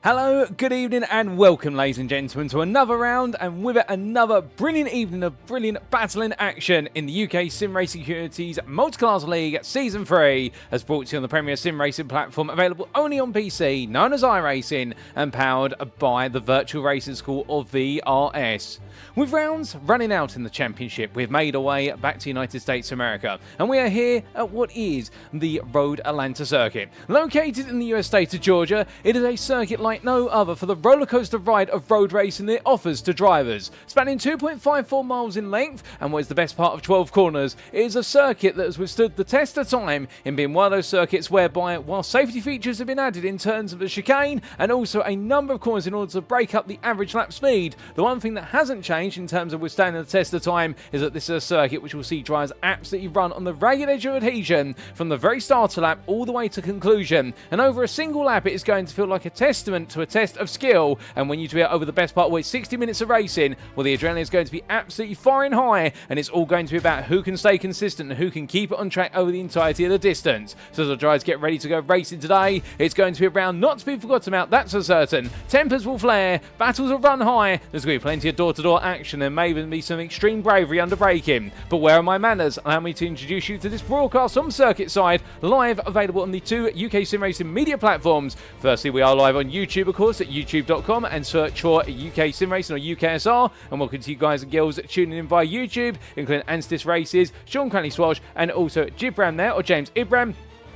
Hello, good evening and welcome ladies and gentlemen to another round, and with it another brilliant evening of brilliant battling action in the UK Sim Racing Community's Multiclass League Season 3, as brought to you on the premier sim racing platform available only on PC, known as iRacing, and powered by the virtual racing school of VRS. With rounds running out in the championship, we've made our way back to United States of America, and we are here at what is the Road Atlanta circuit. Located in the US state of Georgia, it is a circuit like no other for the roller coaster ride of road racing it offers to drivers. Spanning 2.54 miles in length and what is the best part of 12 corners, it is a circuit that has withstood the test of time in being one of those circuits whereby, while safety features have been added in terms of the chicane and also a number of corners in order to break up the average lap speed, the one thing that hasn't changed in terms of withstanding the test of time is that this is a circuit which will see drivers absolutely run on the ragged edge of adhesion from the very start of lap all the way to conclusion, and over a single lap it is going to feel like a testament to a test of skill. And when you do it over the best part of 60 minutes of racing, well, the adrenaline is going to be absolutely firing high, and it's all going to be about who can stay consistent and who can keep it on track over the entirety of the distance. So as the drivers get ready to go racing today, it's going to be a round not to be forgotten about, that's for certain. Tempers will flare, battles will run high, there's going to be plenty of door-to-door action, and may even be some extreme bravery under braking. But where are my manners? Allow me to introduce you to this broadcast on Circuit Side, live available on the two UK Sim Racing media platforms. Firstly, we are live on YouTube, of course, at youtube.com, and search for UK Sim Racing or UKSR, and welcome to you guys and girls tuning in via YouTube, including Anstis Races, Sean Cranley Swash, and also Ibram there, or James Ibram.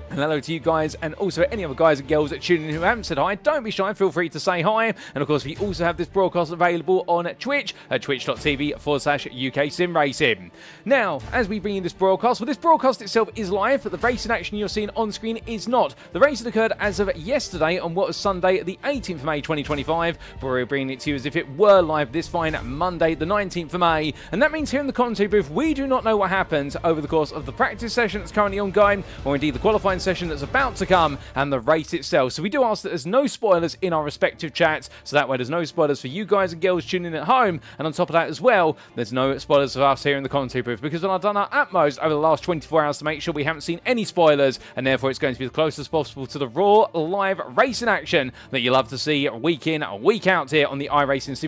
And hello to you guys, and also any other guys and girls that tune in who haven't said hi. Don't be shy, feel free to say hi. And of course, we also have this broadcast available on Twitch at twitch.tv/UK Sim Racing. Now, as we bring in this broadcast, well, this broadcast itself is live, but the racing action you're seeing on screen is not. The racing occurred as of yesterday on what was Sunday, the 18th of May 2025, but we're bringing it to you as if it were live this fine Monday, the 19th of May. And that means here in the commentary booth, we do not know what happened over the course of the practice session that's currently ongoing, or indeed the qualifying session that's about to come, and the race itself. So we do ask that there's no spoilers in our respective chats, so that way there's no spoilers for you guys and girls tuning in at home, and on top of that as well, there's no spoilers for us here in the commentary booth, because I've done our utmost over the last 24 hours to make sure we haven't seen any spoilers, and therefore it's going to be the closest possible to the raw, live racing action that you love to see week in, week out here on the iRacing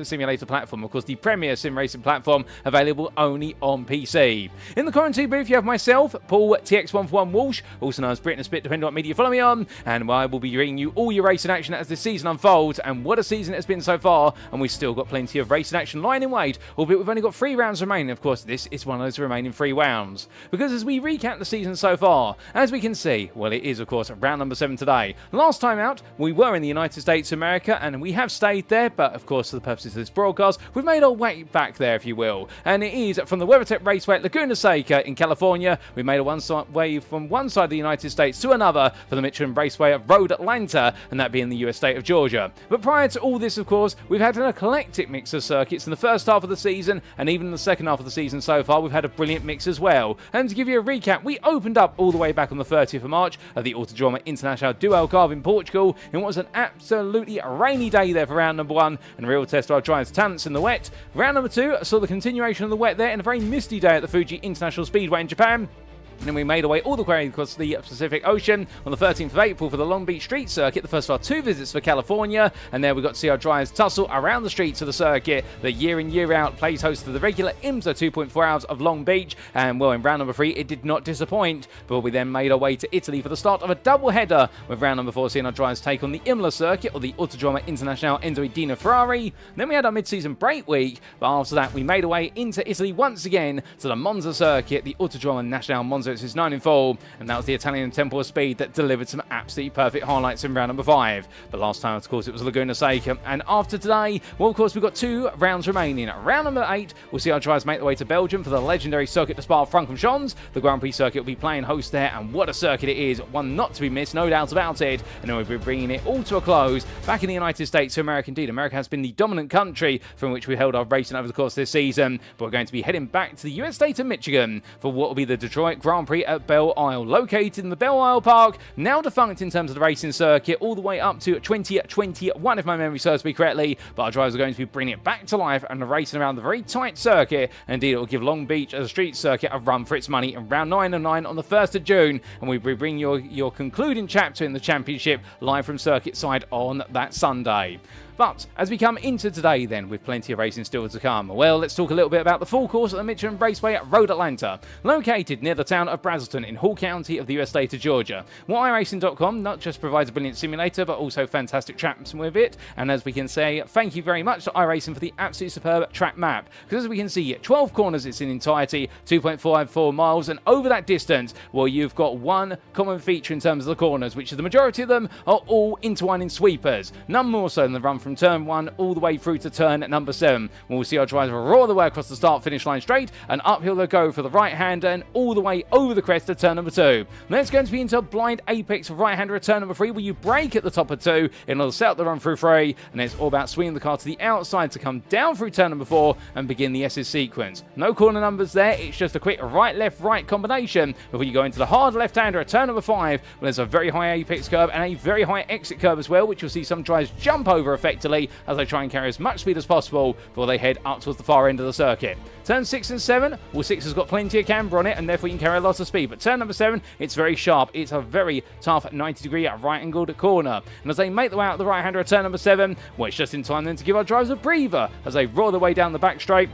simulator platform, of course the premier sim racing platform available only on PC. In the commentary booth you have myself, Paul TX141 Walsh, also known as Britain Spit, depending on what media you follow me on, and I will be bringing you all your racing action as the season unfolds. And what a season it's been so far, and we've still got plenty of racing action lying in wait, albeit we've only got 3 rounds remaining. Of course, this is one of those remaining 3 rounds, because as we recap the season so far, as we can see, well, it is of course round number 7 today. Last time out, we were in the United States of America, and we have stayed there, but of course for the purposes of this broadcast, we've made our way back there, if you will, and it is from the WeatherTech Raceway at Laguna Seca in California. We made a way from one side of the United States to another for the Michelin Raceway at Road Atlanta, and that being the US state of Georgia. But prior to all this, of course, we've had an eclectic mix of circuits in the first half of the season, and even in the second half of the season so far, we've had a brilliant mix as well. And to give you a recap, we opened up all the way back on the 30th of March at the Autodroma International do Algarve in Portugal, in what was an absolutely rainy day there for round number 1, and a real test of our drivers' talents in the wet. Round number 2 saw the continuation of the wet there, and a very misty day at the Fuji International Speedway in Japan. And then we made our way all the way across the Pacific Ocean on the 13th of April for the Long Beach Street Circuit, the first of our 2 visits for California. And there we got to see our drivers tussle around the streets of the circuit that year in, year out plays host to the regular IMSA 2.4 hours of Long Beach. And well, in round number 3, it did not disappoint. But we then made our way to Italy for the start of a double header, with round number 4 seeing our drivers take on the Imola Circuit, or the Autodroma International Enzo Edina Ferrari. And then we had our mid-season break week, but after that we made our way into Italy once again to the Monza Circuit, the Autodroma Nacional Monza. It's 9 in full, and that was the Italian Temple of Speed that delivered some absolutely perfect highlights in round number 5. But last time, of course, it was Laguna Seca, and after today, well, of course, we've got 2 rounds remaining. Round number 8, we'll see our drivers make their way to Belgium for the legendary Circuit de Spa-Francorchamps. The Grand Prix circuit will be playing host there, and what a circuit it is, one not to be missed, no doubt about it. And then we'll be bringing it all to a close back in the United States of America. Indeed, America has been the dominant country from which we held our racing over the course of this season, but we're going to be heading back to the US state of Michigan for what will be the Detroit Grand Grand Prix at Belle Isle. Located in the Belle Isle Park, now defunct in terms of the racing circuit, all the way up to 2021, if my memory serves me correctly, but our drivers are going to be bringing it back to life and racing around the very tight circuit. Indeed, it will give Long Beach as a street circuit a run for its money in round 9 of 9 on the 1st of June, and we will bring your concluding chapter in the championship live from circuit side on that Sunday. But as we come into today then, with plenty of racing still to come, well, let's talk a little bit about the full course at the Michelin Raceway at Road Atlanta, located near the town of Brazelton in Hall County of the US state of Georgia. Well, iRacing.com not just provides a brilliant simulator, but also fantastic tracks with it, and as we can say, thank you very much to iRacing for the absolutely superb track map, because as we can see, 12 corners it's in entirety, 2.54 miles, and over that distance, well, you've got one common feature in terms of the corners, which is the majority of them are all intertwining sweepers, none more so than the run from turn 1 all the way through to turn number 7. We'll see our drivers roar the way across the start-finish line straight, and uphill they'll go for the right-hander and all the way over the crest to turn number 2. Then it's going to be into a blind apex right-hander at turn number 3, where you brake at the top of 2 in order to set up the run through 3, and it's all about swinging the car to the outside to come down through turn number 4 and begin the SS sequence. No corner numbers there, it's just a quick right-left-right combination before you go into the hard left-hander at turn number 5, where there's a very high apex curve and a very high exit curve as well, which you'll see some drivers jump over effectively as they try and carry as much speed as possible before they head up towards the far end of the circuit. Turn 6 and 7, well, 6 has got plenty of camber on it, and therefore you can carry a lot of speed, but turn number 7, it's very sharp. It's a very tough 90-degree right-angled corner, and as they make their way out the right-hander at turn number 7, well, it's just in time then to give our drivers a breather as they roar their way down the back straight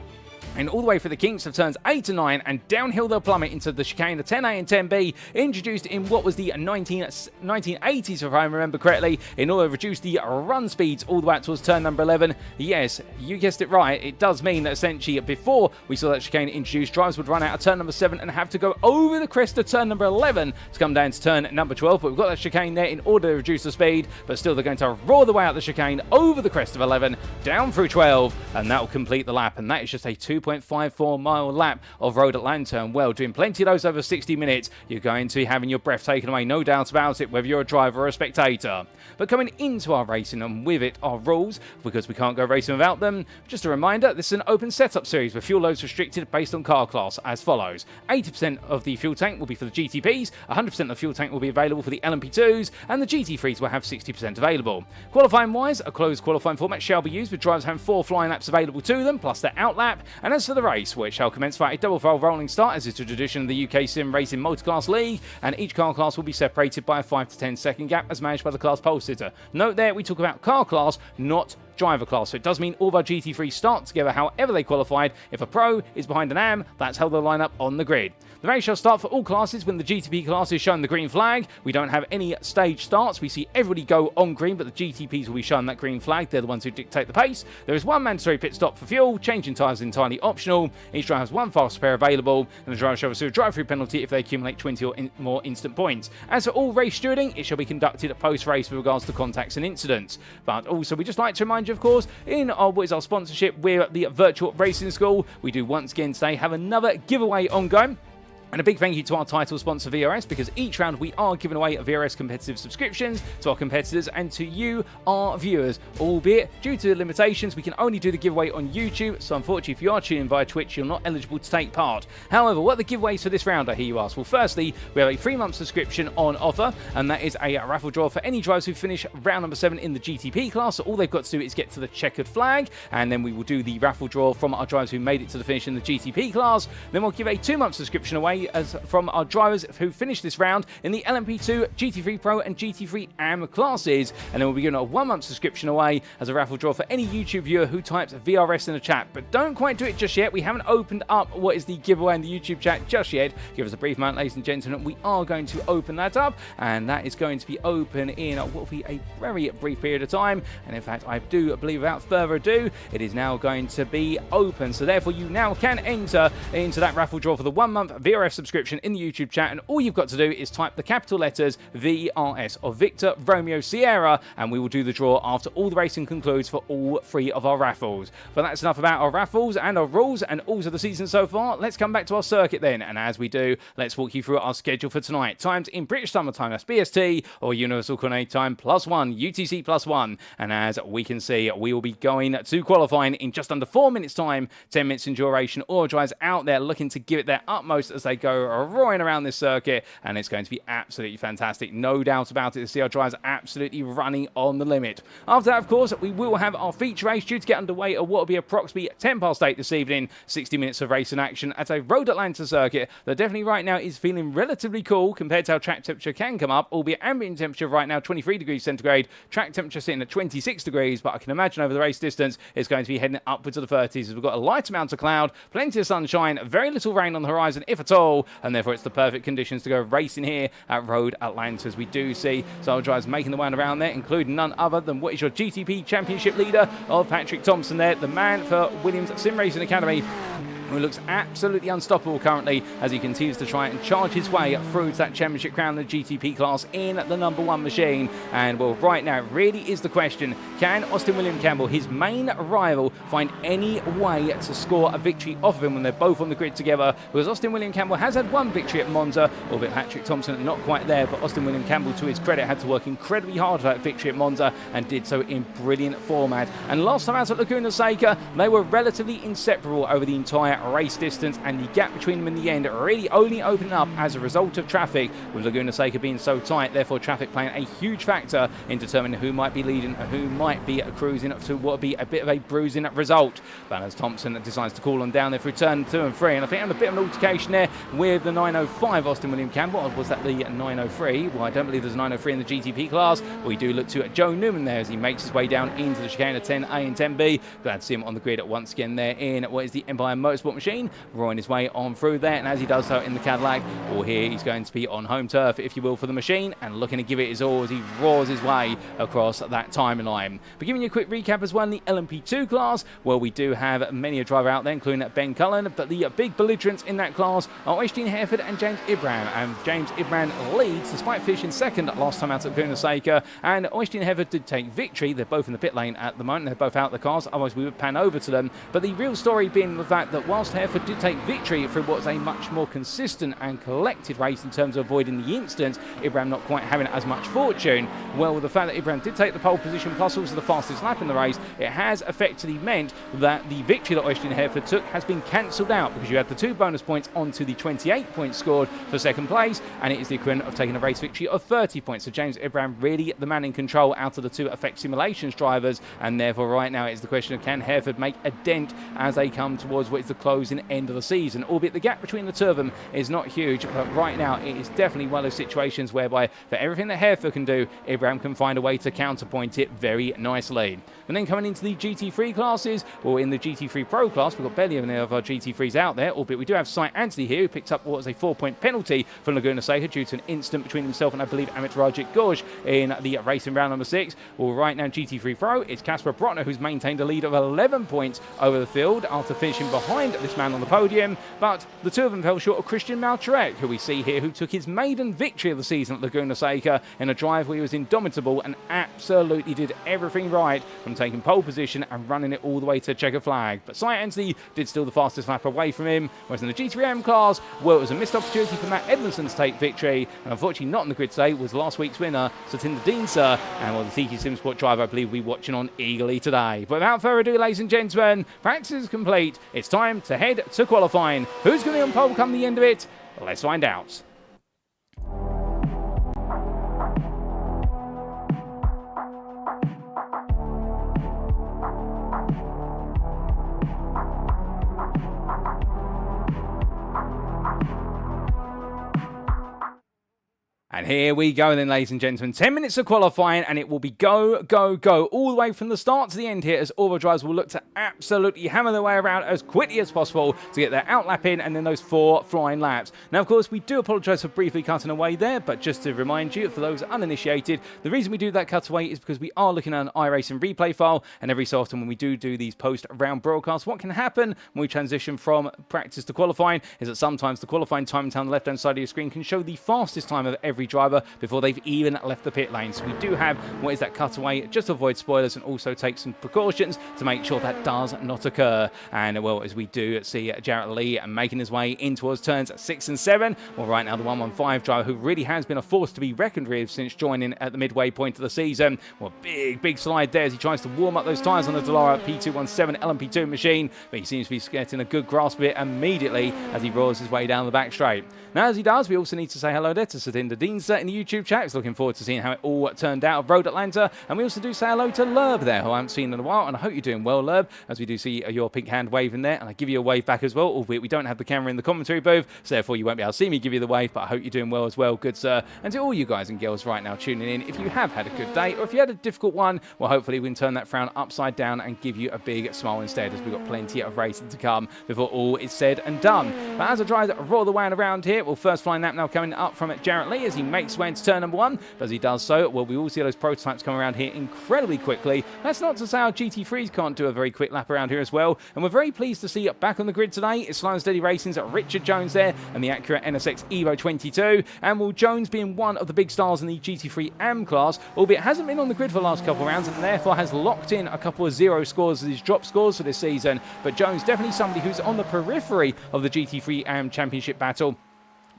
and all the way for the kinks of turns 8 and 9, and downhill they'll plummet into the chicane of 10A and 10B, introduced in what was the 1980s, if I remember correctly, in order to reduce the run speeds all the way out towards turn number 11. Yes, you guessed it right, it does mean that essentially before we saw that chicane introduced, drivers would run out of turn number 7 and have to go over the crest of turn number 11 to come down to turn number 12, but we've got that chicane there in order to reduce the speed, but still they're going to roar the way out the chicane over the crest of 11, down through 12, and that will complete the lap, and that is just a 2.54 mile lap of Road Atlanta, and well, doing plenty of those over 60 minutes, you're going to be having your breath taken away, no doubt about it, whether you're a driver or a spectator. But coming into our racing, and with it our rules, because we can't go racing without them, just a reminder, this is an open setup series with fuel loads restricted based on car class as follows. 80% of the fuel tank will be for the GTPs, 100% of the fuel tank will be available for the LMP2s, and the GT3s will have 60% available. Qualifying wise, a closed qualifying format shall be used, with drivers having 4 flying laps available to them, plus their outlap, and as for the race, which shall commence via a double-foul rolling start, as is the tradition of the UK Sim Racing Multiclass League, and each car class will be separated by a 5 to 10 second gap as managed by the class pole sitter. Note there, we talk about car class, not driver class, so it does mean all of our GT3s start together however they qualified. If a pro is behind an AM, that's how they'll line up on the grid. The race shall start for all classes when the GTP class is shown the green flag. We don't have any stage starts. We see everybody go on green, but the GTPs will be shown that green flag. They're the ones who dictate the pace. There is one mandatory pit stop for fuel. Changing tyres is entirely optional. Each driver has one fast spare available, and the driver shall receive a drive-through penalty if they accumulate 20 or more instant points. As for all race stewarding, it shall be conducted post-race with regards to contacts and incidents. But also, we just like to remind you, of course, in what is our sponsorship with the Virtual Racing School, we do once again today have another giveaway ongoing. And a big thank you to our title sponsor VRS, because each round we are giving away VRS competitive subscriptions to our competitors and to you, our viewers. Albeit, due to limitations, we can only do the giveaway on YouTube, so unfortunately if you are tuning via Twitch, you're not eligible to take part. However, what are the giveaways for this round, I hear you ask? Well, firstly, we have a 3-month subscription on offer, and that is a raffle draw for any drivers who finish round number 7 in the GTP class. So all they've got to do is get to the checkered flag, and then we will do the raffle draw from our drivers who made it to the finish in the GTP class. Then we'll give a 2-month subscription away as from our drivers who finished this round in the LMP2, GT3 PRO and GT3 AM classes, and then we'll be giving a 1-month subscription away as a raffle draw for any YouTube viewer who types VRS in the chat. But don't quite do it just yet. We haven't opened up what is the giveaway in the YouTube chat just yet. Give us a brief moment, ladies and gentlemen. We are going to open that up, and that is going to be open in what will be a very brief period of time. And in fact, I do believe without further ado, it is now going to be open. So therefore, you now can enter into that raffle draw for the 1-month VRS subscription in the YouTube chat, and all you've got to do is type the capital letters VRS of Victor Romeo Sierra, and we will do the draw after all the racing concludes for all 3 of our raffles. But that's enough about our raffles and our rules and rules of the season so far. Let's come back to our circuit then, and as we do, let's walk you through our schedule for tonight. Times in British Summer Time, that's BST, or Universal Coordinate Time +1, UTC +1, and as we can see, we will be going to qualifying in just under 4 minutes time, 10 minutes in duration. All drivers out there looking to give it their utmost as they go roaring around this circuit, and it's going to be absolutely fantastic. No doubt about it. The CR drivers absolutely running on the limit. After that, of course, we will have our feature race due to get underway at what will be approximately 10 past 8 this evening. 60 minutes of racing action at a Road Atlanta circuit that definitely right now is feeling relatively cool compared to how track temperature can come up, albeit ambient temperature right now 23 degrees centigrade, track temperature sitting at 26 degrees, but I can imagine over the race distance it's going to be heading upwards of the 30s as we've got a light amount of cloud, plenty of sunshine, very little rain on the horizon if at all, and therefore it's the perfect conditions to go racing here at Road Atlanta, as we do see some drivers making the way around there, including none other than what is your GTP Championship leader of Patrik Thomsen there, the man for Williams Sim Racing Academy, who looks absolutely unstoppable currently as he continues to try and charge his way through to that championship crown in the GTP class in the number one machine. And well, right now really is the question, can Austin William Campbell, his main rival, find any way to score a victory off of him when they're both on the grid together? Because Austin William Campbell has had one victory at Monza, albeit Patrik Thomsen not quite there, but Austin William Campbell, to his credit, had to work incredibly hard for that victory at Monza and did so in brilliant format. And last time out at Laguna Seca, they were relatively inseparable over the entire race distance, and the gap between them in the end really only opening up as a result of traffic, with Laguna Seca being so tight, therefore traffic playing a huge factor in determining who might be leading and who might be cruising up to what would be a bit of a bruising result. But as Thomsen decides to call on down there through turn 2 and 3, and I think I'm a bit of an altercation there with the 905 Austin William Campbell, or was that the 903? Well, I don't believe there's a 903 in the GTP class. We do look to Joe Newman there as he makes his way down into the chicane of 10A and 10B. Glad to see him on the grid once again there in what is the Empire Motorsport machine, roaring his way on through there, and as he does so in the Cadillac, well, here he's going to be on home turf, if you will, for the machine, and looking to give it his all as he roars his way across that timeline. But giving you a quick recap as well in the LMP2 class, well, we do have many a driver out there, including Ben Cullen, but the big belligerents in that class are Øystein Herfjord and James Ibram, and James Ibram leads despite finishing second last time out at Laguna Seca, and Øystein Herfjord did take victory. They're both in the pit lane at the moment, they're both out the cars, otherwise we would pan over to them, but the real story being the fact that whilst Herfjord did take victory through what was a much more consistent and collected race in terms of avoiding the incidents, Ibram not quite having as much fortune. Well, with the fact that Ibram did take the pole position plus also the fastest lap in the race, it has effectively meant that the victory that Øystein Herfjord took has been cancelled out, because you had the 2 bonus points onto the 28 points scored for second place, and it is the equivalent of taking a race victory of 30 points. So James Ibram really the man in control out of the 2 Effect Simulations drivers, and therefore right now it's the question of, can Herfjord make a dent as they come towards what is the closing end of the season, albeit the gap between the 2 of them is not huge, but right now it is definitely one of those situations whereby for everything that Herfjord can do, Ibram can find a way to counterpoint it very nicely. And then coming into the GT3 classes, or in the GT3 Pro class, we've got barely any of our GT3s out there, albeit we do have Cy Anthony here, who picked up what was a 4-point penalty from Laguna Seca due to an incident between himself and I believe Amit Rajik Ghosh in the race in round number 6. Well, right now GT3 Pro, it's Kasper Brøckner who's maintained a lead of 11 points over the field after finishing behind this man on the podium, but the 2 of them fell short of Christian Malcharek, who we see here, who took his maiden victory of the season at Laguna Seca in a drive where he was indomitable and absolutely did everything right, from taking pole position and running it all the way to checker flag. But Cy Anthony did steal the fastest lap away from him, whereas in the GT3M class, well, it was a missed opportunity for Matt Edmondson to take victory, and unfortunately not on the grid today was last week's winner, Satinder Deanser, and well, the TT Sim Sport driver I believe we're watching on eagerly today. But without further ado, ladies and gentlemen, practice is complete. It's time to head to qualifying. Who's going to be on pole come the end of it? Let's find out. And here we go then, ladies and gentlemen. 10 minutes of qualifying, and it will be go, go, go, all the way from the start to the end here, as all the drivers will look to absolutely hammer their way around as quickly as possible to get their outlap in, and then those 4 flying laps. Now, of course, we do apologise for briefly cutting away there, but just to remind you, for those uninitiated, the reason we do that cutaway is because we are looking at an iRacing replay file, and every so often when we do these post-round broadcasts, what can happen when we transition from practice to qualifying is that sometimes the qualifying time down the left-hand side of your screen can show the fastest time of every driver driver before they've even left the pit lane. So we do have what is that cutaway just to avoid spoilers and also take some precautions to make sure that does not occur. And well, as we do see Jarrett Lee making his way in towards turns 6 and 7. Well, right now the 115 driver who really has been a force to be reckoned with since joining at the midway point of the season. Well, big slide there as he tries to warm up those tyres on the Dallara P217 LMP2 machine, but he seems to be getting a good grasp of it immediately as he roars his way down the back straight. Now, as he does, we also need to say hello there to Sadinder Deanser in the YouTube chat. He's looking forward to seeing how it all turned out of Road Atlanta. And we also do say hello to Lerb there, who I haven't seen in a while. And I hope you're doing well, Lerb, as we do see your pink hand waving there. And I give you a wave back as well, albeit we don't have the camera in the commentary booth, so therefore you won't be able to see me give you the wave. But I hope you're doing well as well, good sir. And to all you guys and girls right now tuning in, if you have had a good day or if you had a difficult one, well, hopefully we can turn that frown upside down and give you a big smile instead, as we've got plenty of racing to come before all is said and done. But as I try to roll the way around here, well, first flying lap now coming up from Jarrett Lee as he makes his way into turn number 1. But as he does so, well, we all see those prototypes come around here incredibly quickly. That's not to say our GT3s can't do a very quick lap around here as well. And we're very pleased to see back on the grid today, it's Slow and Steady Racing's Richard Jones there and the Acura NSX Evo 22. And well, Jones being one of the big stars in the GT3 AM class, albeit hasn't been on the grid for the last couple of rounds and therefore has locked in a couple of 0 scores as his drop scores for this season. But Jones definitely somebody who's on the periphery of the GT3 AM Championship battle.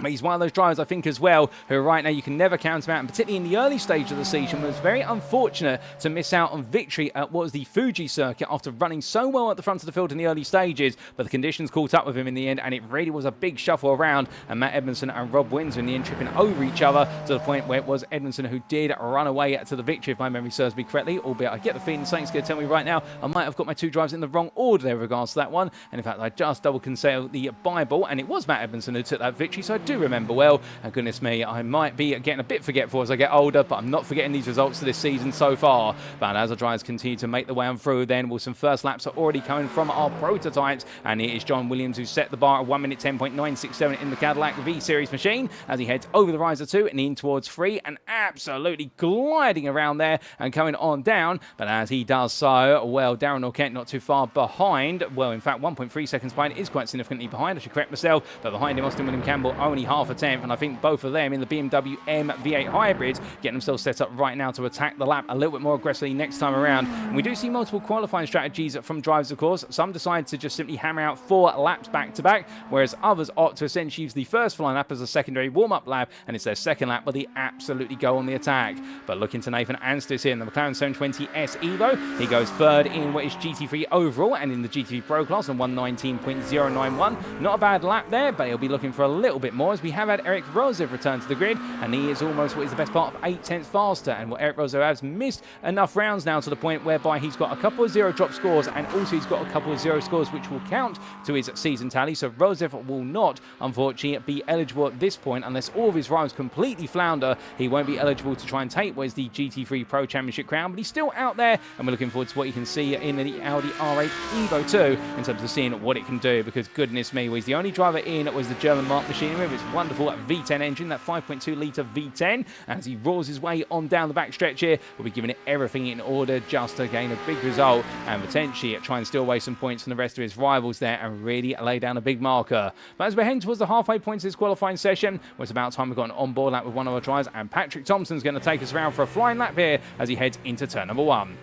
But he's one of those drivers, I think, as well, who right now you can never count him out, and particularly in the early stage of the season was very unfortunate to miss out on victory at what was the Fuji circuit after running so well at the front of the field in the early stages, but the conditions caught up with him in the end, and it really was a big shuffle around, and Matt Edmondson and Rob Windsor in the end tripping over each other to the point where it was Edmondson who did run away to the victory, if my memory serves me correctly, albeit I get the feeling something's going to tell me right now I might have got my two drivers in the wrong order there in regards to that one, and in fact I just double consult the Bible, and it was Matt Edmondson who took that victory, so I do remember well. And goodness me, I might be getting a bit forgetful as I get older, but I'm not forgetting these results of this season so far. But as the drivers continue to make the way on through, then well, some first laps are already coming from our prototypes, and it is John Williams who set the bar at 1 minute 10.967 in the Cadillac V-Series machine as he heads over the riser 2 and in towards 3 and absolutely gliding around there and coming on down. But as he does so, well, Darren Norkent not too far behind. Well, in fact, 1.3 seconds behind is quite significantly behind. I should correct myself, but behind him, Austin William Campbell only half a tenth, and I think both of them in the BMW M V8 hybrids getting themselves set up right now to attack the lap a little bit more aggressively next time around. And we do see multiple qualifying strategies from drivers, of course. Some decide to just simply hammer out 4 laps back to back, whereas others opt to essentially use the first flying lap as a secondary warm-up lap, and it's their second lap where they absolutely go on the attack. But looking to Nathan Anstis here in the McLaren 720S Evo, he goes third in what is GT3 overall and in the GT3 Pro class on 119.091. Not a bad lap there, but he'll be looking for a little bit more as we have had Eric Rosev return to the grid, and he is almost what is the best part of 8 tenths faster. And what Eric Rosev has missed enough rounds now to the point whereby he's got a couple of 0 drop scores, and also he's got a couple of 0 scores which will count to his season tally. So Rosev will not, unfortunately, be eligible at this point unless all of his rivals completely flounder. He won't be eligible to try and take what is the GT3 Pro Championship crown, but he's still out there, and we're looking forward to what you can see in the Audi R8 Evo 2 in terms of seeing what it can do, because goodness me, he's the only driver in was the German Mark machinery with its wonderful V10 engine, that 5.2 litre V10. As he roars his way on down the back stretch here, we'll be giving it everything in order just to gain a big result and potentially try and steal away some points from the rest of his rivals there and really lay down a big marker. But as we're heading towards the halfway points of this qualifying session, well, it's about time we've got an on-board lap with one of our drivers, and Patrik Thomsen's going to take us around for a flying lap here as he heads into turn number 1.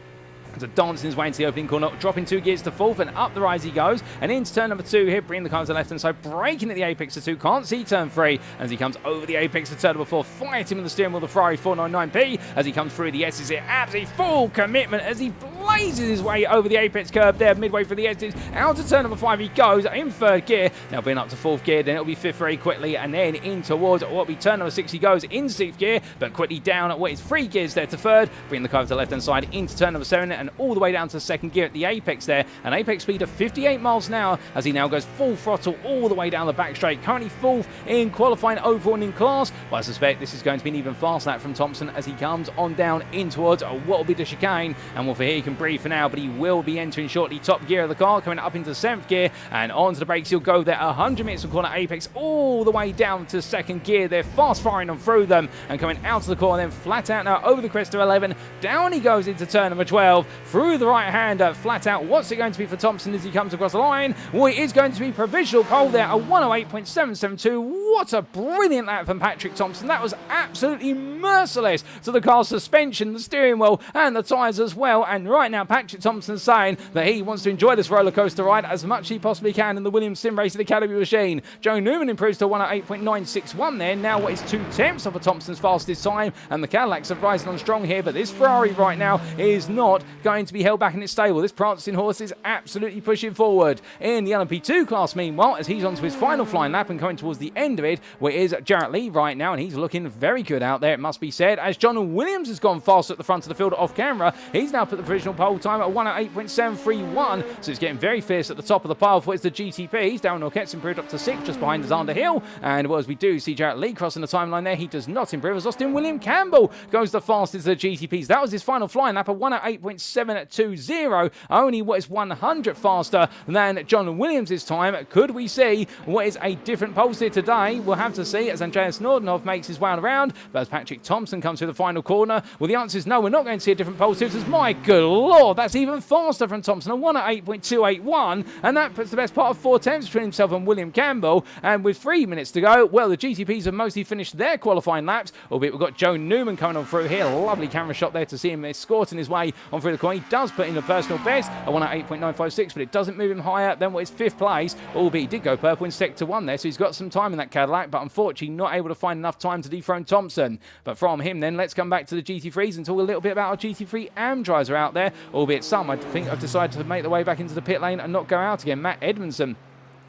So dancing his way into the opening corner, dropping 2 gears to 4th, and up the rise he goes, and into turn number 2 here, bringing the car to the left hand side, braking at the apex to 2, can't see turn 3, as he comes over the apex to turn number 4, fighting with the steering wheel, the Ferrari 499P, as he comes through the S's here, absolutely full commitment as he blazes his way over the apex curb there, midway through the S's, out to turn number 5 he goes, in 3rd gear, now being up to 4th gear, then it'll be 5th very quickly, and then in towards what will be turn number 6 he goes, in 6th gear, but quickly down at what is 3 gears there to 3rd, bringing the car to the left hand side, into turn number 7, and all the way down to 2nd gear at the apex there, an apex speed of 58 miles an hour as he now goes full throttle all the way down the back straight, currently 4th in qualifying overall and in class, but I suspect this is going to be an even fast lap from Thomsen as he comes on down in towards what will be the chicane, and well, for here he can and breathe for now, but he will be entering shortly. Top gear of the car, coming up into 7th gear, and onto the brakes. He'll go there 100 meters from corner apex, all the way down to 2nd gear. They're fast firing on through them, and coming out of the corner, then flat out now over the crest of 11. Down he goes into turn number 12, through the right-hander, flat out. What's it going to be for Thomsen as he comes across the line? Well, it is going to be provisional pole there, a 108.772. What a brilliant lap from Patrik Thomsen. That was absolutely merciless to the car's suspension, the steering wheel, and the tyres as well. And right now, Patrik Thomsen saying that he wants to enjoy this roller coaster ride as much as he possibly can in the Williams Sim Racing Academy machine. Joe Newman improves to 108.961 there. Now what is 2/10 off of Thompson's fastest time, and the Cadillacs are rising on strong here, but this Ferrari right now is not going to be held back in its stable. This prancing horse is absolutely pushing forward. In the LMP2 class, meanwhile, as he's on to his final flying lap and coming towards the end of it, where is Jarrett Lee right now, and he's looking very good out there, it must be said, as John Williams has gone fast at the front of the field off camera. He's now put the provisional pole time at 108.731, so it's getting very fierce at the top of the pile for it's the GTPs. Darren Norquette's improved up to 6th, just behind Zander Hill, and well, as we do see Jarrett Lee crossing the timeline there, he does not improve as Austin William Campbell goes the fastest of the GTPs. That was his final flying lap at 108.720, only what is 100 faster than John Williams' time. Could we see what is a different pulse here today? We'll have to see as Andreas Nordenhoff makes his way around, but as Patrik Thomsen comes through the final corner, well, the answer is no, we're not going to see a different pulse here. It says, my good lord, that's even faster from Thomsen, a 108.281, and that puts the best part of 4/10 between himself and William Campbell. And with 3 minutes to go, well, the GTPs have mostly finished their qualifying laps, albeit we've got Joe Newman coming on through here. Lovely camera shot there to see him escorting his way on through the corner. He does put in a personal best at 108.956, but it doesn't move him higher than what is 5th place, albeit he did go purple in sector 1 there, so he's got some time in that Cadillac, but unfortunately not able to find enough time to dethrone Thomsen. But from him then, let's come back to the GT3s and talk a little bit about our GT3 AM drivers are out there, albeit some I think have decided to make their way back into the pit lane and not go out again. Matt Edmondson,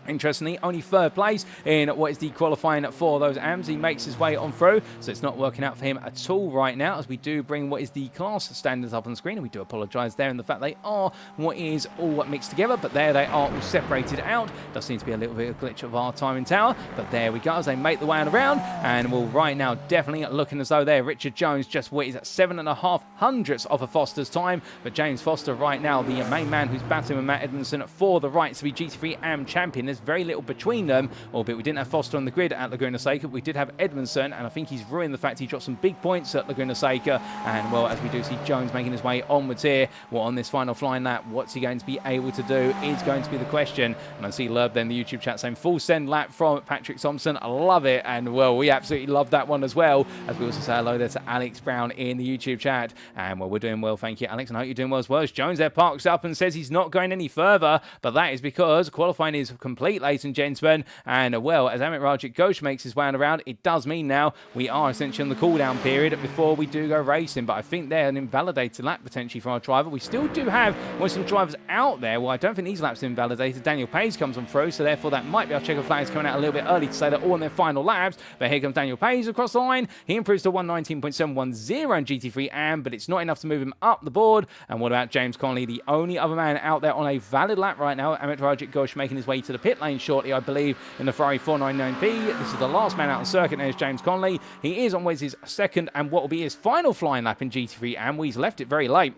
interestingly, only 3rd place in what is the qualifying for those AMs. He makes his way on through, so it's not working out for him at all right now, as we do bring what is the class standards up on the screen, and we do apologise there in the fact they are what is all mixed together, but there they are all separated out. Does seem to be a little bit of a glitch of our timing tower, but there we go as they make the way around, and well, right now definitely looking as though there Richard Jones just what is at 7.5 hundredths off of Foster's time, but James Foster right now, the main man who's battling with Matt Edmondson for the right to be GT3 AM champion. There's very little between them, albeit we didn't have Foster on the grid at Laguna Seca, but we did have Edmondson, and I think he's ruined the fact he dropped some big points at Laguna Seca. And well, as we do see Jones making his way onwards here, well, on this final flying lap, what's he going to be able to do is going to be the question. And I see Lerb there in the YouTube chat saying full send lap from Patrik Thomsen. I love it, and well, we absolutely love that one as well, as we also say hello there to Alex Brown in the YouTube chat. And well, we're doing well, thank you, Alex, and I hope you're doing well as well. As Jones there parks up and says he's not going any further, but that is because qualifying is complete, ladies and gentlemen. And well, as Amit Rajik Ghosh makes his way around, it does mean now we are essentially in the cool-down period before we do go racing. But I think they're an invalidated lap potentially for our driver. We still do have some drivers out there. Well, I don't think these laps are invalidated. Daniel Page comes on through, so therefore that might be our checker flags coming out a little bit early to say they're all in their final laps. But here comes Daniel Page across the line. He improves to 119.710 in GT3 AM, but it's not enough to move him up the board. And what about James Connolly, the only other man out there on a valid lap right now? Amit Rajik Ghosh making his way to the pit lane shortly, I believe, in the Ferrari 499P. This is the last man out on the circuit. There's James Connolly. He is on his 2nd and what will be his final flying lap in GT3 AM. He's left it very late.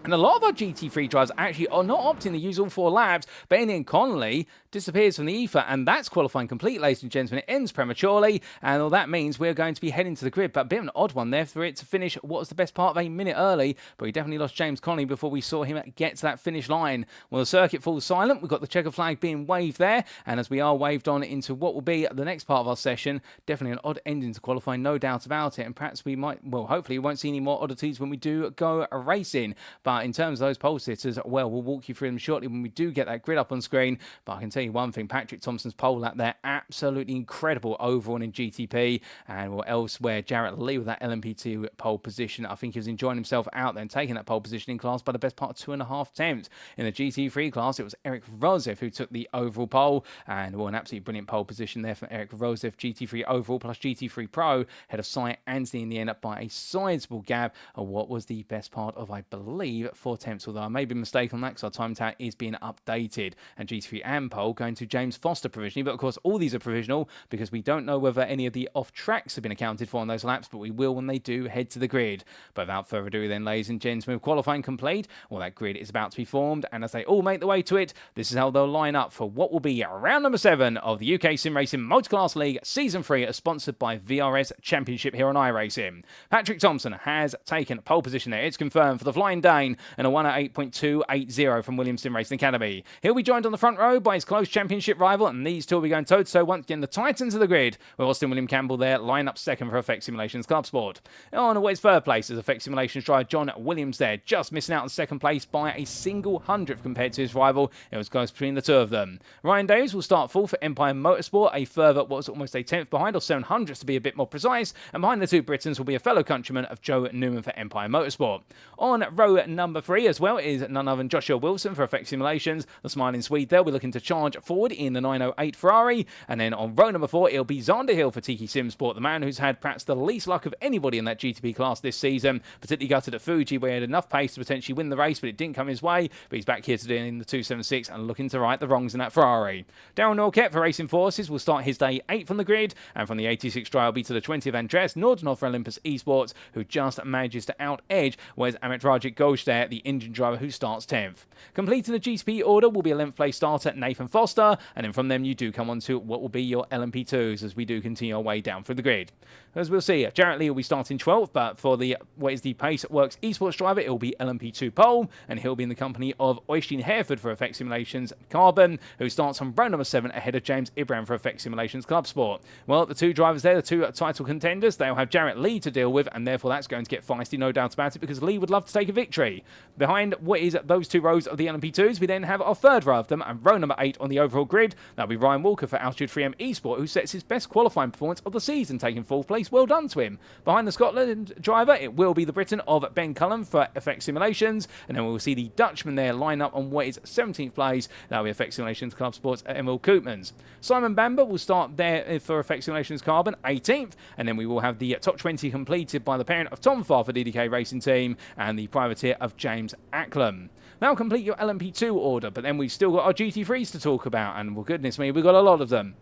And a lot of our GT3 drivers actually are not opting to use all 4 laps, but in Connolly disappears from the ether, and that's qualifying complete, ladies and gentlemen. It ends prematurely, and all that means we're going to be heading to the grid. But a bit of an odd one there for it to finish what was the best part of a minute early, but we definitely lost James Connolly before we saw him get to that finish line. Well, the circuit falls silent. We've got the checker flag being waved there, and as we are waved on into what will be the next part of our session, definitely an odd ending to qualifying, no doubt about it, and perhaps we might, well, hopefully we won't see any more oddities when we do go racing. But in terms of those pole sitters, well, we'll walk you through them shortly when we do get that grid up on screen. But I can tell you one thing, Patrik Thomsen's pole lap there, absolutely incredible overall in GTP. And well, elsewhere, Jarrett Lee with that LMP2 pole position. I think he was enjoying himself out there and taking that pole position in class by the best part of 2.5 attempts. In the GT3 class, it was Eric Rosev who took the overall pole. And well, an absolutely brilliant pole position there for Eric Rosev, GT3 overall plus GT3 Pro, head of Cy Anthony in the end up by a sizable gap of what was the best part of, I believe, believe 4/10, although I may be mistaken on that because our time tag is being updated. And GT3 and pole going to James Foster provisionally. But of course, all these are provisional because we don't know whether any of the off-tracks have been accounted for on those laps, but we will when they do head to the grid. But without further ado then, ladies and gentlemen, with qualifying complete, well, that grid is about to be formed. And as they all make their way to it, this is how they'll line up for what will be round number 7 of the UK Sim Racing Multiclass League Season 3, as sponsored by VRS Championship here on iRacing. Patrik Thomsen has taken pole position there. It's confirmed for the Flying Dane and a 108.280 from Williams Sim Racing Academy. He'll be joined on the front row by his close championship rival, and these two will be going toe-to-toe once again, the Titans of the grid, with Austin William Campbell there, line up second for Effect Simulations Club Sport. On his third place is Effect Simulations driver John Williams there, just missing out on second place by a single hundredth compared to his rival. It was close between the two of them. Ryan Davies will start full for Empire Motorsport, a further, what was almost a 10th behind, or 700ths to be a bit more precise, and behind the two Britons will be a fellow countryman of Joe Newman for Empire Motorsport. On row number 3 as well is none other than Joshua Wilson for Effect Simulations. The smiling Swede there, we're looking to charge forward in the 908 Ferrari. And then on row number 4, it'll be Xander Hill for Tiki Simsport, the man who's had perhaps the least luck of anybody in that GTP class this season, particularly gutted at Fuji, where he had enough pace to potentially win the race, but it didn't come his way. But he's back here today in the 276 and looking to right the wrongs in that Ferrari. Darryl Norquette for Racing Forces will start his day 8th on the grid, and from the 86 drive will be to the 20th Andreas Nordenhoff for Olympus Esports, who just manages to out-edge, whereas Amit Rajik Ghosh there, the Indian driver who starts 10th. Completing the GTP order will be 11th place starter Nathan Foster, and then from them you do come on to what will be your LMP2s as we do continue our way down through the grid. As we'll see, Jarrett Lee will be starting 12th, but for the what is the Pace Works Esports driver, it will be LMP2 pole, and he'll be in the company of Øystein Herfjord for Effect Simulations Carbon, who starts on row number 7 ahead of James Ibram for Effect Simulations Club Sport. Well, the two drivers there, the two title contenders, they'll have Jarrett Lee to deal with, and therefore that's going to get feisty, no doubt about it, because Lee would love to take a victory. Behind what is those two rows of the LMP2s, we then have our third row of them, and row number 8 on the overall grid, that'll be Ryan Walker for Altitude 3M Esport, who sets his best qualifying performance of the season, taking 4th place. Well done to him. Behind the Scotland driver, it will be the Briton of Ben Cullen for Effect Simulations, and then we'll see the Dutchman there line up on what is 17th place. That'll be Effect Simulations Club Sports at Emil Koopmans. Simon Bamber will start there for Effect Simulations Carbon, 18th, and then we will have the top 20 completed by the parent of Tom Farr for DDK Racing Team and the privateer of James Acklam. That'll complete your LMP2 order, but then we've still got our GT3s to talk about, and well, goodness me, we've got a lot of them.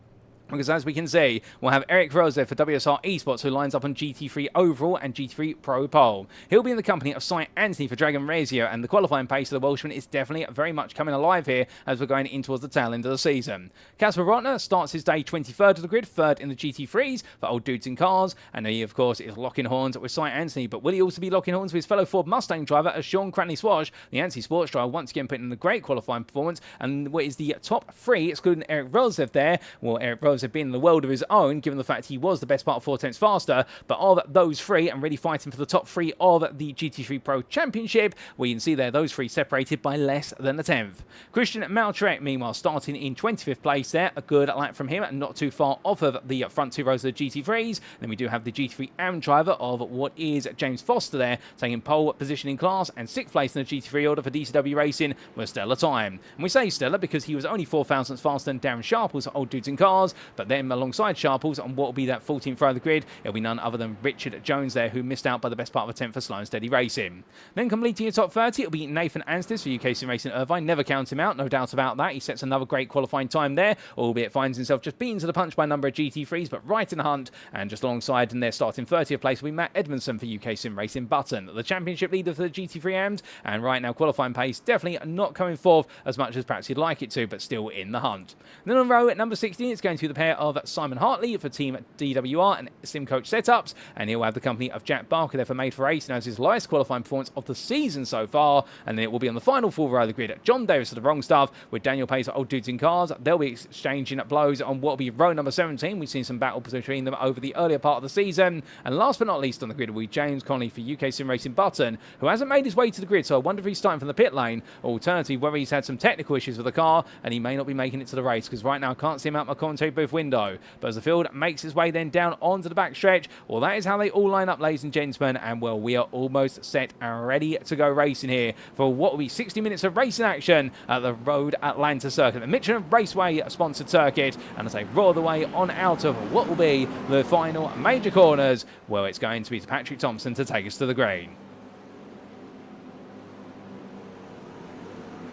Because as we can see, we'll have Eric Rose there for WSR Esports, who lines up on GT3 overall and GT3 Pro pole. He'll be in the company of Cy Anthony for Dragon Razio, and the qualifying pace of the Welshman is definitely very much coming alive here as we're going in towards the tail end of the season. Kasper Brøckner starts his day 23rd of the grid, 3rd in the GT3s for Old Dudes in Cars, and he, of course, is locking horns with Cy Anthony, but will he also be locking horns with his fellow Ford Mustang driver as Sean Cranley-Swash, the anti-sports driver, once again putting in a great qualifying performance, and what is the top 3, excluding Eric Rosev there, well, Eric Rosev being in the world of his own, given the fact he was the best part of 4/10 faster, but of those 3 and really fighting for the top 3 of the GT3 Pro Championship, we can see there those 3 separated by less than a 10th. Christian Malcharek, meanwhile, starting in 25th place there, a good lap from him, and not too far off of the front 2 rows of the GT3s. Then we do have the GT3 AM driver of what is James Foster there, taking pole position in class, and 6th place in the GT3 order for DCW Racing with stellar time. And we say stellar because he was only 4 thousandths faster than Darren Sharples, Old Dudes in Cars, but then alongside Sharples on what will be that 14th row of the grid, it'll be none other than Richard Jones there, who missed out by the best part of a 10th for Slow and Steady Racing. Then completing your top 30, it'll be Nathan Anstis for UK Sim Racing Irvine. Never count him out, no doubt about that. He sets another great qualifying time there, albeit finds himself just beaten to the punch by a number of GT3s, but right in the hunt, and just alongside in their starting 30th place will be Matt Edmondson for UK Sim Racing Button, the championship leader for the GT3 AMs, and right now qualifying pace definitely not coming forth as much as perhaps you'd like it to, but still in the hunt. And then on row at number 16, it's going to be the pair of Simon Hartley for Team DWR and Sim Coach Setups, and he'll have the company of Jack Barker there for Made for Racing as his lowest qualifying performance of the season so far, and then it will be on the final 4 row of the grid at John Davis for the wrong stuff with Daniel Pace at Old Dudes in Cars. They'll be exchanging blows on what will be row number 17. We've seen some battle between them over the earlier part of the season, and last but not least on the grid will be James Connolly for UK Sim Racing Button, who hasn't made his way to the grid, so I wonder if he's starting from the pit lane, or alternatively whether he's had some technical issues with the car and he may not be making it to the race, because right now I can't see him out my commentary booth window. But as the field makes its way then down onto the back stretch, well, that is how they all line up, ladies and gentlemen, and well, we are almost set and ready to go racing here for what will be 60 minutes of racing action at the Road Atlanta circuit, the Michelin Raceway sponsored circuit, and as they roar the way on out of what will be the final major corners, well, it's going to be Patrik Thomsen to take us to the green.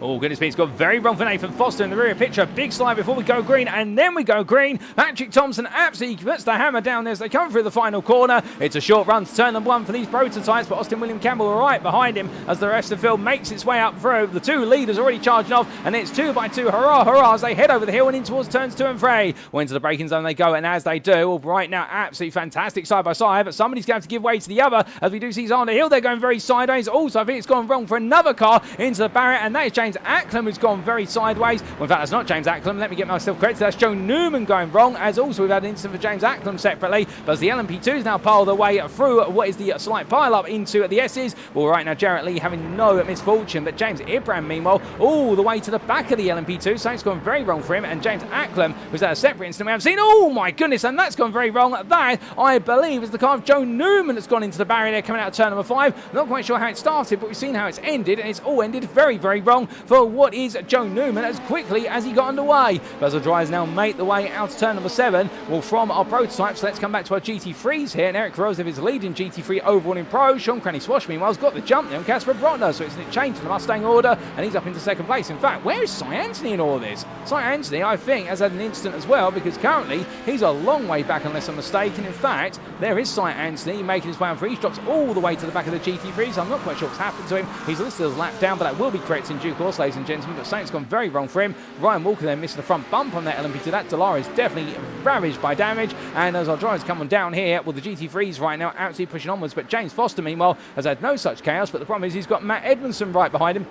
Oh, goodness me, it's gone very wrong for Nathan Foster in the rear picture. Big slide before we go green, and then we go green. Patrik Thomsen absolutely puts the hammer down there as they come through the final corner. It's a short run to turn number 1 for these prototypes, but Austin William Campbell right behind him as the rest of the field makes its way up through. The 2 leaders already charging off, and it's 2 by 2. Hurrah, hurrah, as they head over the hill and in towards turns 2 and 3. Well, into the braking zone they go, and as they do, well, right now, absolutely fantastic side by side, but somebody's going to give way to the other as we do see on the hill. They're going very sideways. Also, I think it's gone wrong for another car into the barrier, and that is James Acklam who's gone very sideways. Well, in fact, that's not James Acklam. Let me get myself corrected. That's Joe Newman going wrong, as also we've had an incident for James Acklam separately, but as the LMP2s now pile their way through what is the slight pile-up into the S's. Well, right now, Jarrett Lee having no misfortune, but James Ibram, meanwhile, all the way to the back of the LMP2, so it's gone very wrong for him, and James Acklam was at a separate incident we haven't seen. Oh, my goodness, and that's gone very wrong. That, I believe, is the car of Joe Newman that's gone into the barrier there coming out of turn number 5. Not quite sure how it started, but we've seen how it's ended, and it's all ended very, very wrong for what is Joe Newman as quickly as he got underway. But as the drivers now make the way out to turn number 7, well, from our prototypes, let's come back to our GT3s here, and Eric Rosev is leading GT3 overall in Pro. Sean Cranny Swash, meanwhile, has got the jump there on Kasper Brøckner, so it's a change to the Mustang order, and he's up into second place. In fact, where is Cy Anthony in all of this? Cy Anthony, I think, has had an incident as well, because currently he's a long way back unless I'm mistaken. In fact, there is Cy Anthony making his way on 3. He drops all the way to the back of the GT3, so I'm not quite sure what's happened to him. He's listed as lap down, but that will be correct in due course, ladies and gentlemen, but something's gone very wrong for him. Ryan Walker then missing the front bump on that LMP2. That Dallara is definitely ravaged by damage, and as our drivers come on down here, well, the GT3s right now absolutely pushing onwards, but James Foster, meanwhile, has had no such chaos, but the problem is he's got Matt Edmondson right behind him,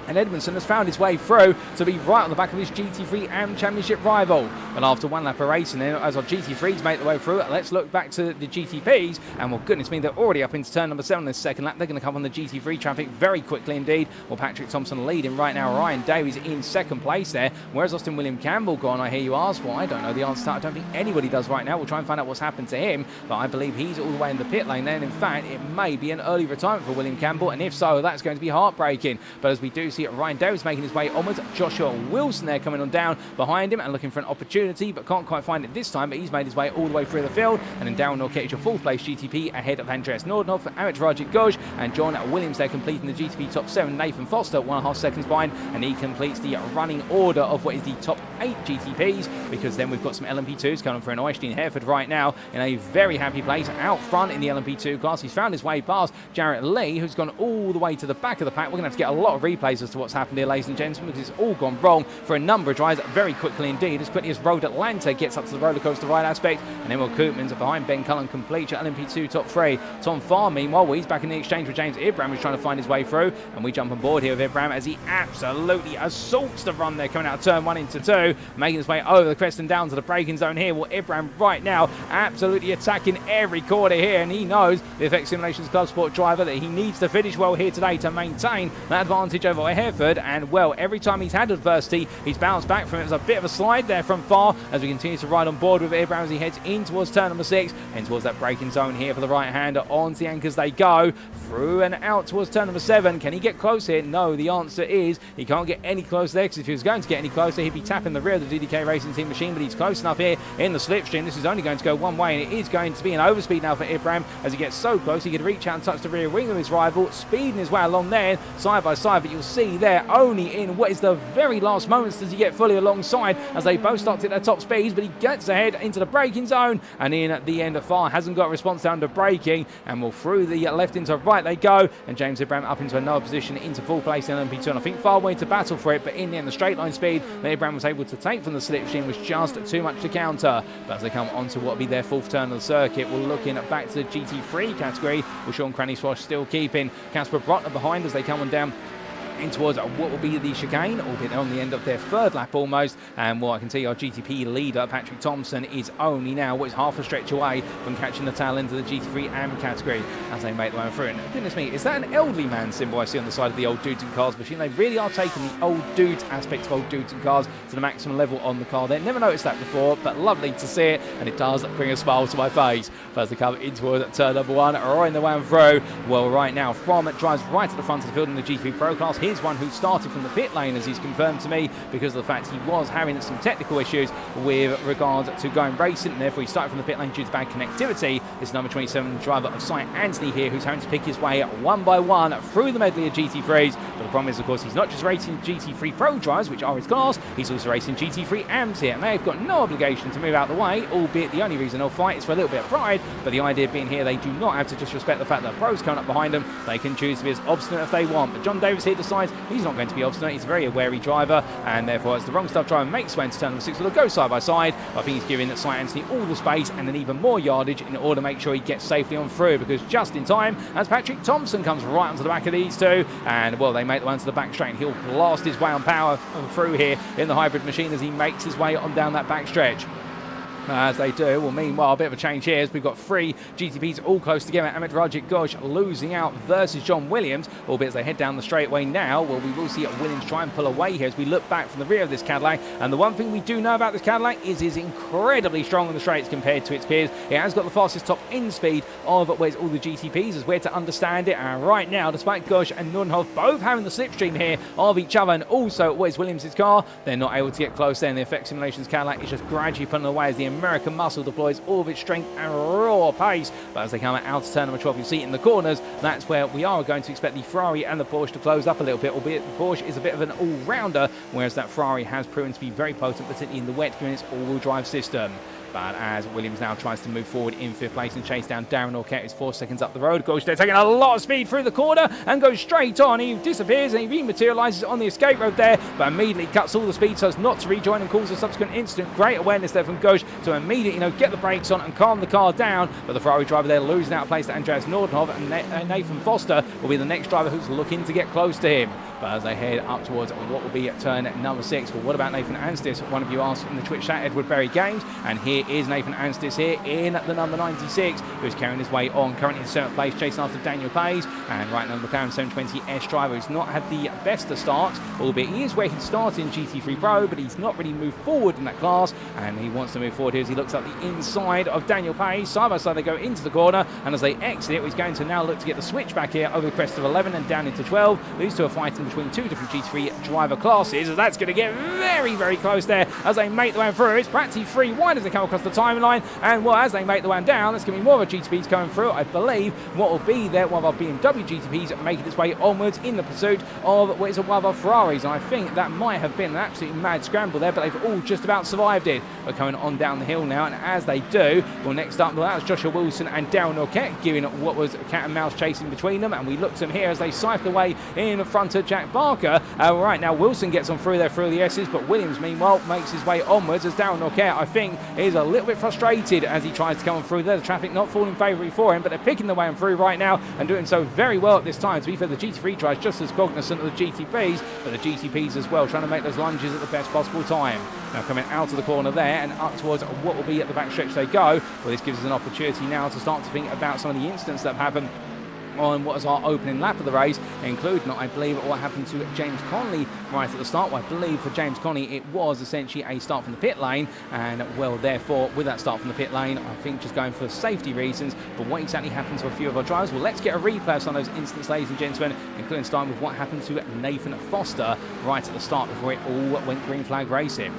and Edmondson has found his way through to be right on the back of his GT3 AM Championship rival. And after one lap of racing, then, as our GT3s make their way through, let's look back to the GTPs, and well, goodness me, they're already up into turn number 7 on this second lap. They're going to come on the GT3 traffic very quickly indeed. Well, Patrik Thomsen leading right now. Ryan Davies in second place there. Where's Austin William Campbell gone, I hear you ask? Well, I don't know the answer to that. I don't think anybody does right now. We'll try and find out what's happened to him, but I believe he's all the way in the pit lane there, and in fact, it may be an early retirement for William Campbell, and if so, that's going to be heartbreaking. But as we do see it, Ryan Davies making his way onwards. Joshua Wilson there coming on down behind him and looking for an opportunity, but can't quite find it this time, but he's made his way all the way through the field. And then Darren Norketich, your 4th place GTP ahead of Andreas Nordhoff, Amit Rajit Goj, and John Williams there completing the GTP top 7. Nathan Foster 1.5 seconds behind, and he completes the running order of what is the top 8 GTPs, because then we've got some LMP2s coming for an Øystein Herfjord right now in a very happy place out front in the LMP2 class. He's found his way past Jarrett Lee, who's gone all the way to the back of the pack. We're going to have to get a lot of replays as to what's happened here, ladies and gentlemen, because it's all gone wrong for a number of drivers very quickly indeed, as quickly as Road Atlanta gets up to the roller coaster ride aspect, and Emil Koopmans behind Ben Cullen completes your LMP2 top 3. Tom Farr, meanwhile, well, he's back in the exchange with James Ibram, who's trying to find his way through, and we jump on board here with Ibram as he absolutely assaults the run there coming out of turn 1 into 2, making his way over the crest and down to the braking zone here. Well, Ibram right now absolutely attacking every corner here, and he knows, the Effect Simulations Club Sport driver, that he needs to finish well here today to maintain that advantage over Herford, and well, every time he's had adversity, he's bounced back from it. There's a bit of a slide there from Farr as we continue to ride on board with Ibram as he heads in towards turn number 6 and towards that braking zone here for the right-hander. Onto the anchors they go, through and out towards turn number 7. Can he get close here? No, the answer is he can't get any closer there, because if he was going to get any closer, he'd be tapping the rear of the DDK Racing Team machine, but he's close enough here in the slipstream. This is only going to go one way, and it is going to be an overspeed now for Ibram as he gets so close he could reach out and touch the rear wing of his rival, speeding his way along there side by side, but you'll see there only in what is the very last moments does he get fully alongside as they both start to hit their top speeds, but he gets ahead into the braking zone, and in at the end of Farr hasn't got a response down to braking, and will through the left into right they go, and James Ibram up into another position into 4th place in LMP2, and I think Farr went to battle for it, but in the end the straight line speed that Ibram was able to take from the slipstream was just too much to counter. But as they come onto what will be their 4th turn of the circuit, we're looking back to the GT3 category, with Sean Cranny Swash still keeping Kasper Brøckner behind as they come on down in towards what will be the chicane, albeit they're on the end of their 3rd lap almost. And well, I can tell you our GTP leader, Patrik Thomsen, is only now what is half a stretch away from catching the tail end of the GT3 AM category as they make their way through. And goodness me, is that an elderly man symbol I see on the side of the old dudes and cars machine? They really are taking the old dudes aspect of old dudes and cars to the maximum level on the car there. Never noticed that before, but lovely to see it, and it does bring a smile to my face. But as they come in towards turn number 1, right in the way through. Well, right now, from drives right at the front of the field in the GT3 Pro class, here is one who started from the pit lane, as he's confirmed to me, because of the fact he was having some technical issues with regard to going racing, and therefore he started from the pit lane due to bad connectivity. It's number 27 driver of Cy Anthony here, who's having to pick his way one by one through the medley of GT3s. But the problem is, of course, he's not just racing GT3 Pro drivers, which are his class, he's also racing GT3 AMs here, and they've got no obligation to move out of the way, albeit the only reason they'll fight is for a little bit of pride. But the idea being here, they do not have to just respect the fact that pros coming up behind them. They can choose to be as obstinate if they want. But John Davis here decides he's not going to be obstinate. He's a very wary driver, and therefore, as the wrong stuff driver makes way into turn number 6, will go side by side. I think he's giving that Cy Anthony all the space and then even more yardage in order to make sure he gets safely on through, because just in time, as Patrik Thomsen comes right onto the back of these two, and well, they make the one to the back straight, and he'll blast his way on power through here in the hybrid machine as he makes his way on down that back stretch. As they do. Well, meanwhile, a bit of a change here as we've got 3 GTPs all close together. Amit Rajik Ghosh losing out versus John Williams, albeit as they head down the straightaway now. Well, we will see Williams try and pull away here as we look back from the rear of this Cadillac. And the one thing we do know about this Cadillac is it's incredibly strong on the straights compared to its peers. It has got the fastest top end speed of where's all the GTPs, as we're to understand it. And right now, despite Ghosh and Nordenhoff both having the slipstream here of each other, and also where's Williams' car, they're not able to get close there. And the Effect Simulations Cadillac is just gradually pulling away as the American muscle deploys all of its strength and raw pace. But as they come out of turn number 12, you see in the corners, that's where we are going to expect the Ferrari and the Porsche to close up a little bit, albeit the Porsche is a bit of an all-rounder, whereas that Ferrari has proven to be very potent, particularly in the wet, given its all-wheel drive system. But as Williams now tries to move forward in 5th place and chase down Darren Orkett, who's 4 seconds up the road. Goes there, taking a lot of speed through the corner and goes straight on. He disappears and he rematerialises on the escape road there, but immediately cuts all the speed so as not to rejoin and cause a subsequent incident. Great awareness there from Ghosh to immediately, get the brakes on and calm the car down. But the Ferrari driver there losing out of place to Andreas Nordenhoff, and Nathan Foster will be the next driver who's looking to get close to him. But as they head up towards what will be at turn number 6, well, what about Nathan Anstis? One of you asked in the Twitch chat, Edward Berry Games, and here is Nathan Anstis here in the number 96, who's carrying his way on, currently in 7th place, chasing after Daniel Pays, and right now the McLaren 720S driver who's not had the best of starts, albeit he is where he started in GT3 Pro, but he's not really moved forward in that class, and he wants to move forward here as he looks up the inside of Daniel Pays. Side by side they go into the corner, and as they exit it, he's going to now look to get the switch back here over the crest of 11 and down into 12. These two are fighting between 2 different GT3 driver classes, as that's going to get very, very close there as they make the way through. It's practically 3 wide as they come across the timeline, and well, as they make the way down, there's going to be more of a GTPs coming through. I believe what will be there, one of our BMW GTPs making its way onwards in the pursuit of what is one of our Ferraris, and I think that might have been an absolutely mad scramble there, but they've all just about survived it. We're coming on down the hill now, and as they do, well, next up, well, that was Joshua Wilson and Darren Orkett giving what was cat and mouse chasing between them, and we look to them here as they cycle away in front of Jack Barker. Right now, Wilson gets on through there through the S's, but Williams, meanwhile, makes his way onwards as Darren Orkett, I think, is a little bit frustrated as he tries to come on through there. The traffic not falling favourably for him, but they're picking the way on through right now and doing so very well at this time. To be fair, the GT3 drives just as cognizant of the GTPs, but the GTPs as well, trying to make those lunges at the best possible time. Now coming out of the corner there and up towards what will be at the back stretch they go. Well, this gives us an opportunity now to start to think about some of the incidents that have happened on what was our opening lap of the race, including, I believe, what happened to James Connolly right at the start. Well, I believe for James Connolly it was essentially a start from the pit lane, and well, therefore, with that start from the pit lane, I think just going for safety reasons. But what exactly happened to a few of our drivers? Well, let's get a replay of some of those incidents, ladies and gentlemen, including starting with what happened to Nathan Foster right at the start before it all went green flag racing.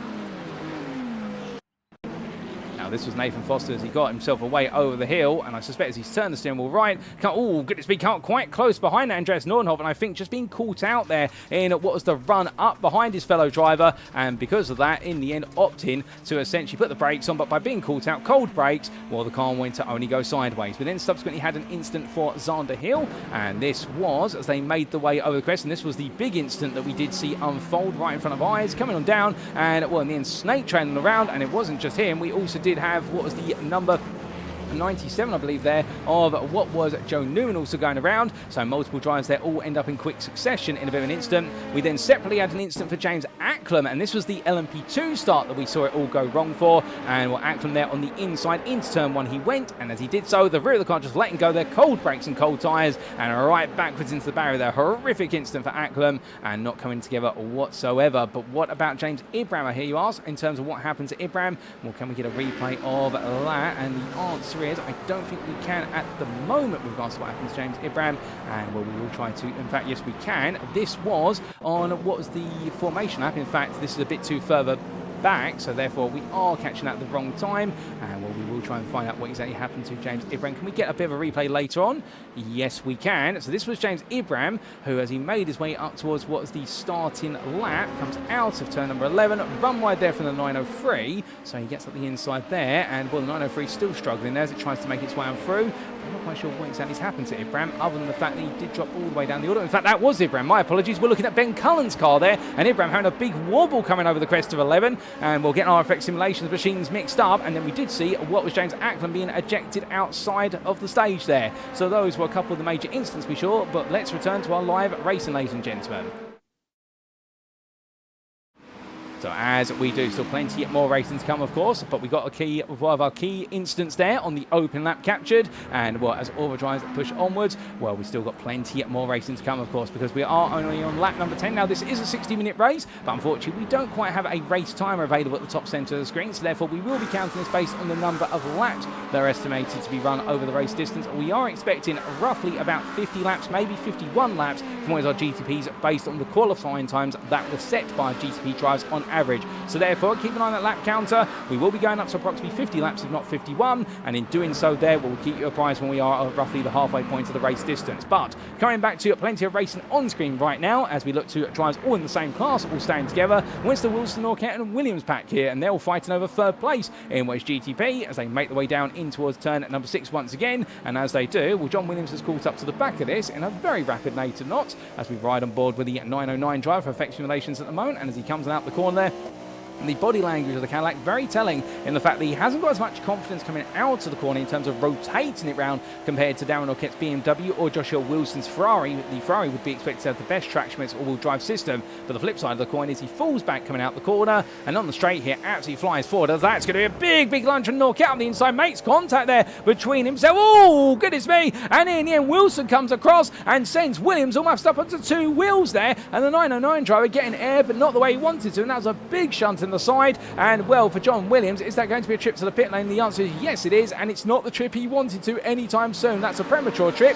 This was Nathan Foster as he got himself away over the hill, and I suspect as he's turned the steering wheel right, goodness me, quite close behind Andreas Nordenhoff, and I think just being caught out there in what was the run up behind his fellow driver, and because of that, in the end, opting to essentially put the brakes on, but by being caught out, cold brakes, well, the car went to only go sideways. We then subsequently had an incident for Zander Hill, and this was as they made the way over the crest, and this was the big incident that we did see unfold right in front of our eyes, coming on down, and well, in the end, Snake trailing around, and it wasn't just him, we also did have what was the number 97, I believe, there, of what was Joe Newman also going around. So multiple drivers there all end up in quick succession in a bit of an incident. We then separately had an incident for James Acklam, and this was the LMP2 start that we saw it all go wrong for. And well, Acklam there on the inside into turn 1 he went, and as he did so, the rear of the car just letting go their cold brakes and cold tyres, and right backwards into the barrier there. Horrific incident for Acklam, and not coming together whatsoever. But what about James Ibram, I hear you ask, in terms of what happened to Ibram? Well, can we get a replay of that? And the answer rears. I don't think we can at the moment with regards to what happens to James Ibram. And well, we will try to, in fact, yes, we can. This was on what was the formation lap. In fact, this is a bit too further back, so therefore we are catching that at the wrong time, and well, we will try and find out what exactly happened to James Ibram. Can we get a bit of a replay later on? Yes, we can. So this was James Ibram, who, as he made his way up towards what was the starting lap, comes out of turn number 11, run wide there from the 903, so he gets up the inside there, and well, the 903 is still struggling there as it tries to make its way on through. I'm not quite sure what exactly has happened to Ibram, other than the fact that he did drop all the way down the order. In fact, that was Ibram. My apologies. We're looking at Ben Cullen's car there, and Ibram having a big wobble coming over the crest of 11, and we'll get our RFX simulations machines mixed up, and then we did see what was James Ackland being ejected outside of the stage there. So those were a couple of the major incidents, be sure, but let's return to our live racing, ladies and gentlemen. So as we do, still plenty more racing to come, of course, but we got one of our key incidents there on the open lap captured, and well, as overdrives push onwards, well, we still got plenty more racing to come, of course, because we are only on lap number 10. Now, this is a 60-minute race, but unfortunately, we don't quite have a race timer available at the top centre of the screen, so therefore, we will be counting this based on the number of laps that are estimated to be run over the race distance. We are expecting roughly about 50 laps, maybe 51 laps, from what is our GTPs based on the qualifying times that were set by GTP drives on average. So therefore, keep an eye on that lap counter. We will be going up to approximately 50 laps, if not 51, and in doing so there, we'll keep you apprised when we are at roughly the halfway point of the race distance. But coming back to plenty of racing on screen right now, as we look to drives all in the same class, all staying together. Winston Wilson, Norcat and Williams pack here, and they're all fighting over third place in West GTP as they make their way down in towards turn number 6 once again. And as they do, well, John Williams has caught up to the back of this in a very rapid nature knot as we ride on board with the 909 driver for effect simulations at the moment. And as he comes out the corner there, and the body language of the Cadillac very telling in the fact that he hasn't got as much confidence coming out of the corner in terms of rotating it round compared to Darren Orkett's BMW or Joshua Wilson's Ferrari. The Ferrari would be expected to have the best traction with its all-wheel drive system, but the flip side of the coin is he falls back coming out the corner, and on the straight here absolutely flies forward. That's going to be a big lunge from Norket on the inside. Makes contact there between himself. Oh, goodness me. And in the end, Wilson comes across and sends Williams almost up onto 2 wheels there, and the 909 driver getting air, but not the way he wanted to, and that was a big shunt in the side. And well, for John Williams, is that going to be a trip to the pit lane? The answer is yes, it is, and it's not the trip he wanted to anytime soon. That's a premature trip.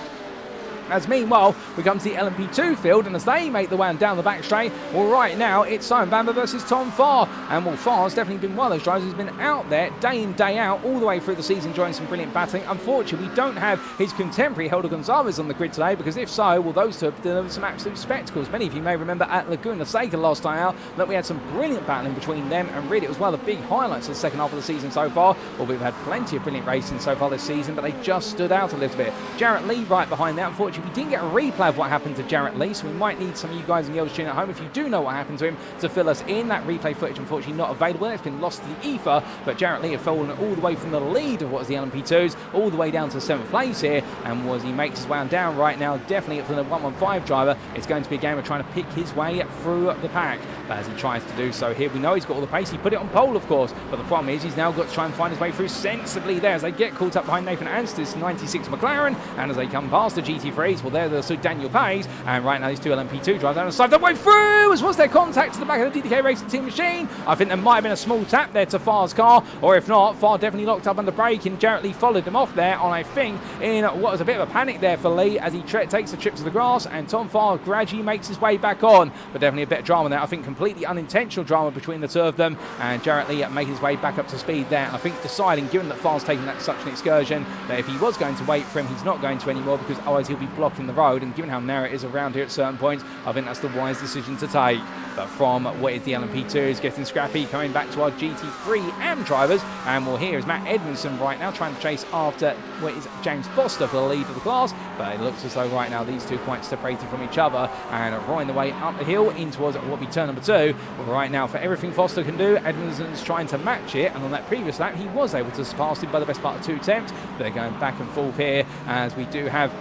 As meanwhile, we come to the LMP2 field, and as they make the way down the back straight, well, right now it's Simon Bamber versus Tom Farr. And well, Farr's definitely been one of those drivers who's been out there day in, day out, all the way through the season, enjoying some brilliant battling. Unfortunately, we don't have his contemporary Helder Gonzalez on the grid today, because if so, well, those two have delivered some absolute spectacles. Many of you may remember at Laguna Seca last time out that we had some brilliant battling between them, and really it was one of the big highlights of the second half of the season so far. Well, we've had plenty of brilliant racing so far this season, but they just stood out a little bit. Jarrett Lee right behind that. Unfortunately, we didn't get a replay of what happened to Jarrett Lee, so we might need some of you guys in the Elvis at home, if you do know what happened to him, to fill us in. That replay footage unfortunately not available. It's been lost to the ether, but Jarrett Lee had fallen all the way from the lead of what was the LMP2s all the way down to 7th place here, and as he makes his way down right now, definitely for the 115 driver, it's going to be a game of trying to pick his way through the pack. But as he tries to do so here, we know he's got all the pace. He put it on pole, of course, but the problem is he's now got to try and find his way through sensibly there as they get caught up behind Nathan Anstis' 96 McLaren, and as they come past the GT3s, well, there they'll Daniel Payes, and right now these two LMP2 drives down the side, the way through, as was their contact to the back of the DDK Racing Team machine. I think there might have been a small tap there to Farr's car, or if not, Farr definitely locked up under brake, and Jarrett Lee followed him off there on, I think, in what was a bit of a panic there for Lee as he takes a trip to the grass, and Tom Farr gradually makes his way back on, but definitely a bit of drama there. I think completely unintentional drama between the two of them, and Jarrett Lee making his way back up to speed there. I think deciding, given that Farr's taking that such an excursion, that if he was going to wait for him, he's not going to anymore, because otherwise he'll be blocking the road, and given how narrow it is around here at certain points, I think that's the wise decision to take. But from what is the LMP2 is getting scrappy, coming back to our GT3 AM drivers, and well, here is Matt Edmondson right now trying to chase after what is James Foster for the lead of the class, but it looks as though right now these two quite separated from each other and roaring the way up the hill in towards what will be turn number 2. Well, right now, for everything Foster can do, Edmondson's trying to match it, and on that previous lap he was able to surpass him by the best part of 2 attempts. They're going back and forth here as we do have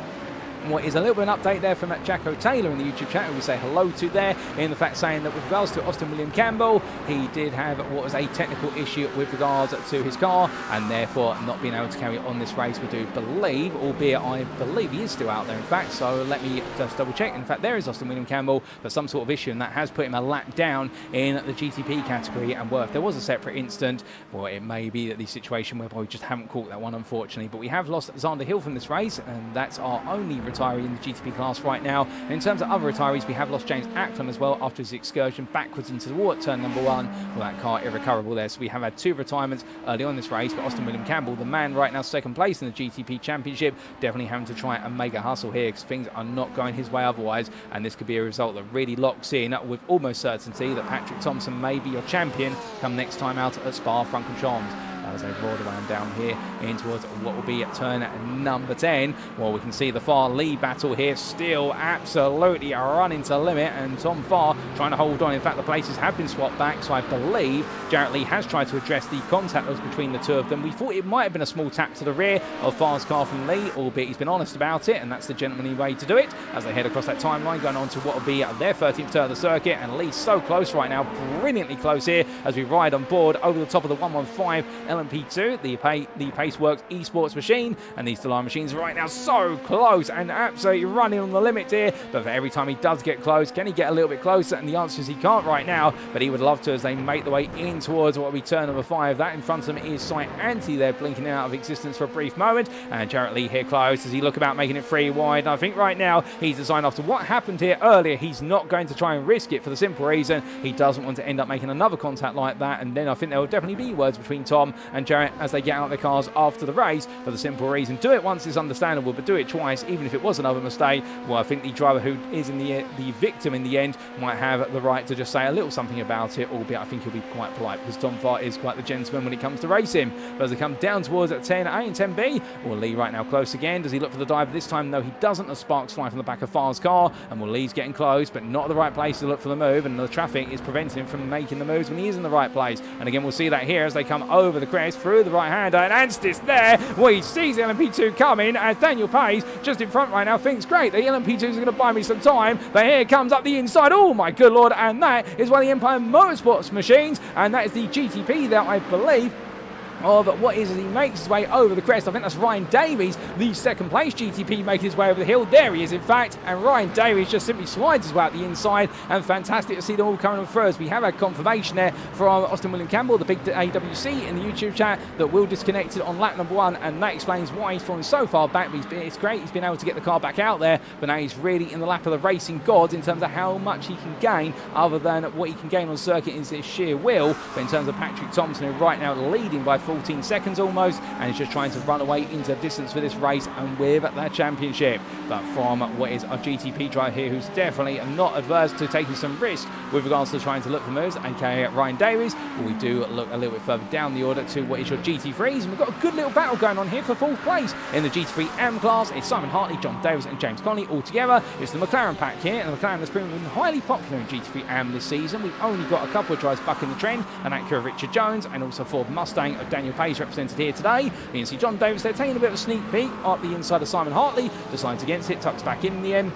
what is a little bit of an update there from Jacko Taylor in the YouTube chat, who we say hello to there, in the fact saying that with regards to Austin William Campbell, he did have what was a technical issue with regards to his car, and therefore not being able to carry on this race, we do believe, albeit I believe he is still out there in fact, so let me just double check. In fact, there is Austin William Campbell, but some sort of issue, and that has put him a lap down in the GTP category, and if there was a separate incident, well, it may be that the situation whereby we just haven't caught that one, unfortunately. But we have lost Xander Hill from this race, and that's our only retiree in the GTP class right now. And in terms of other retirees, we have lost James Ackland as well after his excursion backwards into the wall at turn number 1. Well, that car irrecoverable there. So we have had 2 retirements early on this race, but Austin William Campbell, the man right now second place in the GTP Championship, definitely having to try and make a hustle here because things are not going his way otherwise, and this could be a result that really locks in with almost certainty that Patrik Thomsen may be your champion come next time out at Spa-Francorchamps. As they roll around down here in towards what will be at turn number 10. Well, we can see the Farr lead battle here still absolutely running to limit, and Tom Farr trying to hold on. In fact, the places have been swapped back, so I believe Jarrett Lee has tried to address the contact that was between the two of them. We thought it might have been a small tap to the rear of Farr's car from Lee, albeit he's been honest about it, and that's the gentlemanly way to do it as they head across that timeline, going on to what will be their 13th turn of the circuit, and Lee so close right now, brilliantly close here as we ride on board over the top of the 115 LMP2, the Paceworks esports machine, and these Deline machines right now so close and absolutely running on the limit here, but for every time he does get close, can he get a little bit closer? And the answer is he can't right now, but he would love to as they make the way in towards what we turn number 5. That in front of him is Site Anti there, blinking out of existence for a brief moment, and Jarrett Lee here close as he look about making it 3 wide. And I think right now he's designed after what happened here earlier, he's not going to try and risk it for the simple reason he doesn't want to end up making another contact like that, and then I think there will definitely be words between Tom and Jarrett as they get out of their cars after the race, for the simple reason do it once is understandable, but do it twice even if it was another mistake. Well, I think the driver who is in the victim in the end might have the right to just say a little something about it, albeit I think he'll be quite polite because Tom Farr is quite the gentleman when it comes to racing. But as they come down towards 10A and 10B, well, Lee right now close again. Does he look for the dive this time? No, he doesn't. The sparks fly from the back of Farr's car, and well, Lee's getting close but not the right place to look for the move, and the traffic is preventing him from making the moves when he is in the right place. And again, we'll see that here as they come over the crest through the right hander, and Anstis there, well, he sees the LMP2 coming as Daniel Pace just in front right now thinks, great, the LMP2 is going to buy me some time, but here comes up the inside, oh my good lord, and that is one of the Empire Motorsports machines, and that is the GTP there, I believe, of what is as he makes his way over the crest. I think that's Ryan Davies, the second place GTP, making his way over the hill. There he is, in fact, and Ryan Davies just simply slides his way out the inside, and fantastic to see them all coming through as we have had confirmation there from Austin William Campbell, the big AWC in the YouTube chat, that Will disconnected on lap number 1, and that explains why he's fallen so far back. It's great he's been able to get the car back out there, but now he's really in the lap of the racing gods in terms of how much he can gain, other than what he can gain on circuit is his sheer will. But in terms of Patrik Thomsen, who right now leading by 14 seconds almost, and he's just trying to run away into distance for this race and with that championship. But from what is a GTP driver here who's definitely not adverse to taking some risk with regards to trying to look for moves, aka Ryan Davies, we do look a little bit further down the order to what is your GT3s, and we've got a good little battle going on here for 4th place in the GT3 AM class. It's Simon Hartley, John Davis and James Connolly all together. It's the McLaren pack here, and the McLaren has been highly popular in GT3 AM this season. We've only got a couple of drivers bucking the trend, an Acura Richard Jones and also Ford Mustang of Daniel Pace represented here today. You can see John Davis there taking a bit of a sneak peek up the inside of Simon Hartley, decides against it, tucks back in the end.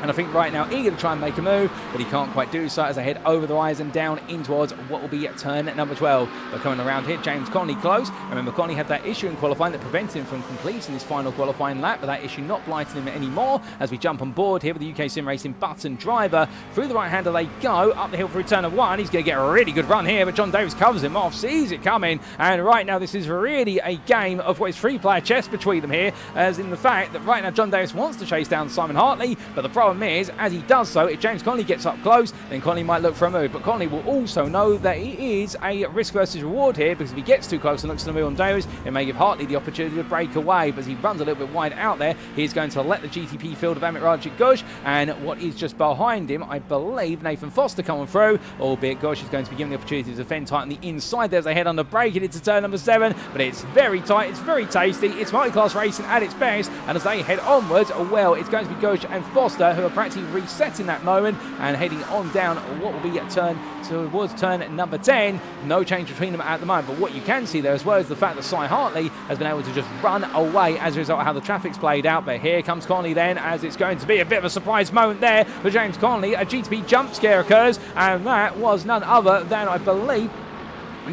And I think right now eager to try and make a move, but he can't quite do so as they head over the rise and down in towards what will be at turn number 12. But coming around here, James Connolly close. Remember, Connolly had that issue in qualifying that prevented him from completing his final qualifying lap, but that issue not blighting him anymore as we jump on board here with the UK Sim Racing Button driver. Through the right hander they go, up the hill through turn of 1. He's going to get a really good run here, but John Davis covers him off, sees it coming, and right now this is really a game of what is 3-player chess between them here, as in the fact that right now John Davis wants to chase down Simon Hartley, but the problem is, as he does so, if James Connolly gets up close, then Connolly might look for a move, but Connolly will also know that it is a risk versus reward here, because if he gets too close and looks to the move on Davis, it may give Hartley the opportunity to break away, but as he runs a little bit wide out there, he's going to let the GTP field of Amit Rajik Gush, and what is just behind him, I believe Nathan Foster coming through, albeit Gush is going to be given the opportunity to defend tight on the inside there as they head on the break into turn number 7, but it's very tight, it's very tasty, it's multi-class racing at its best, and as they head onwards, well, it's going to be Gush and Foster who are practically resetting that moment and heading on down what will be a turn towards turn number 10. No change between them at the moment, but what you can see there as well is the fact that Cy Hartley has been able to just run away as a result of how the traffic's played out. But here comes Connolly then, as it's going to be a bit of a surprise moment there for James Connolly. A GTP jump scare occurs, and that was none other than, I believe,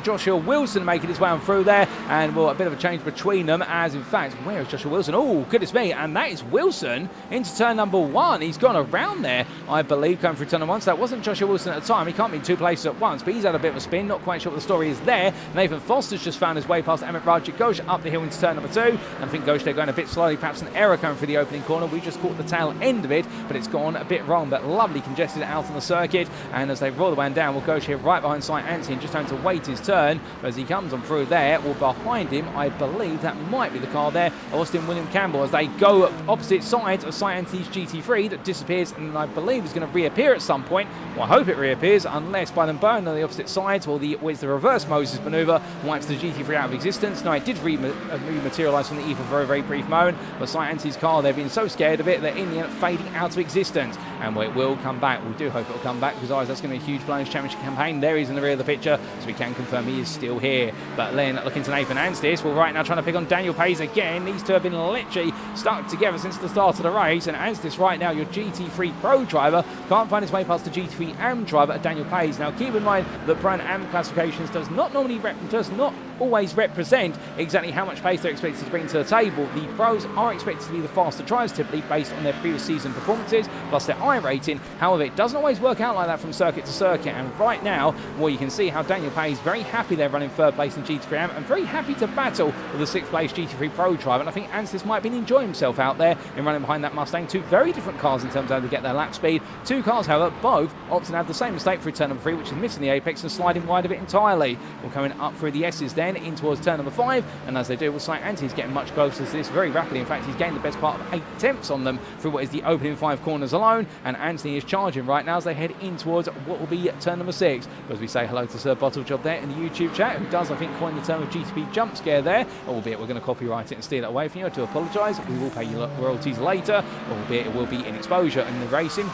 Joshua Wilson making his way on through there, and well, a bit of a change between them, as in fact, where is Joshua Wilson? Oh, goodness me, and that is Wilson into turn number 1. He's gone around there, I believe, going through turn number 1, so that wasn't Joshua Wilson at the time. He can't be in two places at once, but he's had a bit of a spin, not quite sure what the story is there. Nathan Foster's just found his way past Amit Rajik Ghosh up the hill into turn number 2, and I think Ghosh there going a bit slowly, perhaps an error coming through the opening corner. We just caught the tail end of it, but it's gone a bit wrong, but lovely congested out on the circuit, and as they roll the way down, well, Ghosh here right behind Cy Anthony, just having to wait his turn, as he comes on through there. Well, behind him, I believe that might be the car there, Austin William Campbell, as they go opposite sides of Cy Anthony's GT3 that disappears, and I believe is going to reappear at some point. Well, I hope it reappears, unless by them burning on the opposite sides, or the reverse Moses manoeuvre wipes the GT3 out of existence. No, it did rematerialise from the ether for a very brief moment, but Cy Anthony's car, they've been so scared of it, they're in the end fading out of existence, and it will come back. We do hope it will come back, because that's going to be a huge blow in his championship campaign. There he is in the rear of the picture, so we can confirm he is still here. But then looking to Nathan Anstis, well, right now trying to pick on Daniel Pace again. These two have been literally stuck together since the start of the race, and Anstis right now, your GT3 Pro driver, can't find his way past the GT3 AM driver, Daniel Pace. Now keep in mind that Pro and AM classifications does not always represent exactly how much pace they're expected to bring to the table. The pros are expected to be the faster drivers, typically based on their previous season performances plus their I rating. However, it doesn't always work out like that from circuit to circuit, and right now, well, you can see how Daniel Pace very happy they're running third place in GT3 AM and very happy to battle with the 6th place GT3 Pro driver, and I think Anstis might have been enjoying himself out there in running behind that Mustang. Two very different cars in terms of how they get their lap speed. Two cars, however, both opting to have the same mistake through turn number 3, which is missing the apex and sliding wide of it entirely. We're coming up through the S's then in towards turn number 5, and as they do, we'll see Anthony's getting much closer to this very rapidly. In fact, he's gained the best part of 8 attempts on them through what is the opening 5 corners alone, and Anthony is charging right now as they head in towards what will be turn number 6. But as we say hello to Sir Bottlejob there in the YouTube chat, who does, I think, coin the term of GTP jump scare there, albeit we're going to copyright it and steal it away from you. I do apologise. We will pay you royalties later, albeit it will be in exposure in the racing.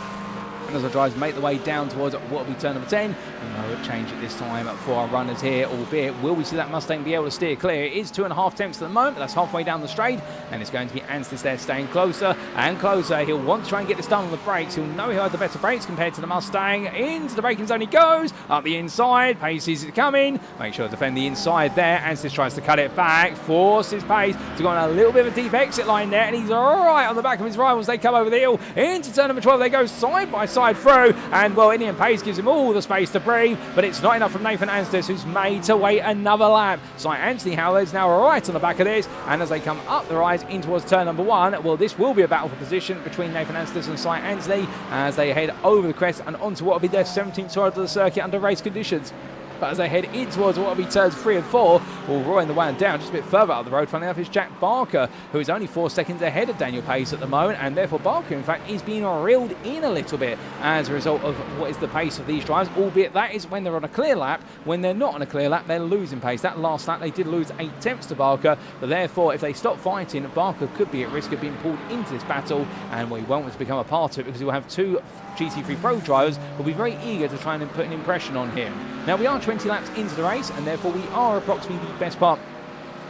And as our drivers make the way down towards what will be turn number 10, no change at this time for our runners here, albeit will we see that Mustang be able to steer clear? It is 2.5 attempts at the moment, but that's halfway down the straight, and it's going to be Anstis there staying closer and closer. He'll want to try and get this done on the brakes. He'll know he'll have the better brakes compared to the Mustang. Into the braking zone he goes, up the inside, Pace sees it coming, make sure to defend the inside there. Anstis tries to cut it back, forces Pace to go on a little bit of a deep exit line there, and he's right on the back of his rivals. They come over the hill into turn number 12, they go side by side through, and well, Indian Pace gives him all the space to breathe, but it's not enough from Nathan Anstis, who's made to wait another lap. Cy Anthony, however, is now right on the back of this, and as they come up the rise in towards turn number 1, well, this will be a battle for position between Nathan Anstis and Cy Anthony as they head over the crest and onto what will be their 17th tour of the circuit under race conditions. But as they head in towards what will be turns 3 and 4, well, roaring the way down just a bit further up the road, funny enough, is Jack Barker, who is only 4 seconds ahead of Daniel Pace at the moment, and therefore Barker, in fact, is being reeled in a little bit as a result of what is the pace of these drivers, albeit that is when they're on a clear lap. When they're not on a clear lap, they're losing pace. That last lap, they did lose 8 attempts to Barker, but therefore, if they stop fighting, Barker could be at risk of being pulled into this battle, and we won't want to become a part of it because we'll have 2 GT3 Pro drivers will be very eager to try and put an impression on him. Now, we are 20 laps into the race, and therefore we are approximately the best part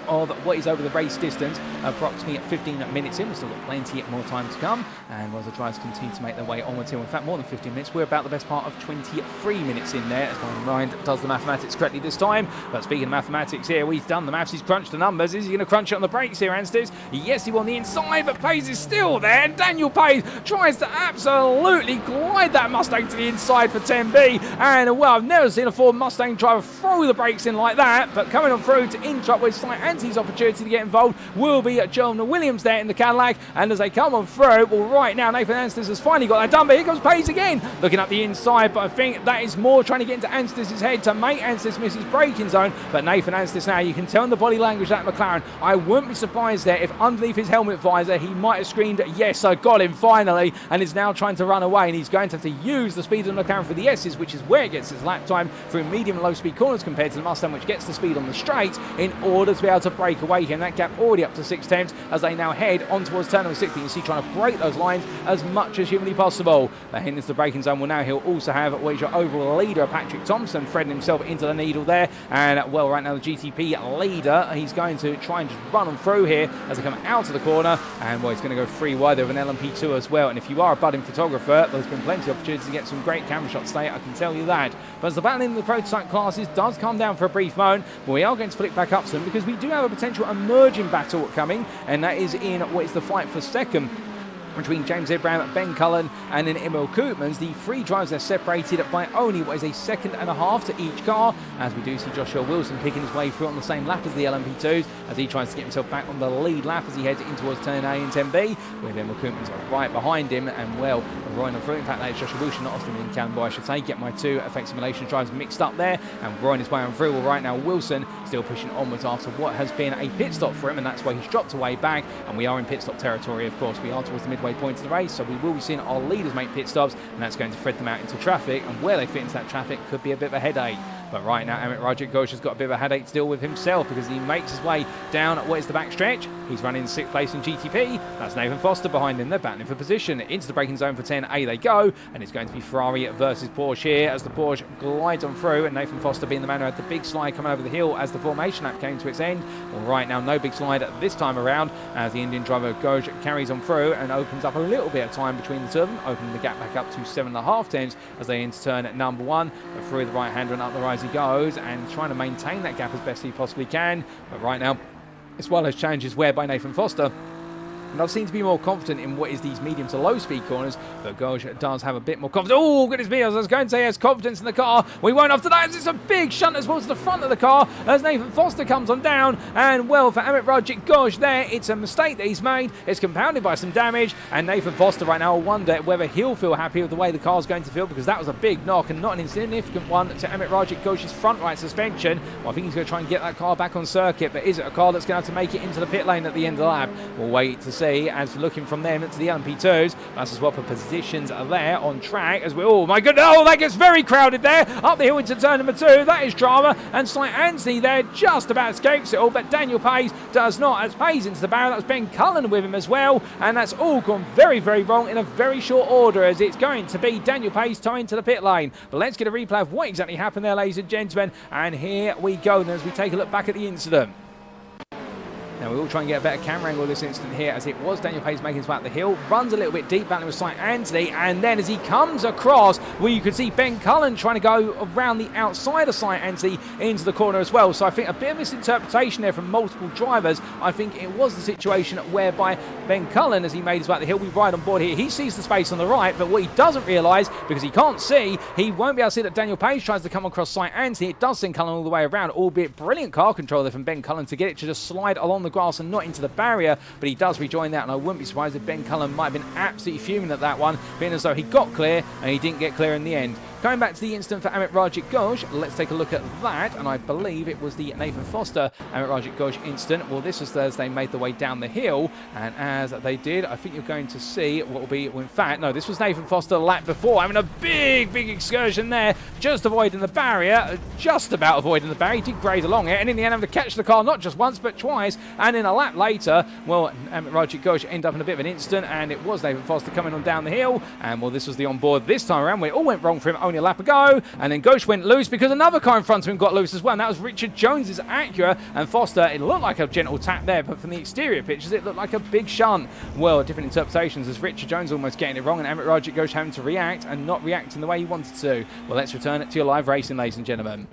of what is over the race distance, approximately at 15 minutes in. We've still got plenty more time to come, and as the drivers continue to make their way onwards here, in fact more than 15 minutes, we're about the best part of 23 minutes in there, as my mind does the mathematics correctly this time. But speaking of mathematics here, we've done the maths, he's crunched the numbers. Is he going to crunch it on the brakes here, Anstis? Yes, he will on the inside, but Pace is still there, and Daniel Pace tries to absolutely glide that Mustang to the inside for 10B, and well, I've never seen a Ford Mustang driver throw the brakes in like that, but coming on through to interrupt with Anthony's opportunity to get involved will be Jonah Williams there in the Cadillac, and as they come on through, well, right now Nathan Anstis has finally got that done, but here comes Pace again, looking up the inside, but I think that is more trying to get into Anstis' head to make Anstis miss his braking zone. But Nathan Anstis now, you can tell in the body language that McLaren, I wouldn't be surprised there if underneath his helmet visor he might have screamed, yes, I got him finally, and is now trying to run away, and he's going to have to use the speed of the McLaren for the S's, which is where it gets his lap time through medium and low speed corners compared to the Mustang, which gets the speed on the straight in order to be able to to break away here, and that gap already up to 6 tenths as they now head on towards turn number 6. But you can see trying to break those lines as much as humanly possible. But heading into the braking zone, well, now he'll also have what is your overall leader, Patrik Thomsen, threading himself into the needle there. And, well, right now the GTP leader, he's going to try and just run them through here as they come out of the corner. And, well, he's going to go 3 wide with an LMP2 as well. And if you are a budding photographer, there's been plenty of opportunities to get some great camera shots today, I can tell you that. But as the battle in the prototype classes does calm down for a brief moment, but we are going to flick back up soon because we do have a potential emerging battle coming, and that is in what is the fight for second between James Ibram, Ben Cullen, and then Emil Koopmans. The 3 drivers are separated by only what is a second and a half to each car, as we do see Joshua Wilson picking his way through on the same lap as the LMP2s as he tries to get himself back on the lead lap as he heads in towards turn A and 10B, with Emil Koopmans right behind him, and, well, Roy through. In fact, that is Joshua Wilson, not Austin William Campbell, I should say. Get my 2 effect simulation drives mixed up there, and Roy his way on through. Well, right now Wilson still pushing onwards after what has been a pit stop for him, and that's why he's dropped away back, and we are in pit stop territory, of course. We are towards the midway point of the race, so we will be seeing our leaders make pit stops, and that's going to thread them out into traffic, and where they fit into that traffic could be a bit of a headache. But right now, Amit Rajat has got a bit of a headache to deal with himself because he makes his way down what is the backstretch. He's running 6th place in GTP. That's Nathan Foster behind him. They're battling for position. Into the braking zone for 10A they go, and it's going to be Ferrari versus Porsche here as the Porsche glides on through, and Nathan Foster being the man who had the big slide coming over the hill as the formation lap came to its end. Well, right now, no big slide this time around as the Indian driver Goj carries on through and opens up a little bit of time between the two of them, opening the gap back up to 7.5 tenths as they enter turn at number 1. Through the right-hander and up the rise he goes, and trying to maintain that gap as best he possibly can. But right now, as well as challenges whereby Nathan Foster, and I've seemed to be more confident in what is these medium to low speed corners, but Goj does have a bit more confidence. Oh, goodness me, as I was going to say, he has confidence in the car. We won't after that, as it's a big shunt as well to the front of the car as Nathan Foster comes on down. And, well, for Amit Rajat Goj there, it's a mistake that he's made. It's compounded by some damage, and Nathan Foster right now will wonder whether he'll feel happy with the way the car's going to feel, because that was a big knock and not an insignificant one to Amit Rajat Goj's front right suspension. Well, I think he's going to try and get that car back on circuit, but is it a car that's going to have to make it into the pit lane at the end of the lap? We'll wait to see, as looking from them to the LMP2s. That's a swap of positions are there on track as we, oh my goodness, oh, that gets very crowded there, up the hill into turn number 2. That is drama, and Slight Anthony there just about escapes it all, but Daniel Pays does not, as Pays into the barrier. That's Ben Cullen with him as well, and that's all gone very, very wrong in a very short order, as it's going to be Daniel Pays tying to the pit lane. But let's get a replay of what exactly happened there, ladies and gentlemen, and here we go then as we take a look back at the incident. Now, we will try and get a better camera angle of this incident here, as it was Daniel Pays making his way up the hill, runs a little bit deep, battling with Slight Anthony, and then as he comes across, well, you can see Ben Cullen trying to go around the outside of Slight Anthony into the corner as well. So I think a bit of misinterpretation there from multiple drivers. I think it was the situation whereby Ben Cullen, as he made his way up the hill, we ride on board here, he sees the space on the right, but what he doesn't realise, because he can't see, he won't be able to see that Daniel Pays tries to come across Slight Anthony. It does send Cullen all the way around, albeit brilliant car control there from Ben Cullen to get it to just slide along the grass and not into the barrier, but he does rejoin that, and I wouldn't be surprised if Ben Cullen might have been absolutely fuming at that one, being as though he got clear and he didn't get clear in the end. Going back to the incident for Amit Rajat Goj, let's take a look at that, and I believe it was the Nathan Foster Amit Rajat Goj incident. Well, this was as they made their way down the hill, and as they did, I think you're going to see what will be, well, in fact, no, this was Nathan Foster the lap before, having a big, big excursion there, just avoiding the barrier, just about avoiding the barrier. He did graze along it, and in the end having to catch the car not just once, but twice, and in a lap later, well, Amit Rajat Goj ended up in a bit of an incident, and it was Nathan Foster coming on down the hill, and, well, this was the onboard this time around, where it all went wrong for him, only a lap ago, and then Goj went loose because another car in front of him got loose as well, and that was Richard Jones's Acura, and Foster, it looked like a gentle tap there, but from the exterior pictures it looked like a big shunt. Well, different interpretations, as Richard Jones almost getting it wrong, and Amit Rajat Goj having to react and not reacting the way he wanted to. Well, let's return it to your live racing, ladies and gentlemen.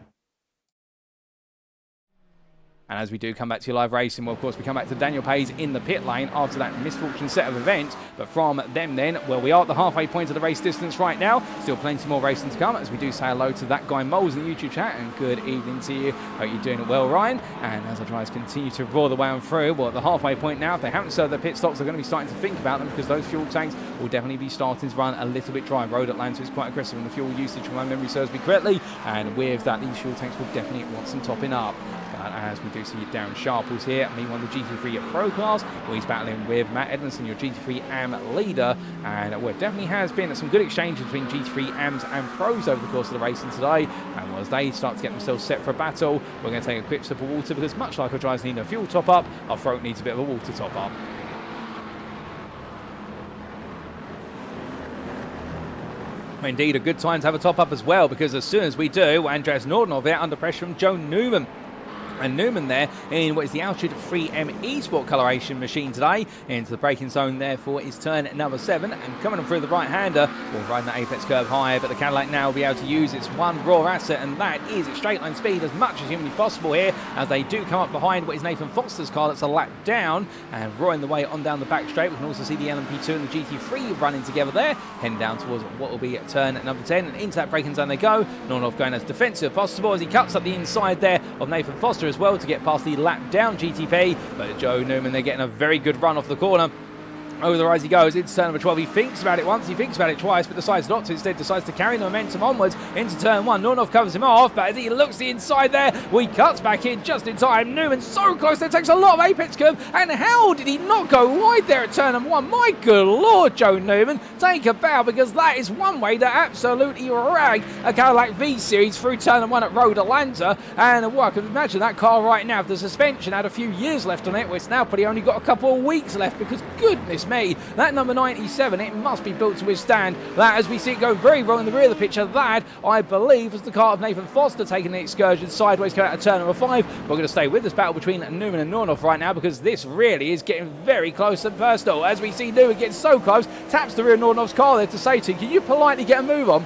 And as we do come back to your live racing, well, of course, we come back to Daniel Pays in the pit lane after that misfortune set of events. But from them then, well, we are at the halfway point of the race distance right now. Still plenty more racing to come, as we do say hello to that guy Moles in the YouTube chat, and good evening to you. Hope you're doing it well, Ryan. And as our drivers continue to roar the way on through, well, at the halfway point now, if they haven't served their pit stops, they're going to be starting to think about them, because those fuel tanks will definitely be starting to run a little bit dry. Road Atlanta is quite aggressive in the fuel usage, if my memory serves me correctly. And with that, these fuel tanks will definitely want some topping up. But as we do see Darren Sharples here, meanwhile the GT3 Pro class, well, he's battling with Matt Edmondson, your GT3 AM leader, and well, it definitely has been some good exchanges between GT3 AMs and Pros over the course of the racing today. And as they start to get themselves set for a battle, we're going to take a quick sip of water because much like our drivers need a fuel top up, our throat needs a bit of a water top up. Indeed, a good time to have a top up as well, because as soon as we do, Andreas Nordenov there under pressure from Joe Newman. And Newman there in what is the Altitude 3M eSport coloration machine today into the braking zone there for his turn number 7, and coming through the right-hander, we're riding that apex curve high, but the Cadillac now will be able to use its one raw asset, and that is its straight line speed as much as humanly possible here, as they do come up behind what is Nathan Foster's car that's a lap down and roaring the way on down the back straight. We can also see the LMP2 and the GT3 running together there, heading down towards what will be turn number 10, and into that braking zone they go. Nordenov going as defensive as possible as he cuts up the inside there of Nathan Foster as well to get past the lap down GTP, but Joe Newman, they're getting a very good run off the corner. Over the rise he goes, into turn number 12, he thinks about it once, he thinks about it twice, but decides not to, instead decides to carry the momentum onwards into turn 1. Nordenov covers him off, but as he looks the inside there, he cuts back in just in time. Newman so close, there takes a lot of apex curve, and how did he not go wide there at turn number 1? My good lord, Joe Newman, take a bow, because that is one way to absolutely rag a Cadillac V-Series through turn number 1 at Road Atlanta. And well, I can imagine that car right now, if the suspension had a few years left on it, well, it's now probably only got a couple of weeks left, because goodness me, that number 97, it must be built to withstand that, as we see it go very wrong in the rear of the picture. That, I believe, was the car of Nathan Foster taking the excursion sideways coming out of turn number 5. We're going to stay with this battle between Newman and Nordenov right now, because this really is getting very close and personal, as we see Newman getting so close, taps the rear of Nordenov's car there to say to, can you politely get a move on?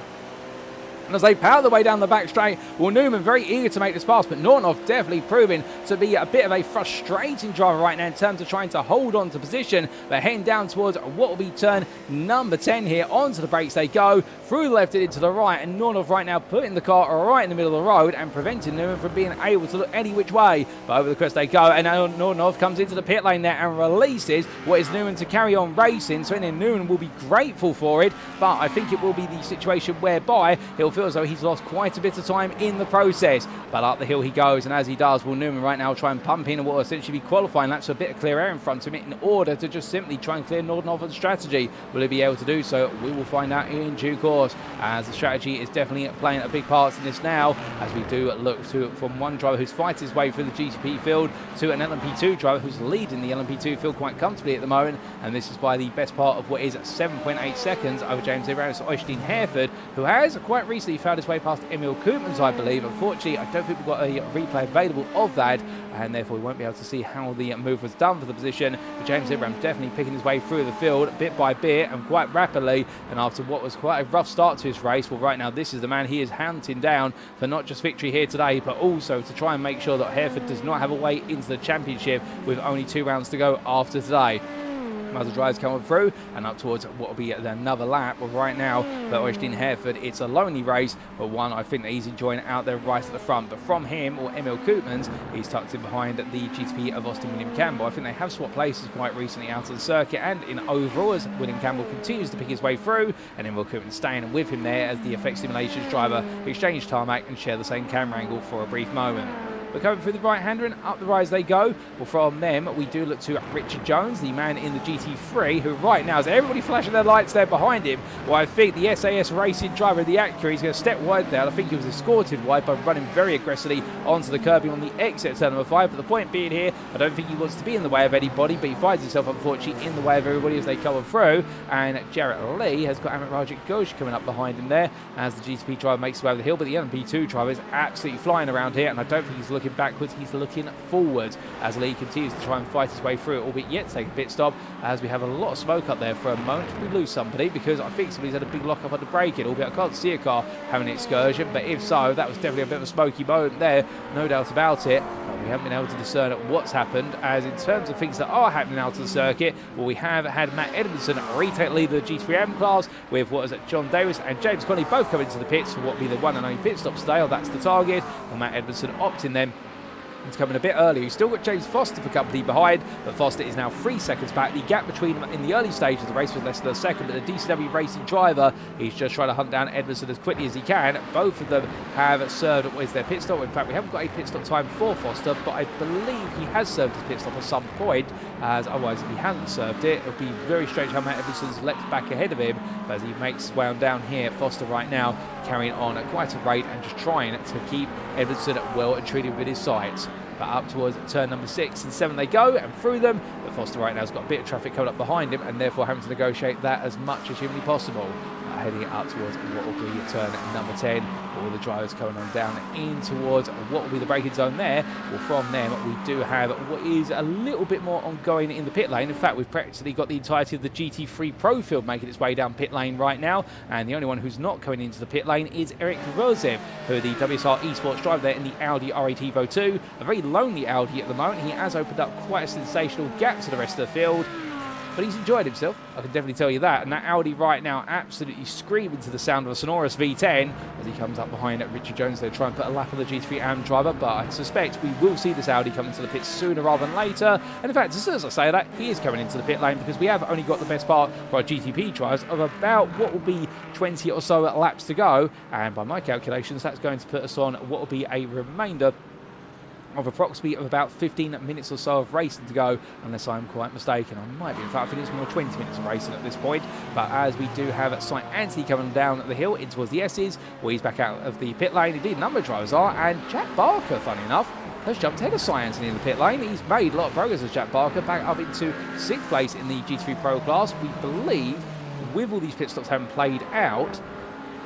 And as they power the way down the back straight, well, Newman very eager to make this pass, but Nordenov definitely proving to be a bit of a frustrating driver right now in terms of trying to hold on to position. They're heading down towards what will be turn number 10 here. Onto the brakes they go, through the left and into the right, and Nordenov right now putting the car right in the middle of the road and preventing Newman from being able to look any which way. But over the crest they go, and now Nordenov comes into the pit lane there and releases what is Newman to carry on racing. So then Newman will be grateful for it, but I think it will be the situation whereby he'll feel as though he's lost quite a bit of time in the process. But up the hill he goes, and as he does, will Newman right now try and pump in what will essentially be qualifying laps for a bit of clear air in front of him in order to just simply try and clear Nordenov of strategy. Will he be able to do so? We will find out in due course, as the strategy is definitely playing a big part in this now, as we do look to from one driver who's fighting his way through the GTP field to an LMP2 driver who's leading the LMP2 field quite comfortably at the moment, and this is by the best part of what is 7.8 seconds over James Ibram. Øystein Herfjord, who has quite recently found his way past Emil Koopmans, I believe. Unfortunately, I don't think we've got a replay available of that, and therefore we won't be able to see how the move was done for the position. But James Ibram definitely picking his way through the field bit by bit and quite rapidly, and after what was quite a rough start to his race, well, right now this is the man he is hunting down for not just victory here today, but also to try and make sure that Herfjord does not have a way into the championship with only 2 rounds to go after today. As the drivers coming through and up towards what will be another lap. Well, right now for Øystein Herfjord, it's a lonely race, but one I think that he's enjoying out there right at the front. But from him, or Emil Koopmans, he's tucked in behind the GTP of Austin William Campbell. I think they have swapped places quite recently out of the circuit and in overall, as William Campbell continues to pick his way through, and Emil Koopmans staying with him there as the Effect Simulations driver, who exchange tarmac and share the same camera angle for a brief moment. But coming through the right-hander and up the rise they go. Well, from them, we do look to Richard Jones, the man in the GT3, who right now, as everybody flashing their lights there behind him, well, I think the SAS racing driver, the Acura, is going to step wide there. I think he was escorted wide by running very aggressively onto the curbing on the exit at turn number 5. But the point being here, I don't think he wants to be in the way of anybody, but he finds himself, unfortunately, in the way of everybody as they come through. And Jarrett Lee has got Amit Rajik Ghosh coming up behind him there as the GTP driver makes his way over the hill. But the LMP2 driver is absolutely flying around here, and I don't think he's looking backwards, he's looking forwards as Lee continues to try and fight his way through it, albeit yet to take a pit stop, as we have a lot of smoke up there for a moment. We lose somebody, because I think somebody's had a big lock up at the braking, albeit I can't see a car having an excursion, but if so, that was definitely a bit of a smoky moment there, no doubt about it. But we haven't been able to discern what's happened, as in terms of things that are happening out of the circuit, well, we have had Matt Edmondson retake lead of the G3M class, with what is it, John Davis and James Conley both coming into the pits for what will be the one and only pit stop today, or that's the target. Well, Matt Edmondson opting then into coming a bit early. He's still got James Foster for company behind, but Foster is now 3 seconds back. The gap between them in the early stage of the race was less than a second, but the DCW Racing driver, he's just trying to hunt down Edmondson as quickly as he can. Both of them have served what is their pit stop. In fact, we haven't got a pit stop time for Foster, but I believe he has served his pit stop at some point, as otherwise if he hasn't served it, it'll be very strange how Matt Edmondson's leapt back ahead of him. But as he makes his way on down here, Foster right now carrying on at quite a rate and just trying to keep Edmondson well and treated with his sights. But up towards turn number 6 and 7 they go, and through them. But Foster right now has got a bit of traffic coming up behind him, and therefore having to negotiate that as much as humanly possible. Heading up towards what will be turn number 10. All the drivers coming on down in towards what will be the braking zone there. Well, from them we do have what is a little bit more ongoing in the pit lane. In fact, we've practically got the entirety of the GT3 Pro field making its way down pit lane right now, and the only one who's not coming into the pit lane is Eric Rosev, who are the WSR Esports driver there in the Audi R8 Evo 2. A very lonely Audi at the moment. He has opened up quite a sensational gap to the rest of the field, but he's enjoyed himself, I can definitely tell you that. And that Audi right now absolutely screaming to the sound of a sonorous V10 as he comes up behind Richard Jones there, trying to put a lap on the GT3 AM driver. But I suspect we will see this Audi come into the pit sooner rather than later. And in fact, as soon as I say that, he is coming into the pit lane, because we have only got the best part for our GTP drivers of about what will be 20 or so laps to go. And by my calculations, that's going to put us on what will be a remainder of approximately about 15 minutes or so of racing to go, unless I'm quite mistaken. I might be. In fact, I think it's more 20 minutes of racing at this point. But as we do have Cy Anthony coming down the hill in towards the S's, well, he's back out of the pit lane. Indeed, a number of drivers are, and Jack Barker, funny enough, has jumped ahead of Cy Anthony in the pit lane. He's made a lot of progress as Jack Barker, back up into 6th place in the GT3 Pro class. We believe, with all these pit stops having played out,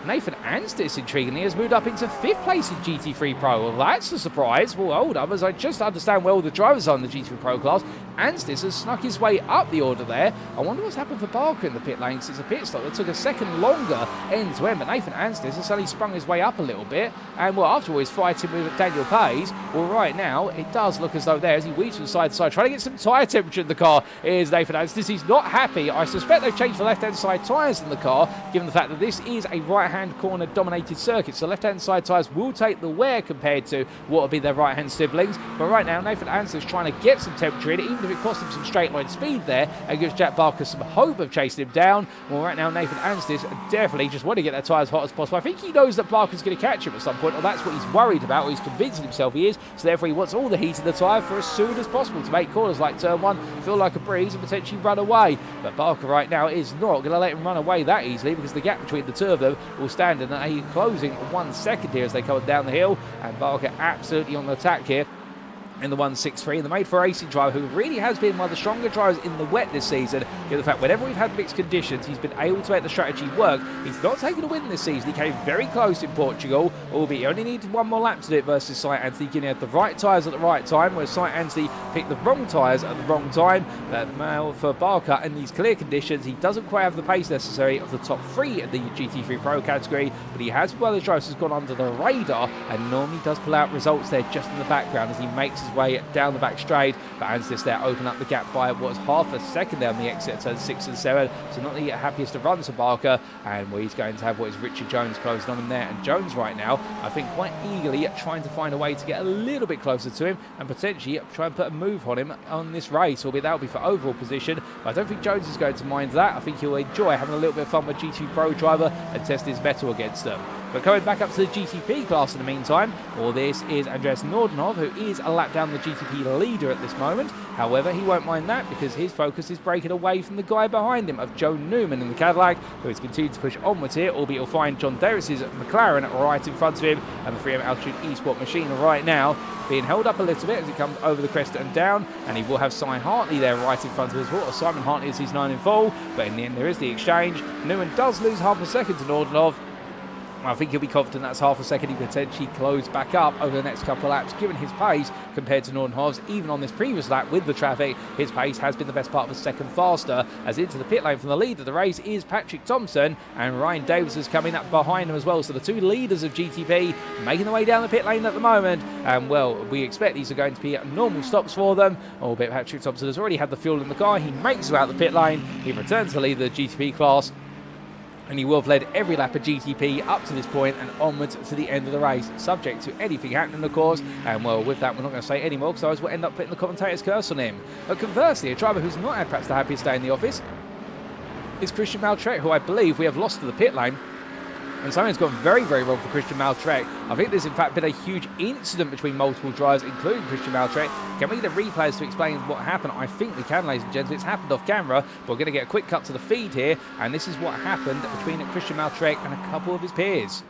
Nathan Anstis, intriguingly, has moved up into 5th place in GT3 Pro. Well, that's a surprise. Well, hold up, as I just understand where all the drivers are in the GT3 Pro class, Anstis has snuck his way up the order there. I wonder what's happened for Barker in the pit lane since the pit stop. It took a second longer end to end, but Nathan Anstis has suddenly sprung his way up a little bit. And, well, after all, he's fighting with Daniel Pays. Well, right now, it does look as though there, as he weaves from side to side, trying to get some tyre temperature in the car, is Nathan Anstis. He's not happy. I suspect they've changed the left-hand side tyres in the car, given the fact that this is a right-hand corner dominated circuit. So left-hand side tyres will take the wear compared to what will be their right-hand siblings. But right now, Nathan Anstis is trying to get some temperature in, even if it costs him some straight-line speed there, and gives Jack Barker some hope of chasing him down. Well, right now, Nathan Anstis definitely just want to get their tyres hot as possible. I think he knows that Barker's going to catch him at some point, or that's what he's worried about, or he's convincing himself he is. So therefore, he wants all the heat in the tyre for as soon as possible to make corners like turn 1 feel like a breeze and potentially run away. But Barker right now is not going to let him run away that easily, because the gap between the two of them will stand in a closing 1 second here as they come down the hill, and Barker absolutely on the attack here in the 163, and the made for racing driver, who really has been one of the stronger drivers in the wet this season, given the fact whenever we've had mixed conditions, he's been able to make the strategy work. He's not taken a win this season. He came very close in Portugal, albeit he only needed one more lap to do it versus Cy Anthony. He had the right tyres at the right time, whereas Cy Anthony picked the wrong tyres at the wrong time. But now for Barker, in these clear conditions, he doesn't quite have the pace necessary of the top 3 in the GT3 Pro category, but he has, well, the drivers has gone under the radar, and normally does pull out results there just in the background as he makes his way down the back straight. But Anstis there open up the gap by what's half a second there on the exit at turn 6 and 7, so not the happiest of runs for Barker. And he's going to have what is Richard Jones closing on him there, and Jones right now I think quite eagerly trying to find a way to get a little bit closer to him and potentially try and put a move on him on this race, albeit that will be for overall position. But I don't think Jones is going to mind that. I think he'll enjoy having a little bit of fun with GT Pro driver and test his mettle against them. But coming back up to the GTP class in the meantime, well, this is Andreas Nordenhoff, who is a lap down the GTP leader at this moment. However, he won't mind that, because his focus is breaking away from the guy behind him of Joe Newman in the Cadillac, who has continued to push onwards here, albeit he'll find John Davis's McLaren right in front of him, and the 3M Altitude Esport machine right now being held up a little bit as it comes over the crest and down, and he will have Simon Hartley there right in front of his water. Simon Hartley is his 9 in full, but in the end there is the exchange. Newman does lose half a second to Nordenhoff. I think he'll be confident that's half a second he potentially close back up over the next couple of laps, given his pace compared to Nordenhoff's. Even on this previous lap with the traffic, his pace has been the best part of a second faster, as into the pit lane from the lead of the race is Patrik Thomsen, and Ryan Davis is coming up behind him as well. So the two leaders of GTP making their way down the pit lane at the moment, and well, we expect these are going to be normal stops for them, albeit Patrik Thomsen has already had the fuel in the car. He makes it out the pit lane, he returns to lead the GTP class. and he will have led every lap of GTP up to this point and onwards to the end of the race, subject to anything happening, of course. And well, with that, we're not going to say any more, because otherwise we'll end up putting the commentator's curse on him. But conversely, a driver who's not had perhaps the happiest day in the office is Christian Malcharek, who I believe we have lost to the pit lane. And something's gone very, very wrong for Christian Malcharek. I think there's in fact been a huge incident between multiple drivers, including Christian Malcharek. Can we get the replays to explain what happened? I think we can, ladies and gentlemen. It's happened off camera, but we're going to get a quick cut to the feed here. And this is what happened between Christian Malcharek and a couple of his peers.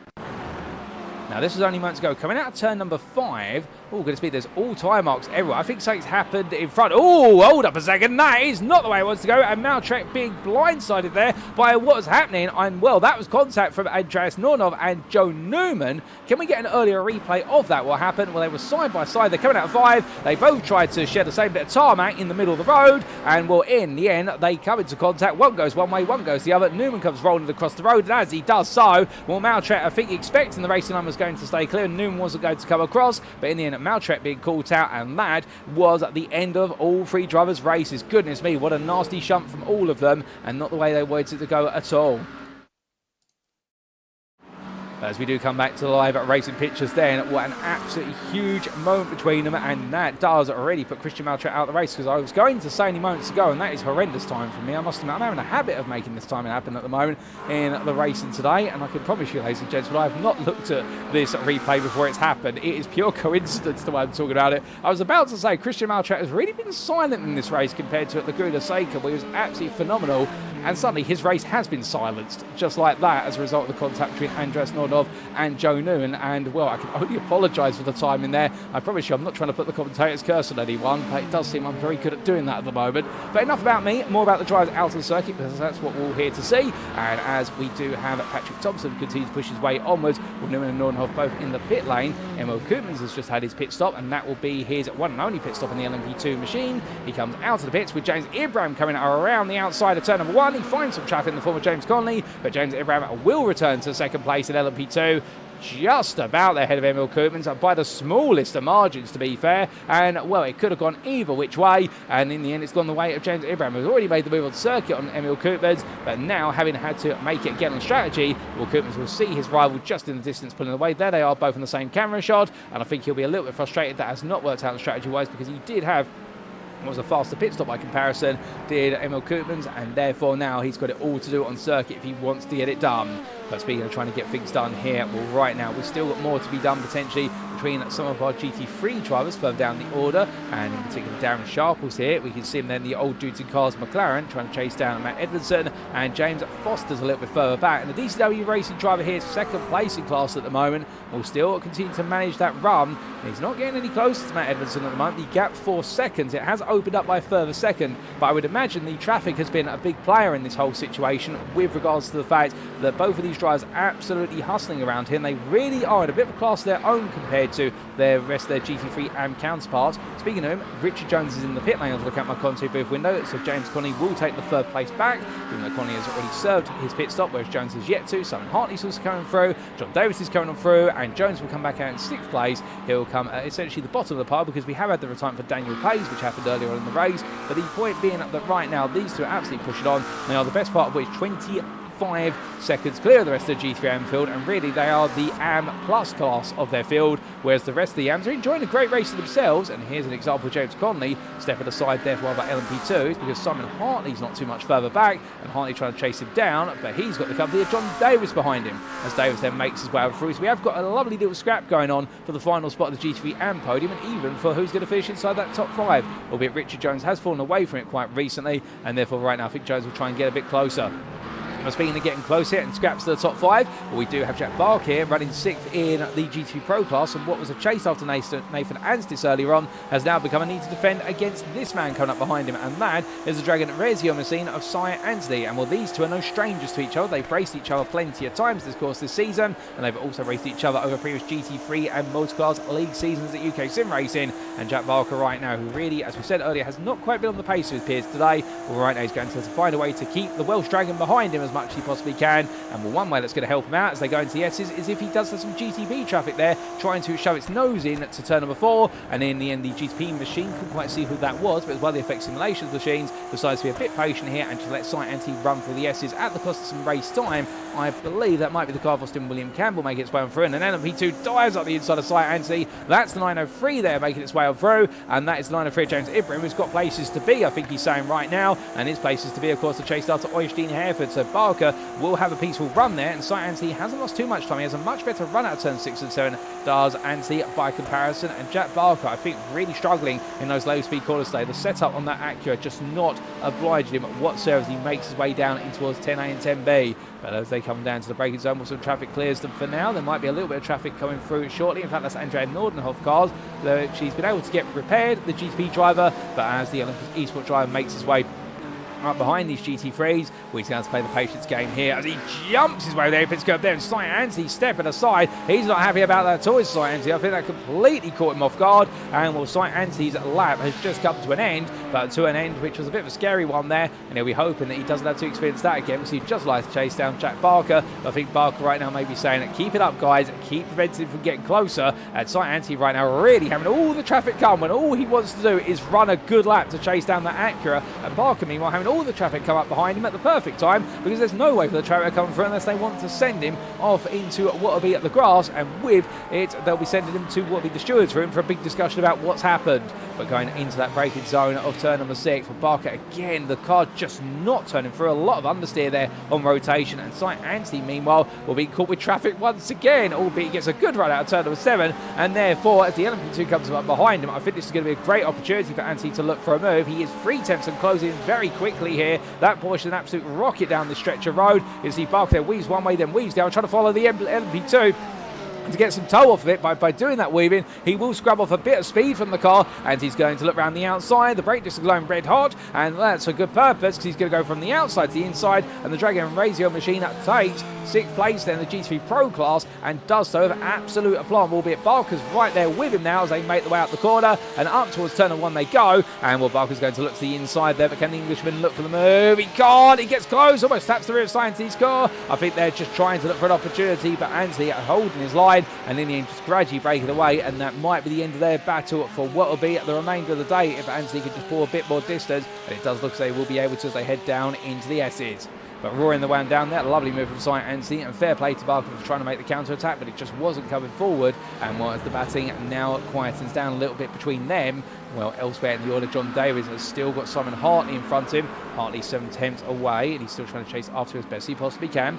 Now, this was only moments ago. Coming out of turn number 5. Oh, goodness me, there's all tyre marks everywhere. I think something's happened in front. Oh, hold up a second. That is not the way it wants to go. And Malcharek being blindsided there by what was happening. And, well, that was contact from Andreas Nornov and Joe Newman. Can we get an earlier replay of that? What happened? Well, they were side by side. They're coming out of 5. They both tried to share the same bit of tarmac in the middle of the road. And, well, in the end, they come into contact. One goes one way, one goes the other. Newman comes rolling across the road. And as he does so, well, Malcharek, I think, expecting the racing line was going to stay clear. Newman wasn't going to come across. But in the end, Malcharek being caught out, and that was the end of all 3 drivers' races. Goodness me, what a nasty shunt from all of them, and not the way they wanted it to go at all. As we do come back to the live racing pictures then, what an absolutely huge moment between them, and that does already put Christian Malcharek out of the race, because I was going to say any moments ago, and that is horrendous time for me. I must admit, I'm having a habit of making this timing happen at the moment in the racing today, and I can promise you, ladies and gentlemen, I have not looked at this replay before it's happened. It is pure coincidence the way I'm talking about it. I was about to say Christian Malcharek has really been silent in this race compared to at Laguna Seca, where he was absolutely phenomenal, and suddenly his race has been silenced just like that as a result of the contact between Andreas Nornov and Joe Newman. And well, I can only apologise for the timing there. I promise you I'm not trying to put the commentator's curse on anyone, but it does seem I'm very good at doing that at the moment. But enough about me, more about the drivers out of the circuit, because that's what we're all here to see. And as we do have Patrik Thomsen continue to push his way onwards, with Newman and Nornhoff both in the pit lane. Emil Koopmans has just had his pit stop, and that will be his one and only pit stop in the LMP2 machine. He comes out of the pits with James Ibram coming around the outside of turn number 1. He finds some traffic in the form of James Connolly, but James Ibram will return to second place in LMP2. Just about ahead of Emil Koopmans by the smallest of margins, to be fair. And, well, it could have gone either which way. And in the end, it's gone the way of James Ibram, who's already made the move on the circuit on Emil Koopmans. But now, having had to make it again on strategy, well, Koopmans will see his rival just in the distance pulling away. There they are, both in the same camera shot. And I think he'll be a little bit frustrated that has not worked out strategy-wise, because he did have was a faster pit stop by comparison, did Emil Koopmans, and therefore now he's got it all to do on circuit if he wants to get it done. But speaking of trying to get things done here, well, right now we've still got more to be done potentially between some of our GT3 drivers further down the order, and in particular Darren Sharples here. We can see him then, the old dudes in cars McLaren, trying to chase down Matt Edmondson, and James Foster's a little bit further back. And the DCW racing driver here is second place in class at the moment, will still continue to manage that run. He's not getting any closer to Matt Edmondson at the moment. The gap 4 seconds, it has opened up by a further second, but I would imagine the traffic has been a big player in this whole situation with regards to the fact that both of these drivers are absolutely hustling around here, and they really are in a bit of a class of their own compared to the rest of their GT3 AM counterparts. Speaking of him, Richard Jones is in the pit lane. I'll look out my commentary booth window, so James Connolly will take the 3rd place back, even though Connolly has already served his pit stop, whereas Jones has yet to. Simon Hartley's also coming through, John Davis is coming on through, and Jones will come back out in 6th place. He'll come at essentially the bottom of the pile, because we have had the retirement for Daniel Pays, which happened earlier on in the race. But the point being that right now these two are absolutely pushing on. They are the best part of which 25 seconds clear of the rest of the G3 AM field, and really they are the AM plus class of their field, whereas the rest of the AMs are enjoying a great race themselves. And here's an example of James Connolly stepping aside there for about LMP2s, because Simon Hartley's not too much further back, and Hartley trying to chase him down, but he's got the company of John Davis behind him, as Davis then makes his way over through. So we have got a lovely little scrap going on for the final spot of the G3 AM podium, and even for who's going to finish inside that top 5, albeit Richard Jones has fallen away from it quite recently, and therefore right now I think Jones will try and get a bit closer. Speaking of getting close here and scraps to the top 5, well, we do have Jack Bark here running 6th in the GT3 Pro class, and what was a chase after Nathan Anstis earlier on has now become a need to defend against this man coming up behind him, and that is the Dragon Rezio machine of Cy Anthony. And well, these two are no strangers to each other. They've raced each other plenty of times this season, and they've also raced each other over previous GT3 and Multiclass League seasons at UK Sim Racing. And Jack Barker right now, who really, as we said earlier, has not quite been on the pace of his peers today, well, right now he's going to have to find a way to keep the Welsh Dragon behind him as much as he possibly can. And well, one way that's going to help him out as they go into the S's is if he does have some GTB traffic there, trying to shove its nose in to turn number 4. And in the end, the GTP machine couldn't quite see who that was, but as well, the Effect Simulations machines decides to be a bit patient here and to let Cy Anthony run through the S's at the cost of some race time. I believe that might be the car of Austin William Campbell making its way on through, and then LMP2 dives up the inside of Sight Anthony. That's the 903 there making its way on through, and that is the 903 James Ibram, who's got places to be, I think he's saying right now, and his places to be, of course, the chase starter Øystein Herfjord. So Barker will have a peaceful run there, and Sight Anthony hasn't lost too much time. He has a much better run out of turn 6 and 7, does Anthony by comparison, and Jack Barker, I think, really struggling in those low speed corners today. The setup on that Acura just not obliging him whatsoever as he makes his way down in towards 10A and 10B. But as they come down to the braking zone, well, some traffic clears them for now. There might be a little bit of traffic coming through shortly. In fact, that's Andrea Nordenhoff cars. She's been able to get repaired, the GTP driver, but as the Olympic Esport driver makes his way up behind these GT3s, he's going to play the patience game here as he jumps his way there, pits curve there, and Sight Anthony stepping aside. He's not happy about that at all, Sight Anthony. I think that completely caught him off guard, and well, Sight Anthony's lap has just come to an end, but to an end which was a bit of a scary one there, and he'll be hoping that he doesn't have to experience that again, because he just likes to chase down Jack Barker. I think Barker right now may be saying that keep it up, guys, keep preventing him from getting closer, and Sight Anthony right now really having all the traffic come when all he wants to do is run a good lap to chase down that Acura, and Barker meanwhile having all the traffic come up behind him at the perfect time, because there's no way for the traffic to come through unless they want to send him off into what will be at the grass, and with it they'll be sending him to what will be the steward's room for a big discussion about what's happened. But going into that braking zone of turn number 6 for Barker again, the car just not turning through, a lot of understeer there on rotation, and Sight Anthony meanwhile will be caught with traffic once again, albeit he gets a good run out of turn number 7, and therefore as the LMP2 comes up behind him, I think this is going to be a great opportunity for Anthony to look for a move. He is 3 tenths and closing very quickly here. That Porsche an absolute rocket down the stretch of road. You see Barker there weaves one way, then weaves down, trying to follow the LMP2. To get some toe off of it by doing that weaving, he will scrub off a bit of speed from the car, and he's going to look around the outside. The brake disc is glowing red hot, and that's a good purpose because he's going to go from the outside to the inside, and the Dragon Razor machine takes 6th place then in the GT3 PRO class, and does so with absolute aplomb, albeit Barker's right there with him now as they make the way out the corner, and up towards turn 1 they go, and well, Barker's going to look to the inside there, but can the Englishman look for the move? He can't, he gets close, almost taps the rear of Anthony's car. I think they're just trying to look for an opportunity, but Anthony holding his line, and in the end just gradually breaking away, and that might be the end of their battle for what will be the remainder of the day if Anthony can just pull a bit more distance, and it does look as they will be able to as they head down into the S's. But roaring the one down there, lovely move from Sight Anthony, and fair play to Barker for trying to make the counter-attack, but it just wasn't coming forward, and as the batting now quietens down a little bit between them, well, elsewhere in the order, John Davies has still got Simon Hartley in front of him. Hartley 7 tenths away, and he's still trying to chase after as best he possibly can.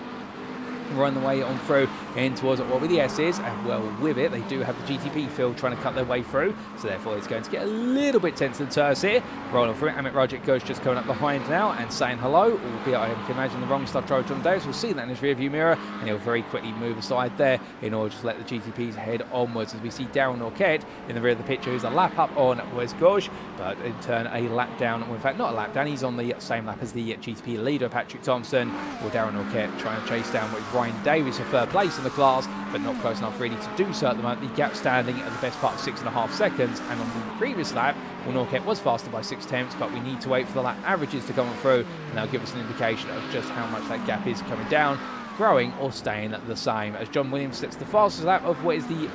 Run the way on through in towards what will be the S's, and well, with it they do have the GTP field trying to cut their way through, so therefore it's going to get a little bit tense and terse here. Rolling through it, Amit Rajik just coming up behind now and saying hello, albeit I can imagine the wrong stuff driver John Davis will see that in his rearview mirror, and he'll very quickly move aside there in order to just let the GTPs head onwards, as we see Darren Norquette in the rear of the picture, who's a lap up on Wes Gauge, but in turn a lap down, well, in fact not a lap down, he's on the same lap as the GTP leader Patrik Thomsen, or Darren Norquette trying to chase down with Ryan Davies for third place in the class, but not close enough really to do so at the moment. The gap standing at the best part of 6.5 seconds, and on the previous lap, well, Norquette was faster by 6 tenths, but we need to wait for the lap averages to come through, and they'll give us an indication of just how much that gap is coming down, growing or staying the same, as John Williams sets the fastest lap of what is the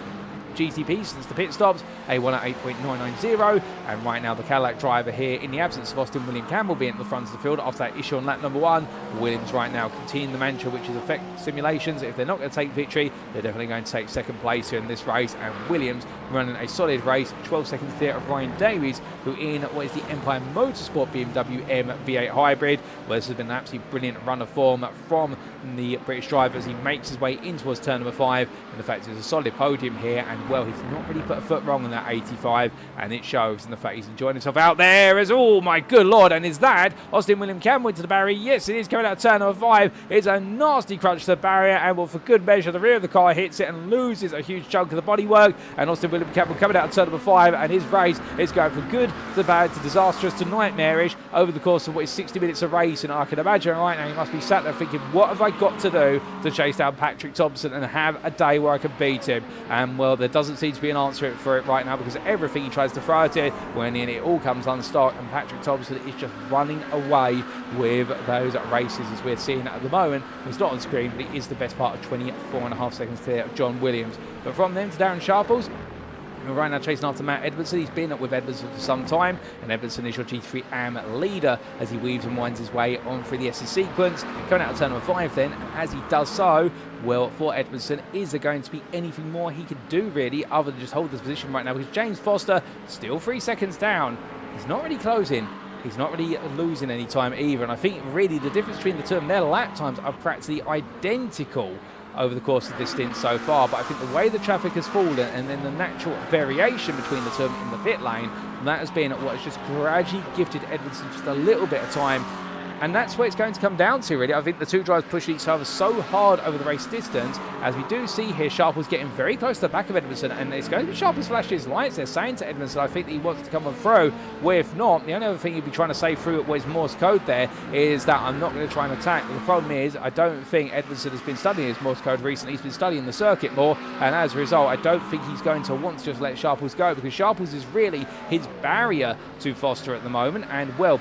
GTP since the pit stops, A1 at 8.990, and right now the Cadillac driver here, in the absence of Austin William Campbell being at the front of the field after that issue on lap number 1, Williams right now continuing the mantra which is affect simulations. If they're not going to take victory, they're definitely going to take second place here in this race, and Williams running a solid race, 12 seconds clear of Ryan Davies, who in what is the Empire Motorsport BMW M V8 Hybrid, well, this has been an absolutely brilliant run of form from the British driver as he makes his way in towards turn number 5, and the fact there's a solid podium here, and well, he's not really put a foot wrong on that 85, and it shows in the fact he's enjoying himself out there as, oh my good lord, and is that Austin William Campbell into the barrier? Yes, it is, coming out of turn number 5. It's a nasty crunch to the barrier, and well, for good measure, the rear of the car hits it and loses a huge chunk of the bodywork, and Austin William Campbell coming out of turn number 5, and his race is going from good to bad to disastrous to nightmarish over the course of what is 60 minutes of race, and I can imagine right now he must be sat there thinking, what have I got to do to chase down Patrik Thomsen and have a day where I can beat him? And well, there doesn't seem to be an answer for it right now, because everything he tries to throw at it, when in it all comes unstuck, and Patrik Thomsen is just running away with those races as we're seeing at the moment. He's not on screen, but he is the best part of 24.5 seconds clear of John Williams. But from them to Darren Sharples, We're right now chasing after Matt Edmondson. He's been with Edmondson for some time, and Edmondson is your GT3 AM leader as he weaves and winds his way on through the SS sequence. Coming out of turn number 5 then, and as he does so, well, for Edmondson, is there going to be anything more he can do really other than just hold this position right now? Because James Foster, still 3 seconds down, he's not really closing. He's not really losing any time either, and I think really the difference between the two of them, their lap times are practically identical over the course of this stint so far. But I think the way the traffic has fallen and then the natural variation between the two of them in the pit lane, that has been what has just gradually gifted Edmondson just a little bit of time. And that's where it's going to come down to, really. I think the two drivers push each other so hard over the race distance, as we do see here, Sharple's getting very close to the back of Edmondson, and it's going to be Sharple's flashing his lights. They're saying to Edmondson, I think that he wants to come on through. Well, if not, the only other thing he'd be trying to say through what is Morse code there is that I'm not going to try and attack. But the problem is, I don't think Edmondson has been studying his Morse code recently. He's been studying the circuit more, and as a result, I don't think he's going to want to just let Sharple's go, because Sharple's is really his barrier to Foster at the moment, and well,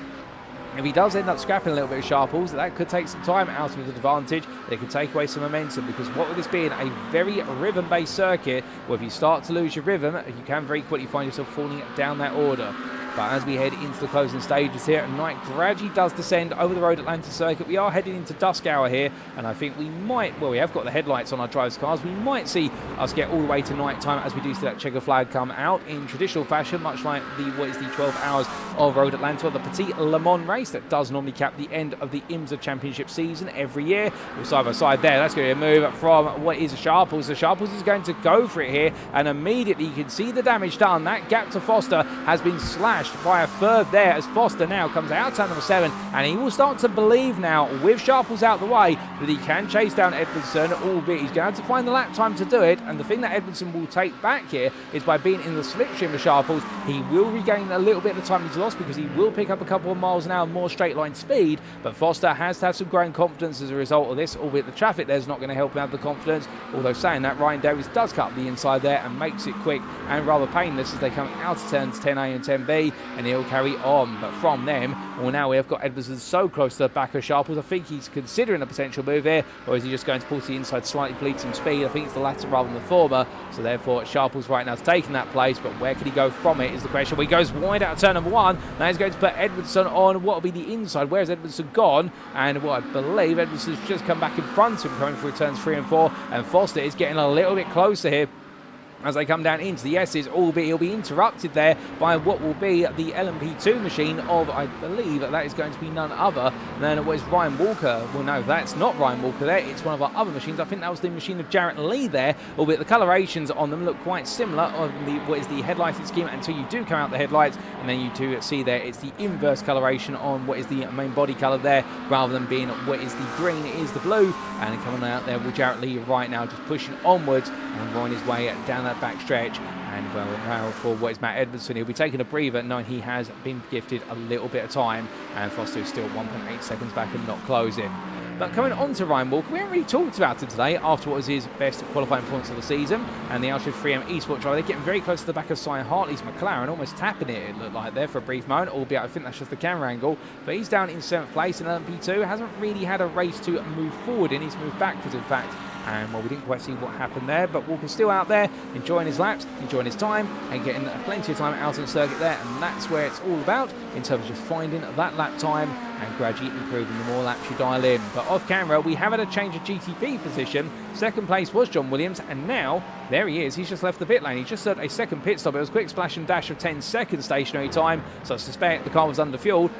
if he does end up scrapping a little bit of Sharples, that could take some time out of his advantage. It could take away some momentum, because what with this being a very rhythm-based circuit, where if you start to lose your rhythm, you can very quickly find yourself falling down that order. But as we head into the closing stages here, night gradually does descend over the Road Atlanta circuit. We are heading into dusk hour here, and I think we might, well, we have got the headlights on our drivers' cars. We might see us get all the way to night time as we do see that checker flag come out in traditional fashion, much like what is the 12 hours of Road Atlanta, the Petit Le Mans race that does normally cap the end of the IMSA Championship season every year. We're side by side there. That's going to be a move from what is Sharples. So Sharples is going to go for it here, and immediately you can see the damage done. That gap to Foster has been slashed by a third there, as Foster now comes out turn number 7, and he will start to believe now, with Sharples out the way, that he can chase down Edmondson, albeit he's going to have to find the lap time to do it. And the thing that Edmondson will take back here is by being in the slipstream of Sharples, he will regain a little bit of the time he's lost, because he will pick up a couple of miles an hour more straight line speed. But Foster has to have some growing confidence as a result of this, albeit the traffic there's not going to help him have the confidence. Although saying that, Ryan Davies does cut up the inside there and makes it quick and rather painless as they come out of turns 10A and 10B, and he'll carry on. But from them, well, now we have got Edmondson so close to the back of Sharples. I think he's considering a potential move here, or is he just going to pull to the inside, slightly bleed some speed? I think it's the latter rather than the former. So therefore, Sharples right now is taking that place, but where can he go from it is the question. Well, he goes wide out of turn number 1. Now he's going to put Edmondson on what will be the inside. Where's Edmondson gone? And what I believe Edmondson's just come back in front of him, coming through turns 3 and 4, and Foster is getting a little bit closer here as they come down into the S's, albeit he'll be interrupted there by what will be the LMP2 machine of, I believe, that is going to be none other than what is Ryan Walker. Well, no, that's not Ryan Walker there. It's one of our other machines. I think that was the machine of Jarrett Lee there, albeit the colorations on them look quite similar on the what is the headlighted scheme until you do come out the headlights, and then you do see there it's the inverse coloration on what is the main body color there, rather than being what is the green, it is the blue. And coming out there with Jarrett Lee right now, just pushing onwards and rolling his way down that back stretch. And well, now for what is Matt Edmondson, he'll be taking a breather, knowing he has been gifted a little bit of time, and Foster is still 1.8 seconds back and not closing. But coming on to Ryan Walker, we haven't really talked about it today after what was his best qualifying performance of the season, and the Alstria 3M eSport driver. They're getting very close to the back of Cy Hartley's McLaren, almost tapping it looked like there for a brief moment, albeit I think that's just the camera angle. But he's down in 7th place in LMP2, hasn't really had a race to move forward in, he's moved backwards in fact. And well, we didn't quite see what happened there, but Walker's still out there enjoying his laps, enjoying his time, and getting plenty of time out on the circuit there. And that's where it's all about in terms of just finding that lap time and gradually improving the more laps you dial in. But off camera, we have had a change of GTP position. 2nd place was John Williams, and now there he is. He's just left the pit lane. He just did a second pit stop. It was a quick splash and dash of 10 seconds stationary time, so I suspect the car was under-fueled,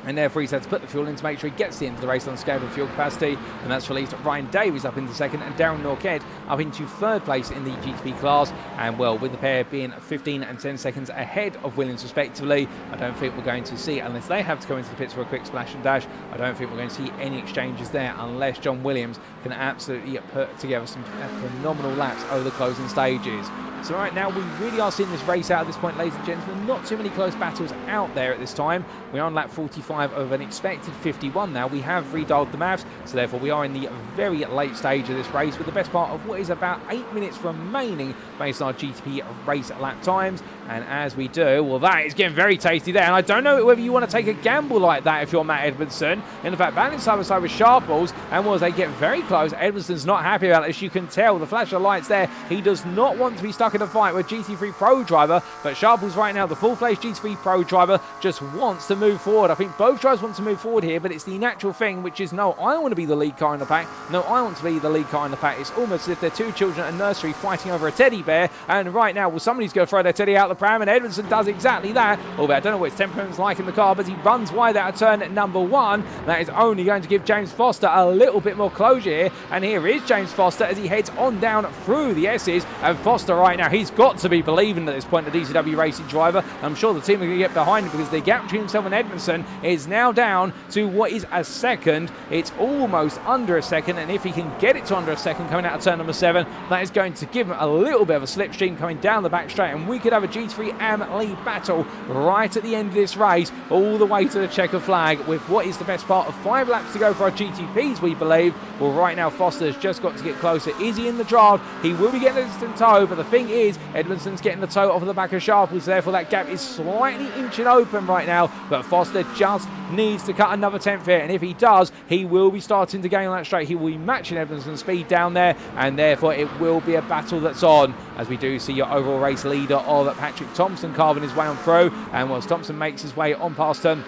and therefore he's had to put the fuel in to make sure he gets to the end of the race on scale of fuel capacity, and that's released Ryan Davies up into 2nd and Darren Norquette up into 3rd place in the GTP class. And well, with the pair being 15 and 10 seconds ahead of Williams respectively, I don't think we're going to see, unless they have to go into the pits for a quick splash and dash, I don't think we're going to see any exchanges there unless John Williams can absolutely put together some phenomenal laps over the closing stages. So right now we really are seeing this race out at this point, ladies and gentlemen. Not too many close battles out there at this time. We're on lap 45. 45 of an expected 51 now. We have redialed the maths, so therefore we are in the very late stage of this race with the best part of what is about 8 minutes remaining based on our GTP race lap times. And as we do, well, that is getting very tasty there. And I don't know whether you want to take a gamble like that if you're Matt Edmondson. In fact, balanced side by side with Sharples, and as they get very close, Edmondson's not happy about it. As you can tell, the flash of lights there, he does not want to be stuck in a fight with GT3 Pro driver, but Sharples right now, the full-fledged GT3 Pro driver, just wants to move forward. I think both drivers want to move forward here, but it's the natural thing, which is, no, I want to be the lead car in the pack. No, I want to be the lead car in the pack. It's almost as if they're two children at a nursery fighting over a teddy bear, and right now, well, somebody's going to throw their teddy out the pram, and Edmondson does exactly that. Although I don't know what his temperament's like in the car, but he runs wide out of turn at number 1. That is only going to give James Foster a little bit more closure here, and here is James Foster as he heads on down through the S's, and Foster right now, he's got to be believing at this point, the DCW Racing driver. I'm sure the team are going to get behind him because the gap between himself and Edmondson is now down to what is a second. It's almost under a second, and if he can get it to under a second coming out of turn number 7, that is going to give him a little bit of a slipstream coming down the back straight, and we could have a G3 AM lead battle right at the end of this race, all the way to the checker flag with what is the best part of 5 laps to go for our GTPs, we believe. Well, right now Foster's just got to get closer. Is he in the draft? He will be getting a distant toe, but the thing is, Edmondson's getting the toe off of the back of Sharples, therefore that gap is slightly inching open right now, but Foster just needs to cut another 10th here, and if he does, he will be starting to gain on that straight. He will be matching Edmondson's speed down there, and therefore it will be a battle that's on, as we do see your overall race leader of Patrik Thomsen carving his way on through, and whilst Thomsen makes his way on past turn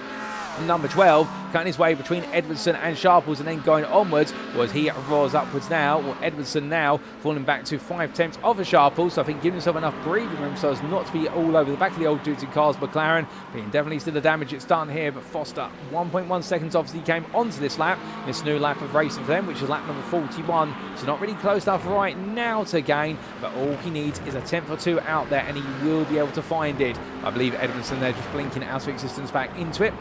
number 12, cutting his way between Edmondson and Sharples and then going onwards, was he roars upwards now. Well, Edmondson now falling back to 5 tenths of a Sharples, so I think giving himself enough breathing room so as not to be all over the back of the old dudes in cars. McLaren being definitely still the damage it's done here, but Foster 1.1 seconds obviously came onto this lap, this new lap of racing for them, which is lap number 41, so not really close enough right now to gain, but all he needs is a 10th or 2 out there and he will be able to find it. I believe Edmondson there just blinking out of existence back into it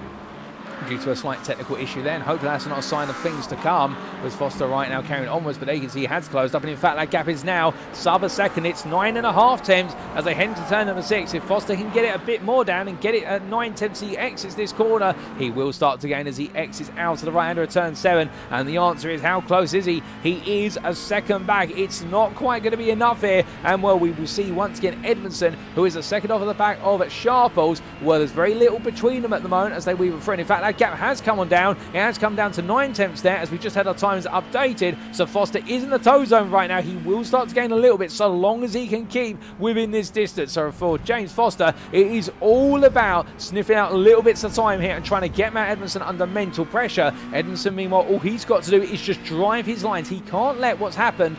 due to a slight technical issue then. Hopefully that's not a sign of things to come, with Foster right now carrying onwards, but there you can see he has closed up, and in fact that gap is now sub a second. It's 9.5 tenths as they head into turn number 6. If Foster can get it a bit more down and get it at 9 tenths, he exits this corner, he will start to gain as he exits out to the right hander of turn 7, and the answer is, how close is he? He is a second back. It's not quite going to be enough here, and well, we will see once again Edmondson, who is a second off of the back of Sharples. Well, there's very little between them at the moment as they weave through, and in fact that gap has come on down. It has come down to 9 tenths there as we just had our times updated, so Foster is in the tow zone right now. He will start to gain a little bit so long as he can keep within this distance. So for James Foster, it is all about sniffing out little bits of time here and trying to get Matt Edmondson under mental pressure. Edmondson, meanwhile, all he's got to do is just drive his lines. He can't let what's happened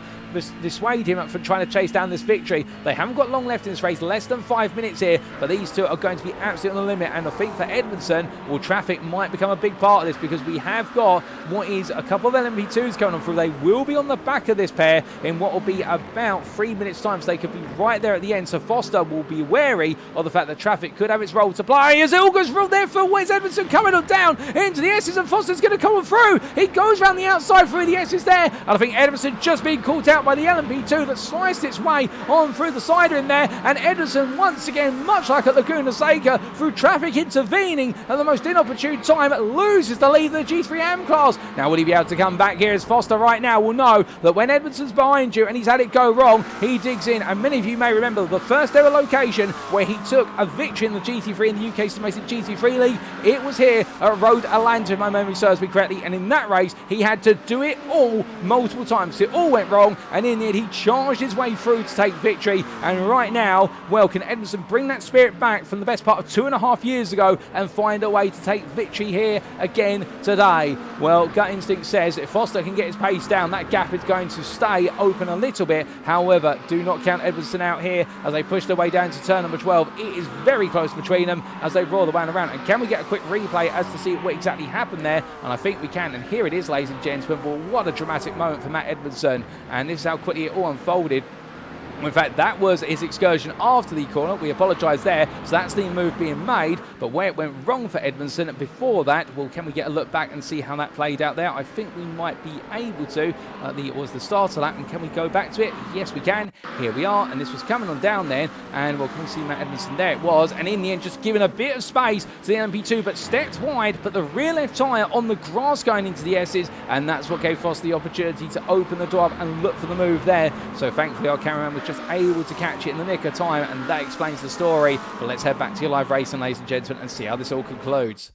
dissuade him from trying to chase down this victory. They haven't got long left in this race, less than 5 minutes here, but these two are going to be absolutely on the limit, and I think for Edmondson, well, traffic might become a big part of this because we have got what is a couple of LMP2s going on through. They will be on the back of this pair in what will be about 3 minutes time, so they could be right there at the end, so Foster will be wary of the fact that traffic could have its role to play as it all goes through there for Wes Edmondson coming on down into the S's, and Foster's going to come on through. He goes around the outside through the S's there, and I think Edmondson just being caught out by the LMP2 that sliced its way on through the side in there, and Edmondson once again, much like at Laguna Seca, through traffic intervening at the most inopportune time, loses the lead of the G3 AM class. Now will he be able to come back here, as Foster right now will know that when Edmondson's behind you and he's had it go wrong, he digs in, and many of you may remember the first ever location where he took a victory in the GT3 in the UK Estimated GT3 League. It was here at Road Atlanta, if my memory serves me correctly, and in that race he had to do it all multiple times. It all went wrong, and in the end he charged his way through to take victory. And right now, well, can Edmondson bring that spirit back from the best part of 2.5 years ago and find a way to take victory here again today? Well, gut instinct says if Foster can get his pace down, that gap is going to stay open a little bit. However, do not count Edmondson out here as they push their way down to turn number 12. It is very close between them as they roar the way around. And can we get a quick replay as to see what exactly happened there? And I think we can. And here it is, ladies and gentlemen. Well, what a dramatic moment for Matt Edmondson. And this is how quickly it all unfolded. In fact, that was his excursion after the corner. We apologise there. So that's the move being made. But where it went wrong for Edmondson before that, well, can we get a look back and see how that played out there? I think we might be able to. It was the starter lap. And can we go back to it? Yes, we can. Here we are. And this was coming on down then. And, well, can we see Matt Edmondson? There it was. And in the end, just giving a bit of space to the LMP2, but stepped wide. But the rear left tyre on the grass going into the S's. And that's what gave Foster the opportunity to open the door up and look for the move there. So thankfully, our cameraman was just able to catch it in the nick of time, and that explains the story. But let's head back to your live racing, ladies and gentlemen, and see how this all concludes.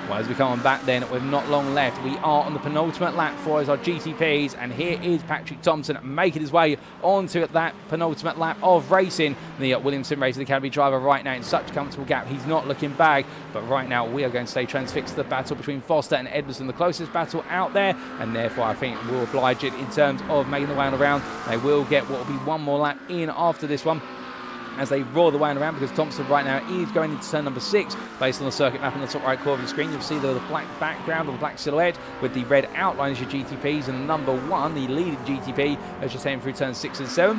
Well, as we come on back then, with not long left, we are on the penultimate lap for our GTPs, and here is Patrik Thomsen making his way onto that penultimate lap of racing. The Williams Sim Racing Academy driver right now in such a comfortable gap. He's not looking back, but right now we are going to stay transfixed to the battle between Foster and Edmondson, the closest battle out there, and therefore I think we'll oblige it in terms of making the way around. They will get what will be one more lap in after this one, as they roar the way around, because Thomsen right now is going into turn number 6 based on the circuit map in the top right corner of the screen. You'll see the black background or the black silhouette with the red outline as your GTPs, and number 1, the leading GTP, as you're heading through turn 6 and 7.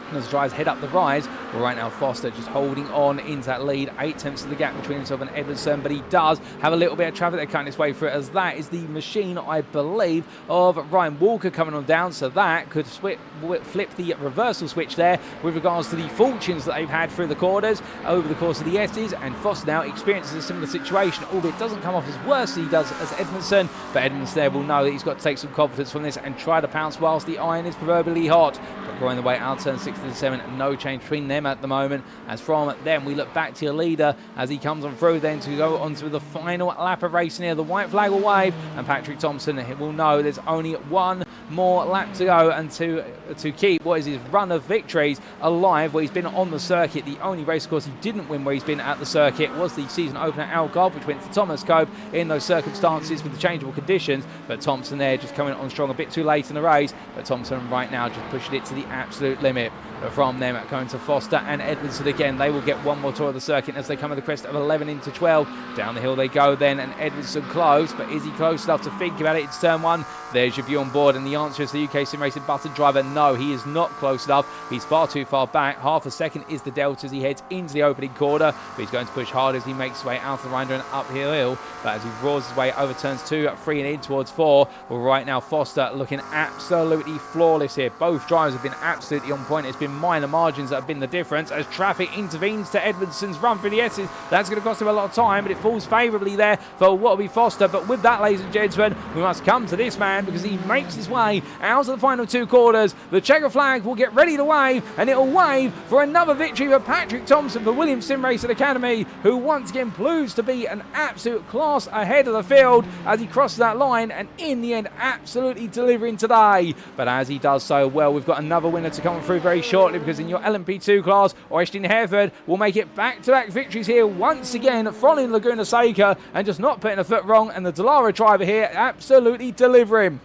And as the drivers head up the rise, well, right now Foster just holding on into that lead, 8 tenths of the gap between himself and Edmondson, but he does have a little bit of traffic there cutting his way through it, as that is the machine, I believe, of Ryan Walker coming on down, so that could flip the reversal switch there with regards to the fortunes that they've had through the quarters over the course of the S's, and Foster now experiences a similar situation, albeit it doesn't come off as worse as he does as Edmondson, but Edmondson there will know that he's got to take some confidence from this and try to pounce whilst the iron is proverbially hot. But going the way out turn 6 and 7, no change between them at the moment, as from them we look back to your leader as he comes on through then to go on to the final lap of racing here. The white flag will wave, and Patrik Thomsen will know there's only one more lap to go and to keep what is his run of victories alive where he's been on the circuit. The only race course he didn't win where he's been at the circuit was the season opener at Algarve, which went to Thomas Cope in those circumstances with the changeable conditions, but Thomsen there just coming on strong a bit too late in the race, but Thomsen right now just pushing it to the absolute limit. But from them going to Foster and Edmondson again, they will get one more tour of the circuit as they come at the crest of 11 into 12. Down the hill they go then, and Edmondson close, but is he close enough to think about it? It's turn 1. There's your view on board, and the answer is the UK Sim Racing button driver. No, he is not close enough. He's far too far back. Half a second is the delta as he heads into the opening corner, but he's going to push hard as he makes his way out of the Rinder and uphill hill. But as he roars his way over turns 2, 3 and in towards 4, well, right now Foster looking absolutely flawless here. Both drivers have been absolutely on point. It's been minor margins that have been the difference as traffic intervenes to Edmondson's run through the S's. That's going to cost him a lot of time, but it falls favourably there for what will be Foster. But with that, ladies and gentlemen, we must come to this man because he makes his way out of the final 2 quarters. The checker flag will get ready to wave, and it'll wave for another victory for Patrik Thomsen for Williams Sim Racing Academy, who once again proves to be an absolute class ahead of the field as he crosses that line, and in the end absolutely delivering today. But as he does so well, we've got another winner to come through very shortly, because in your LMP2 class, Øystein Herfjord will make it back-to-back victories here once again, following Laguna Seca and just not putting a foot wrong, and the Dallara driver here absolutely delivering.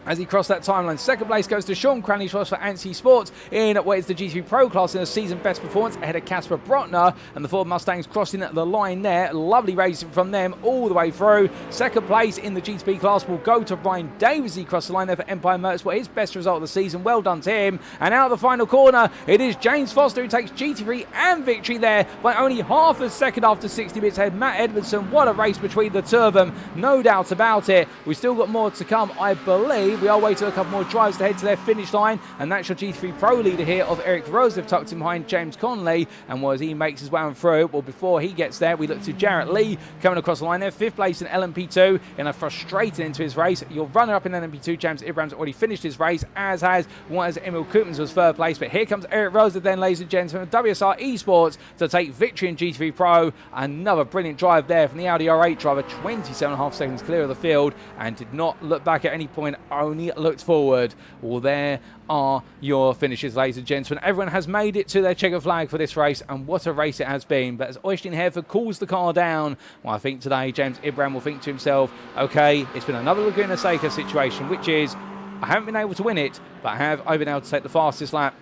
As he crossed that timeline, second place goes to Sean Cranley for ANSI Sports in what is the GT3 PRO class in a season best performance ahead of Kasper Brøckner, and the Ford Mustangs crossing the line there. Lovely racing from them all the way through. Second place in the GTP class will go to Brian Davies. He crossed the line there for Empire Motorsport, his best result of the season. Well done to him. And out of the final corner, it is James Foster who takes GT3 and victory there by only half a second after 60 minutes ahead. Matt Edmondson, what a race between the two of them, no doubt about it. We've still got more to come, I believe. We are waiting a couple more drives to head to their finish line, and that's your GT3 Pro leader here of Eric Roslev, tucked in behind James Conley. And as he makes his way on through, well, before he gets there, we look to Jarrett Lee coming across the line there, 5th place in LMP2 in a frustrating into his race. Your runner-up in LMP2, James Ibram's already finished his race, as has Emil Koopmans was 3rd place. But here comes Eric Roslev then, ladies and gentlemen, WSR Esports to take victory in GT3 Pro. Another brilliant drive there from the Audi R8 driver, 27.5 seconds clear of the field, and did not look back at any point, only looked forward. Well, there are your finishes, ladies and gentlemen. Everyone has made it to their checker flag for this race, and what a race it has been. But as Øystein Herfjord calls the car down, well, I think today James Ibram will think to himself, okay, it's been another Laguna Seca situation, which is, I haven't been able to win it, but I've been able to take the fastest lap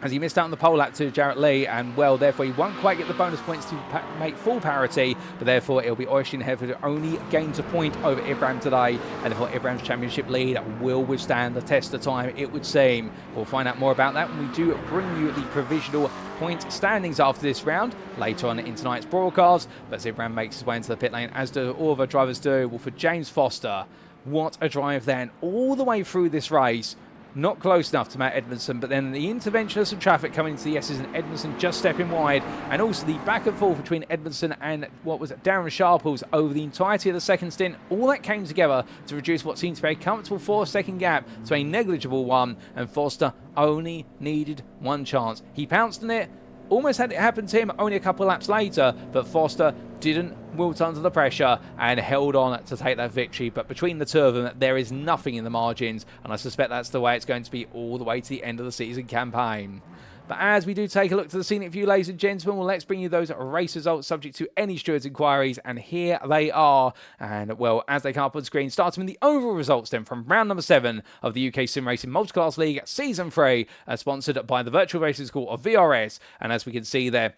as he missed out on the pole lap to Jarrett Lee, and well, therefore he won't quite get the bonus points to make full parity, but therefore it'll be Øystein Herfjord who only gains a point over Ibram today, and therefore Ibram's championship lead will withstand the test of time, it would seem. We'll find out more about that when we do bring you the provisional point standings after this round later on in tonight's broadcast, but as Ibram makes his way into the pit lane, as do all of our drivers do. Well, for James Foster, what a drive then, all the way through this race. Not close enough to Matt Edmondson, but then the intervention of some traffic coming into the S's and Edmondson just stepping wide, and also the back and forth between Edmondson and Darren Sharples over the entirety of the second stint. All that came together to reduce what seemed to be a comfortable 4-second gap to a negligible one, and Foster only needed one chance. He pounced on it, almost had it happen to him only a couple of laps later, but Foster didn't wilt under the pressure and held on to take that victory. But between the two of them, there is nothing in the margins, and I suspect that's the way it's going to be all the way to the end of the season campaign. But as we do take a look to the scenic view, ladies and gentlemen, well, let's bring you those race results subject to any stewards' inquiries, and here they are. And, well, as they come up on screen, starting with the overall results then from round number 7 of the UK Sim Racing Multiclass League Season 3, sponsored by the Virtual Racing School of VRS. And as we can see there,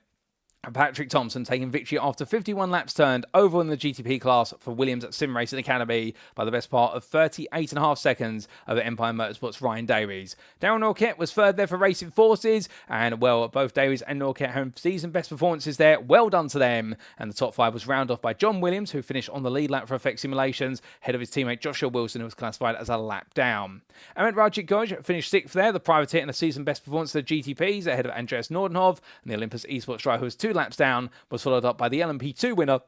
Patrik Thomsen taking victory after 51 laps turned over in the GTP class for Williams Sim Racing Academy by the best part of 38.5 seconds over Empire Motorsports' Ryan Davies. Darren Norquette was third there for Racing Forces, and well, both Davies and Norquette had season best performances there. Well done to them. And the top 5 was rounded off by John Williams, who finished on the lead lap for Effect Simulations, ahead of his teammate Joshua Wilson, who was classified as a lap down. Ahmed Rajik Goj finished 6th there, the privateer, in a season best performance of the GTPs, ahead of Andreas Nordenhoff, and the Olympus Esports driver, who was 2 laps down, was followed up by the LMP2 winner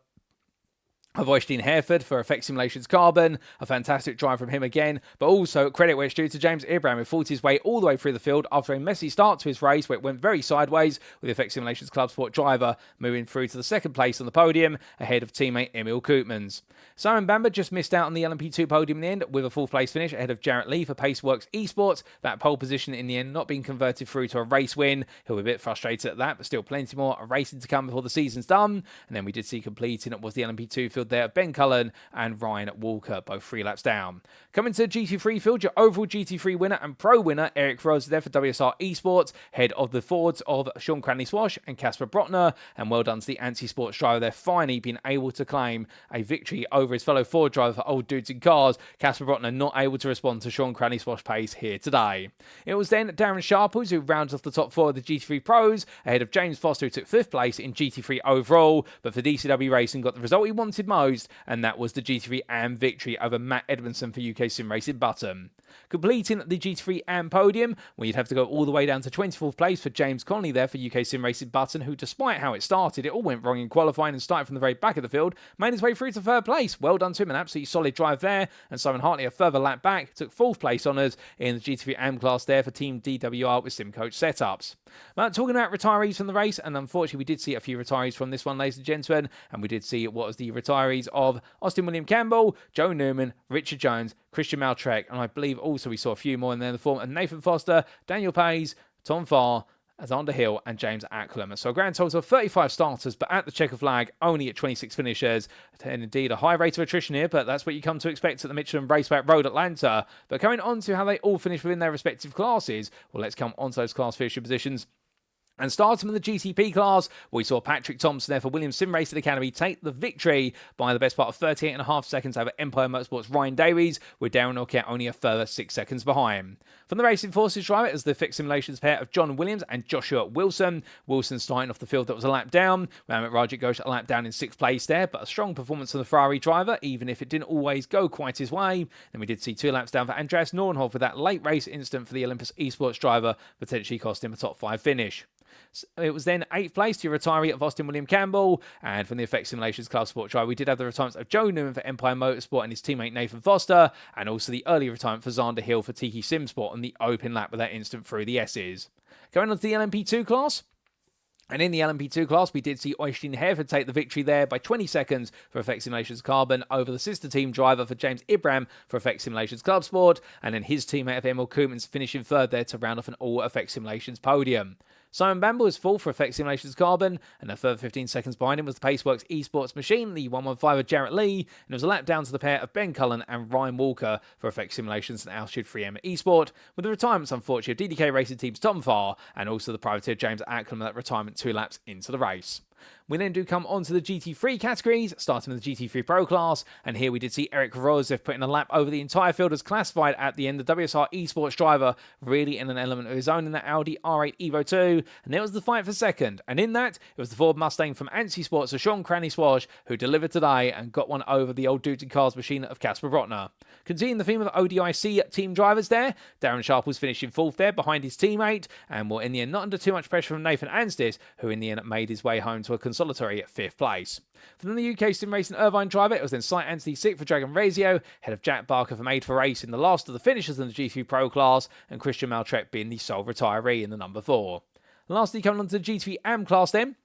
of Øystein Herfjord for Effect Simulations Carbon. A fantastic drive from him again, but also credit where it's due to James Ibram, who fought his way all the way through the field after a messy start to his race where it went very sideways, with the Effect Simulations Club Sport driver moving through to the second place on the podium ahead of teammate Emil Koopmans. Simon Bamber just missed out on the LMP2 podium in the end with a 4th place finish ahead of Jarrett Lee for Paceworks Esports. That pole position in the end not being converted through to a race win. He'll be a bit frustrated at that, but still plenty more racing to come before the season's done. And then we did see completing it was the LMP2 field there, Ben Cullen and Ryan Walker, both 3 laps down. Coming to the GT3 field, your overall GT3 winner and pro winner, Eric Rose there for WSR Esports, head of the Fords of Sean Cranley-Swash and Kasper Brøckner, and well done to the anti-sports driver there, finally being able to claim a victory over his fellow Ford driver for Old Dudes in Cars. Kasper Brøckner not able to respond to Sean Cranley-Swash pace here today. It was then Darren Sharples who rounds off the top 4 of the GT3 Pros, ahead of James Foster, who took 5th place in GT3 overall, but for DCW Racing got the result he wanted most, and that was the GT3 AM victory over Matt Edmondson for UK Sim Racing Button. Completing the GT3 AM podium, well, you'd have to go all the way down to 24th place for James Connolly there for UK Sim Racing Button, who, despite how it started, it all went wrong in qualifying and started from the very back of the field, made his way through to 3rd place. Well done to him, an absolutely solid drive there. And Simon Hartley, a further lap back, took 4th place honours in the GT3 AM class there for Team DWR with SimCoach setups. But talking about retirees from the race, and unfortunately we did see a few retirees from this one, ladies and gentlemen, and we did see what was the retirees of Austin William Campbell, Joe Newman, Richard Jones, Christian Malcharek, and I believe also we saw a few more in there in the form of Nathan Foster, Daniel Pays, Tom Farr, Xander Hill and James Acklam. So a grand total of 35 starters, but at the checker flag, only at 26 finishers. And indeed, a high rate of attrition here, but that's what you come to expect at the Michelin Raceway Road Atlanta. But coming on to how they all finish within their respective classes, well, let's come on to those class finishing positions. And starting with the GTP class, we saw Patrik Thomsen there for Williams Sim Racing Academy take the victory by the best part of 38.5 seconds over Empire Motorsports' Ryan Davies, with Darren Norquette only a further 6 seconds behind. From the Racing Forces driver is the Effect Simulations pair of John Williams and Joshua Wilson. Wilson starting off the field that was a lap down. Ahmed Rajik goes a lap down in 6th place there, but a strong performance from the Ferrari driver, even if it didn't always go quite his way. Then we did see 2 laps down for Andreas Nordenhoff, with that late race incident for the Olympus Esports driver potentially costing him a top 5 finish. It was then 8th place to your retiree of Austin William Campbell, and from the Effect Simulations Club Sport drive, we did have the retirements of Joe Newman for Empire Motorsport and his teammate Nathan Foster, and also the early retirement for Xander Hill for Tiki Sim Sport on the open lap with that instant through the S's. Going on to the LMP2 class. And in the LMP2 class, we did see Øystein Herfjord take the victory there by 20 seconds for Effect Simulations Carbon over the sister team driver for James Ibram for Effect Simulations Club Sport, and then his teammate of Emil Koopmans finishing 3rd there to round off an all Effect Simulations podium. Simon Bamble was fourth for Effect Simulations Carbon, and a further 15 seconds behind him was the Paceworks Esports Machine, the 115 of Jarrett Lee, and it was a lap down to the pair of Ben Cullen and Ryan Walker for Effect Simulations and Altitude 3M Esport, with the retirements, unfortunately, of DDK Racing Team's Tom Farr and also the privateer James Acklam at that retirement 2 laps into the race. We then do come on to the GT3 categories, starting with the GT3 Pro class, and here we did see Eric Rosev putting a lap over the entire field as classified at the end. The WSR Esports driver really in an element of his own in that Audi R8 Evo 2, and there was the fight for second, and in that, it was the Ford Mustang from ANSI Sports, so Sean Cranny-Swash, who delivered today and got one over the old dudes and cars machine of Kasper Brøckner. Continuing the theme of ODIC team drivers there, Darren Sharp was finishing fourth there behind his teammate, and in the end not under too much pressure from Nathan Anstis, who in the end made his way home to a consolatory at 5th place. From the UK Sim Racing Irvine driver, it was then Sight Anthony 6th for Dragon Razio, head of Jack Barker from Made for Race in the last of the finishers in the G3 Pro class, and Christian Malcharek being the sole retiree in the number 4. Lastly, coming on to the G3 AM class then,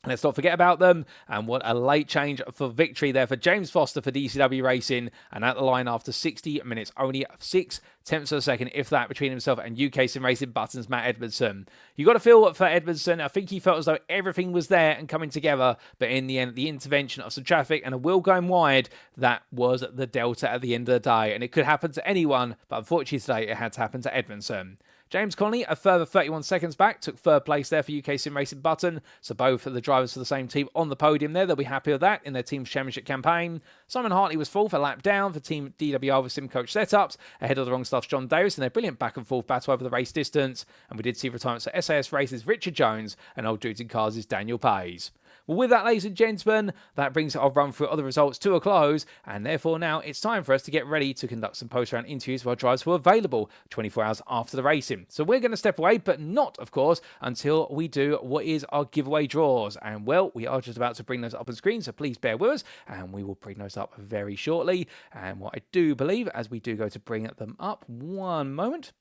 let's not forget about them, and what a late change for victory there for James Foster for DCW Racing, and at the line after 60 minutes, only 6/10 of a second, if that, between himself and UK Sim Racing Buttons Matt Edmondson. You got to feel for Edmondson. I think he felt as though everything was there and coming together, but in the end, the intervention of some traffic and a wheel going wide, that was the delta at the end of the day, and it could happen to anyone, but unfortunately today it had to happen to Edmondson. James Connolly, a further 31 seconds back, took third place there for UK Sim Racing Button. So both of the drivers for the same team on the podium there. They'll be happy with that in their team's championship campaign. Simon Hartley was fourth, a lap down for Team DWR with Sim Coach Setups, ahead of the Wrong Stuff's John Davis in their brilliant back and forth battle over the race distance. And we did see retirements for SAS Races Richard Jones and Old Dudes in Cars' Daniel Pays. Well, with that, ladies and gentlemen, that brings our run through other results to a close, and therefore now it's time for us to get ready to conduct some post-round interviews with our drivers who are available 24 hours after the racing. So we're going to step away, but not, of course, until we do what is our giveaway draws. And, well, we are just about to bring those up on screen, so please bear with us, and we will bring those up very shortly. And what I do believe, as we do go to bring them up, one moment.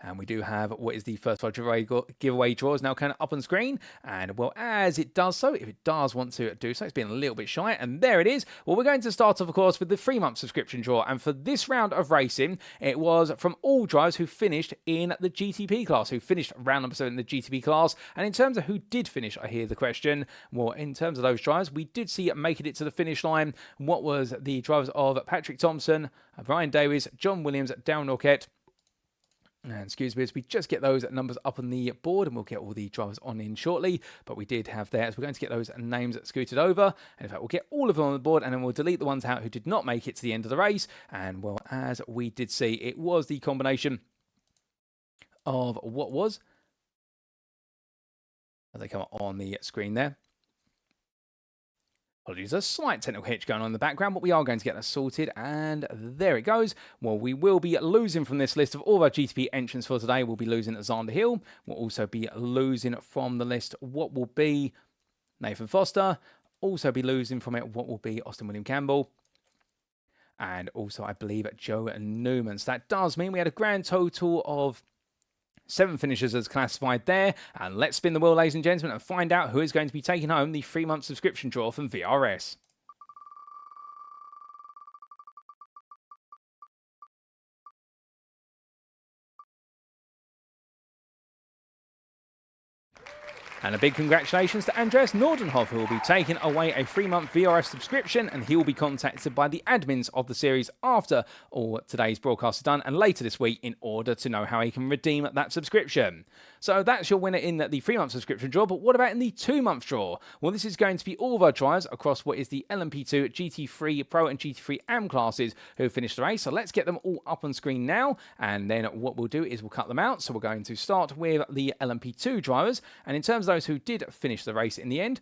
And we do have what is the first giveaway draws now kind of up on screen. And, well, as it does so, if it does want to do so, it's been a little bit shy. And there it is. Well, we're going to start off, of course, with the 3-month subscription draw. And for this round of racing, it was from all drivers who finished in the GTP class, who finished round number 7 in the GTP class. And in terms of who did finish, I hear the question. Well, in terms of those drivers, we did see it making it to the finish line. What was the drivers of Patrik Thomsen, Brian Davies, John Williams, Darren Norquette, and excuse me as we just get those numbers up on the board, and we'll get all the drivers on in shortly. But we did have there, as we're going to get those names scooted over. And in fact, we'll get all of them on the board, and then we'll delete the ones out who did not make it to the end of the race. And, well, as we did see, it was the combination of what was, as they come up on the screen there. Apologies, a slight technical hitch going on in the background, but we are going to get that sorted, and there it goes. Well, we will be losing from this list of all of our GTP entrants for today. We'll be losing Xander Hill. We'll also be losing from the list what will be Nathan Foster. Also be losing from it what will be Austin William Campbell. And also, I believe, Joe Newman. So that does mean we had a grand total of 7 finishers as classified there. And let's spin the wheel, ladies and gentlemen, and find out who is going to be taking home the 3-month subscription draw from VRS. And a big congratulations to Andreas Nordenhoff, who will be taking away a 3-month VRS subscription, and he will be contacted by the admins of the series after all today's broadcast is done and later this week in order to know how he can redeem that subscription. So that's your winner in the 3-month subscription draw, but what about in the 2-month draw? Well, this is going to be all of our drivers across what is the LMP2, GT3 Pro and GT3 AM classes who finished the race. So let's get them all up on screen now, and then what we'll do is we'll cut them out. So we're going to start with the LMP2 drivers, and in terms of those who did finish the race in the end,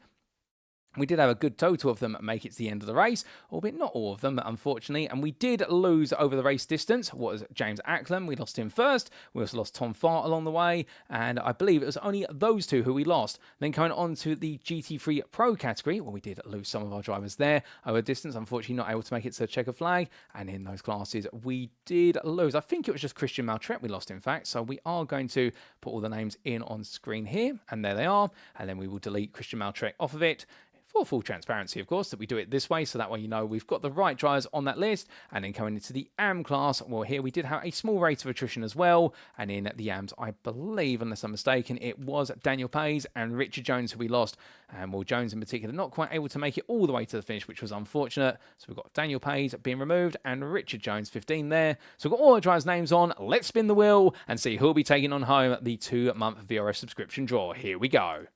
we did have a good total of them make it to the end of the race, albeit not all of them, unfortunately. And we did lose over the race distance. What was James Acklam? We lost him first. We also lost Tom Farr along the way. And I believe it was only those two who we lost. Then coming on to the GT3 Pro category, well, we did lose some of our drivers there over distance. Unfortunately, not able to make it to the checker flag. And in those classes, we did lose. I think it was just Christian Malcharek we lost, in fact. So we are going to put all the names in on screen here. And there they are. And then we will delete Christian Malcharek off of it. for full transparency, of course, that we do it this way, so that way you know we've got the right drivers on that list. And then coming into the AM class, well, here we did have a small rate of attrition as well. And in the AMs, I believe, unless I'm mistaken, it was Daniel Pays and Richard Jones who we lost. And well, Jones in particular not quite able to make it all the way to the finish, which was unfortunate. So we've got Daniel Pays being removed and Richard Jones 15 there. So we've got all the drivers' names on. Let's spin the wheel and see who'll be taking on home the 2-month VRS subscription draw. Here we go.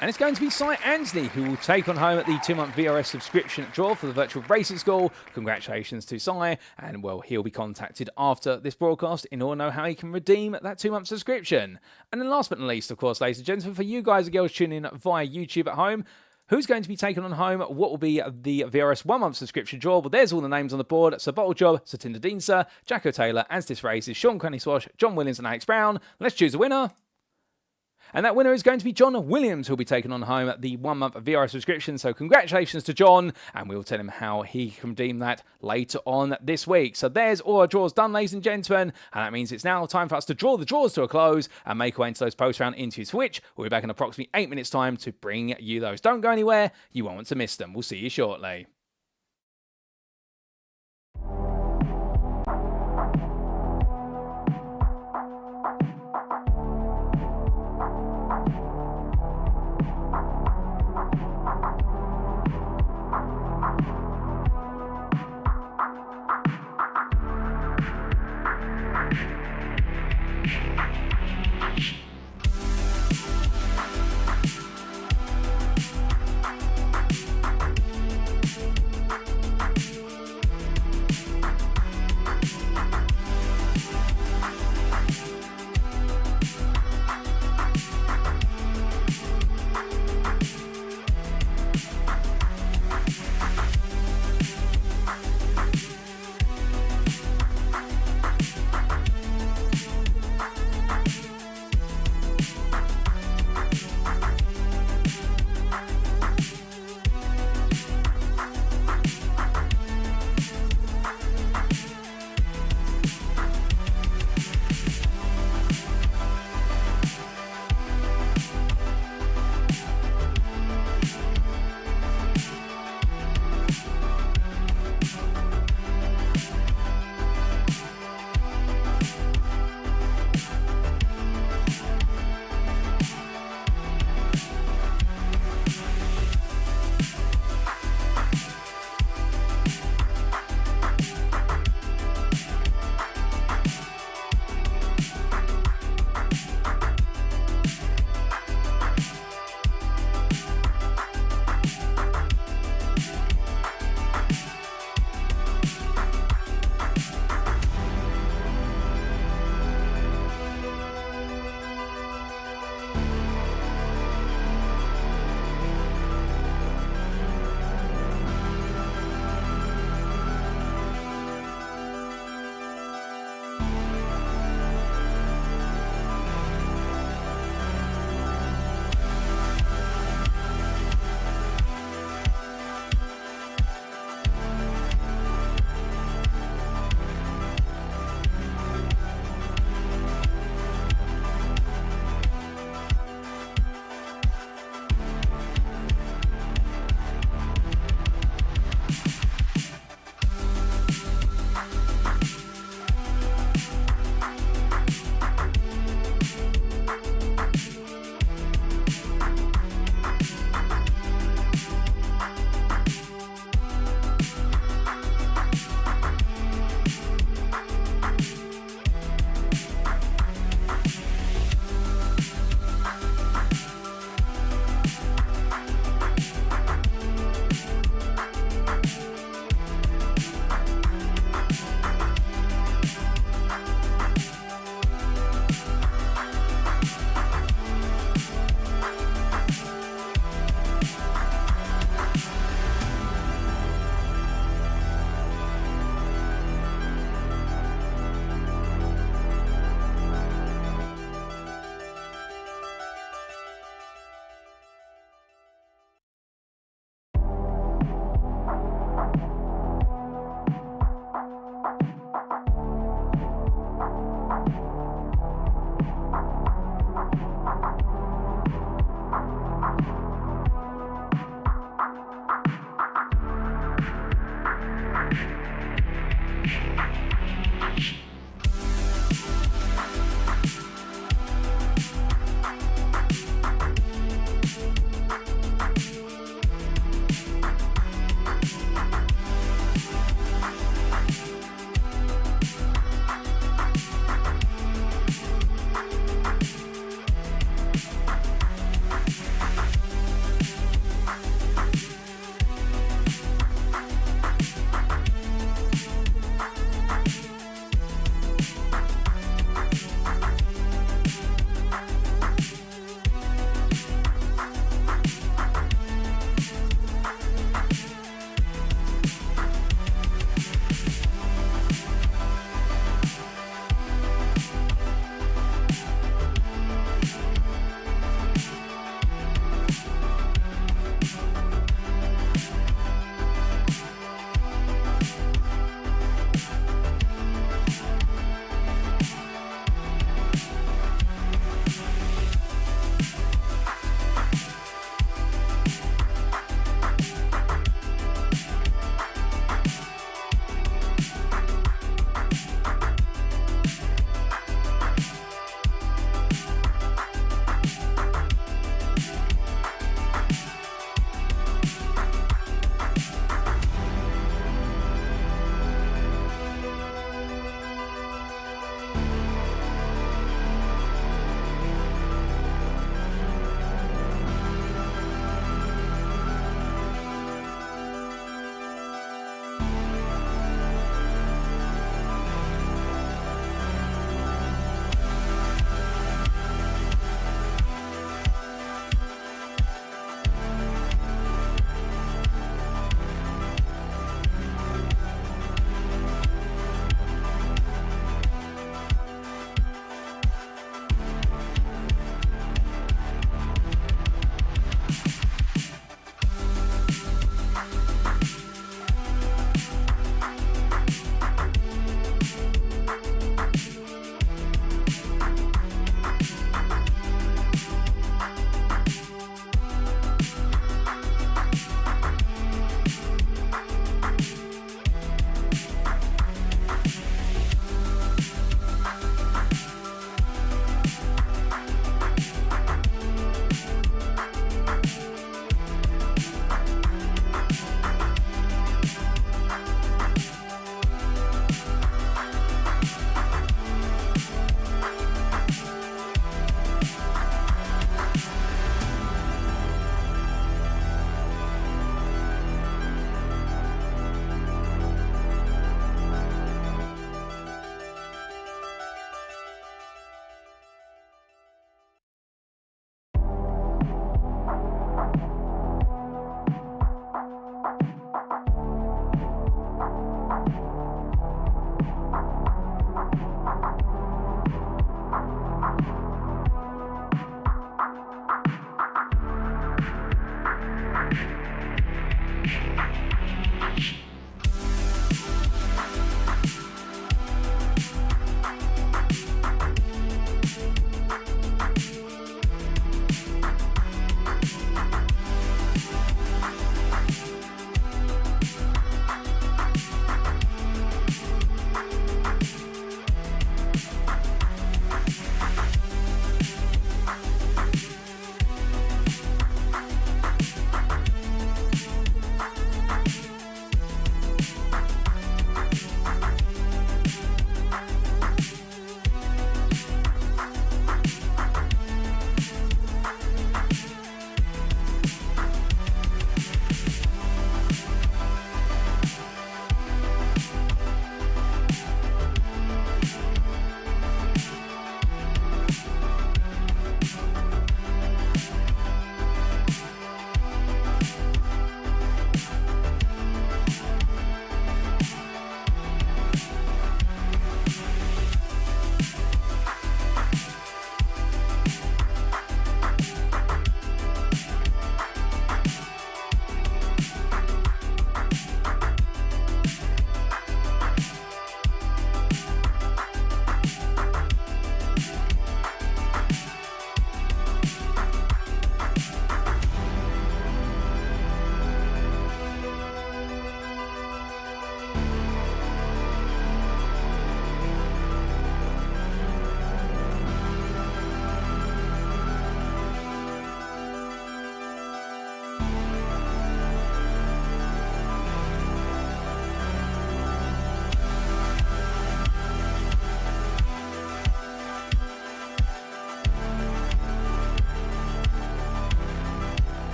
And it's going to be Si Anthony who will take on home at the 2-month VRS subscription draw for the virtual racing school. Congratulations to Si. And well, he'll be contacted after this broadcast in order to know how he can redeem that 2-month subscription. And then last but not least, of course, ladies and gentlemen, for you guys and girls tuning in via YouTube at home, who's going to be taking on home what will be the VRS 1-month subscription draw? Well, there's all the names on the board. So Bottle Job, Satinder Deensa, Jacko Taylor, As This Races, Sean Cranny Swash, John Williams and Alex Brown. Let's choose a winner. And that winner is going to be John Williams, who'll be taking on home at the 1-month VRS subscription. So congratulations to John, and we'll tell him how he can redeem that later on this week. So there's all our draws done, ladies and gentlemen, and that means it's now time for us to draw the draws to a close and make our way into those post-round interviews, for which we'll be back in approximately 8 minutes' time to bring you those. Don't go anywhere. You won't want to miss them. We'll see you shortly.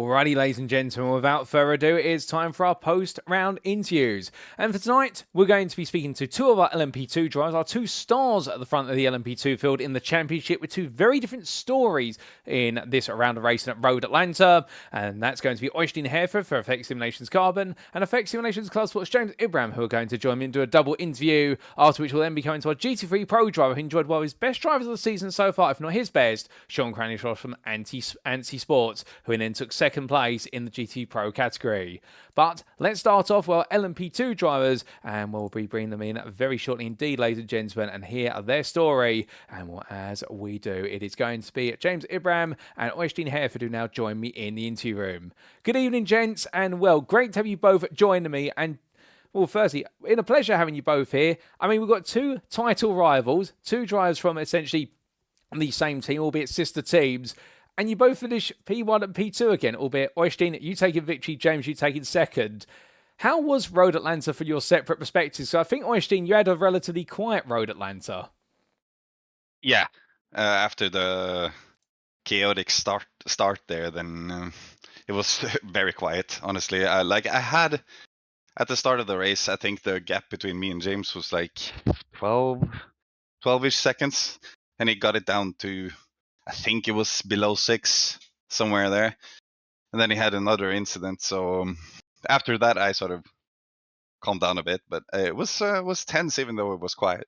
Alrighty, ladies and gentlemen, without further ado, it's time for our post-round interviews. And for tonight, we're going to be speaking to two of our LMP2 drivers, our two stars at the front of the LMP2 field in the championship, with two very different stories in this round of racing at Road Atlanta. And that's going to be Øystein Herfjord for Effect Simulations Carbon and Effect Simulations Club Sports James Ibram, who are going to join me and do a double interview, after which we'll then be coming to our GT3 PRO driver, who enjoyed one of his best drivers of the season so far, if not his best, Sean Cranishross from Anti Sports, who then took second place in the GT Pro category. But let's start off with our LMP2 drivers, and we'll be bringing them in very shortly indeed, ladies and gentlemen, and hear their story. And as we do, it is going to be James Ibram and Øystein Herfjord who now join me in the interview room. Good evening, gents, and well, great to have you both joining me. And well, firstly, it's a pleasure having you both here. I mean, we've got two title rivals, two drivers from essentially the same team, albeit sister teams. And you both finish P1 and P2 again, albeit Øystein, you taking victory, James, you taking second. How was Road Atlanta for your separate perspectives? So I think, Øystein, you had a relatively quiet Road Atlanta. Yeah, after the chaotic start there, then it was very quiet, honestly. I had, at the start of the race, I think the gap between me and James was like 12-ish seconds, and he got it down to, I think it was below 6, somewhere there. And then he had another incident. So after that, I sort of calmed down a bit. But it was tense, even though it was quiet.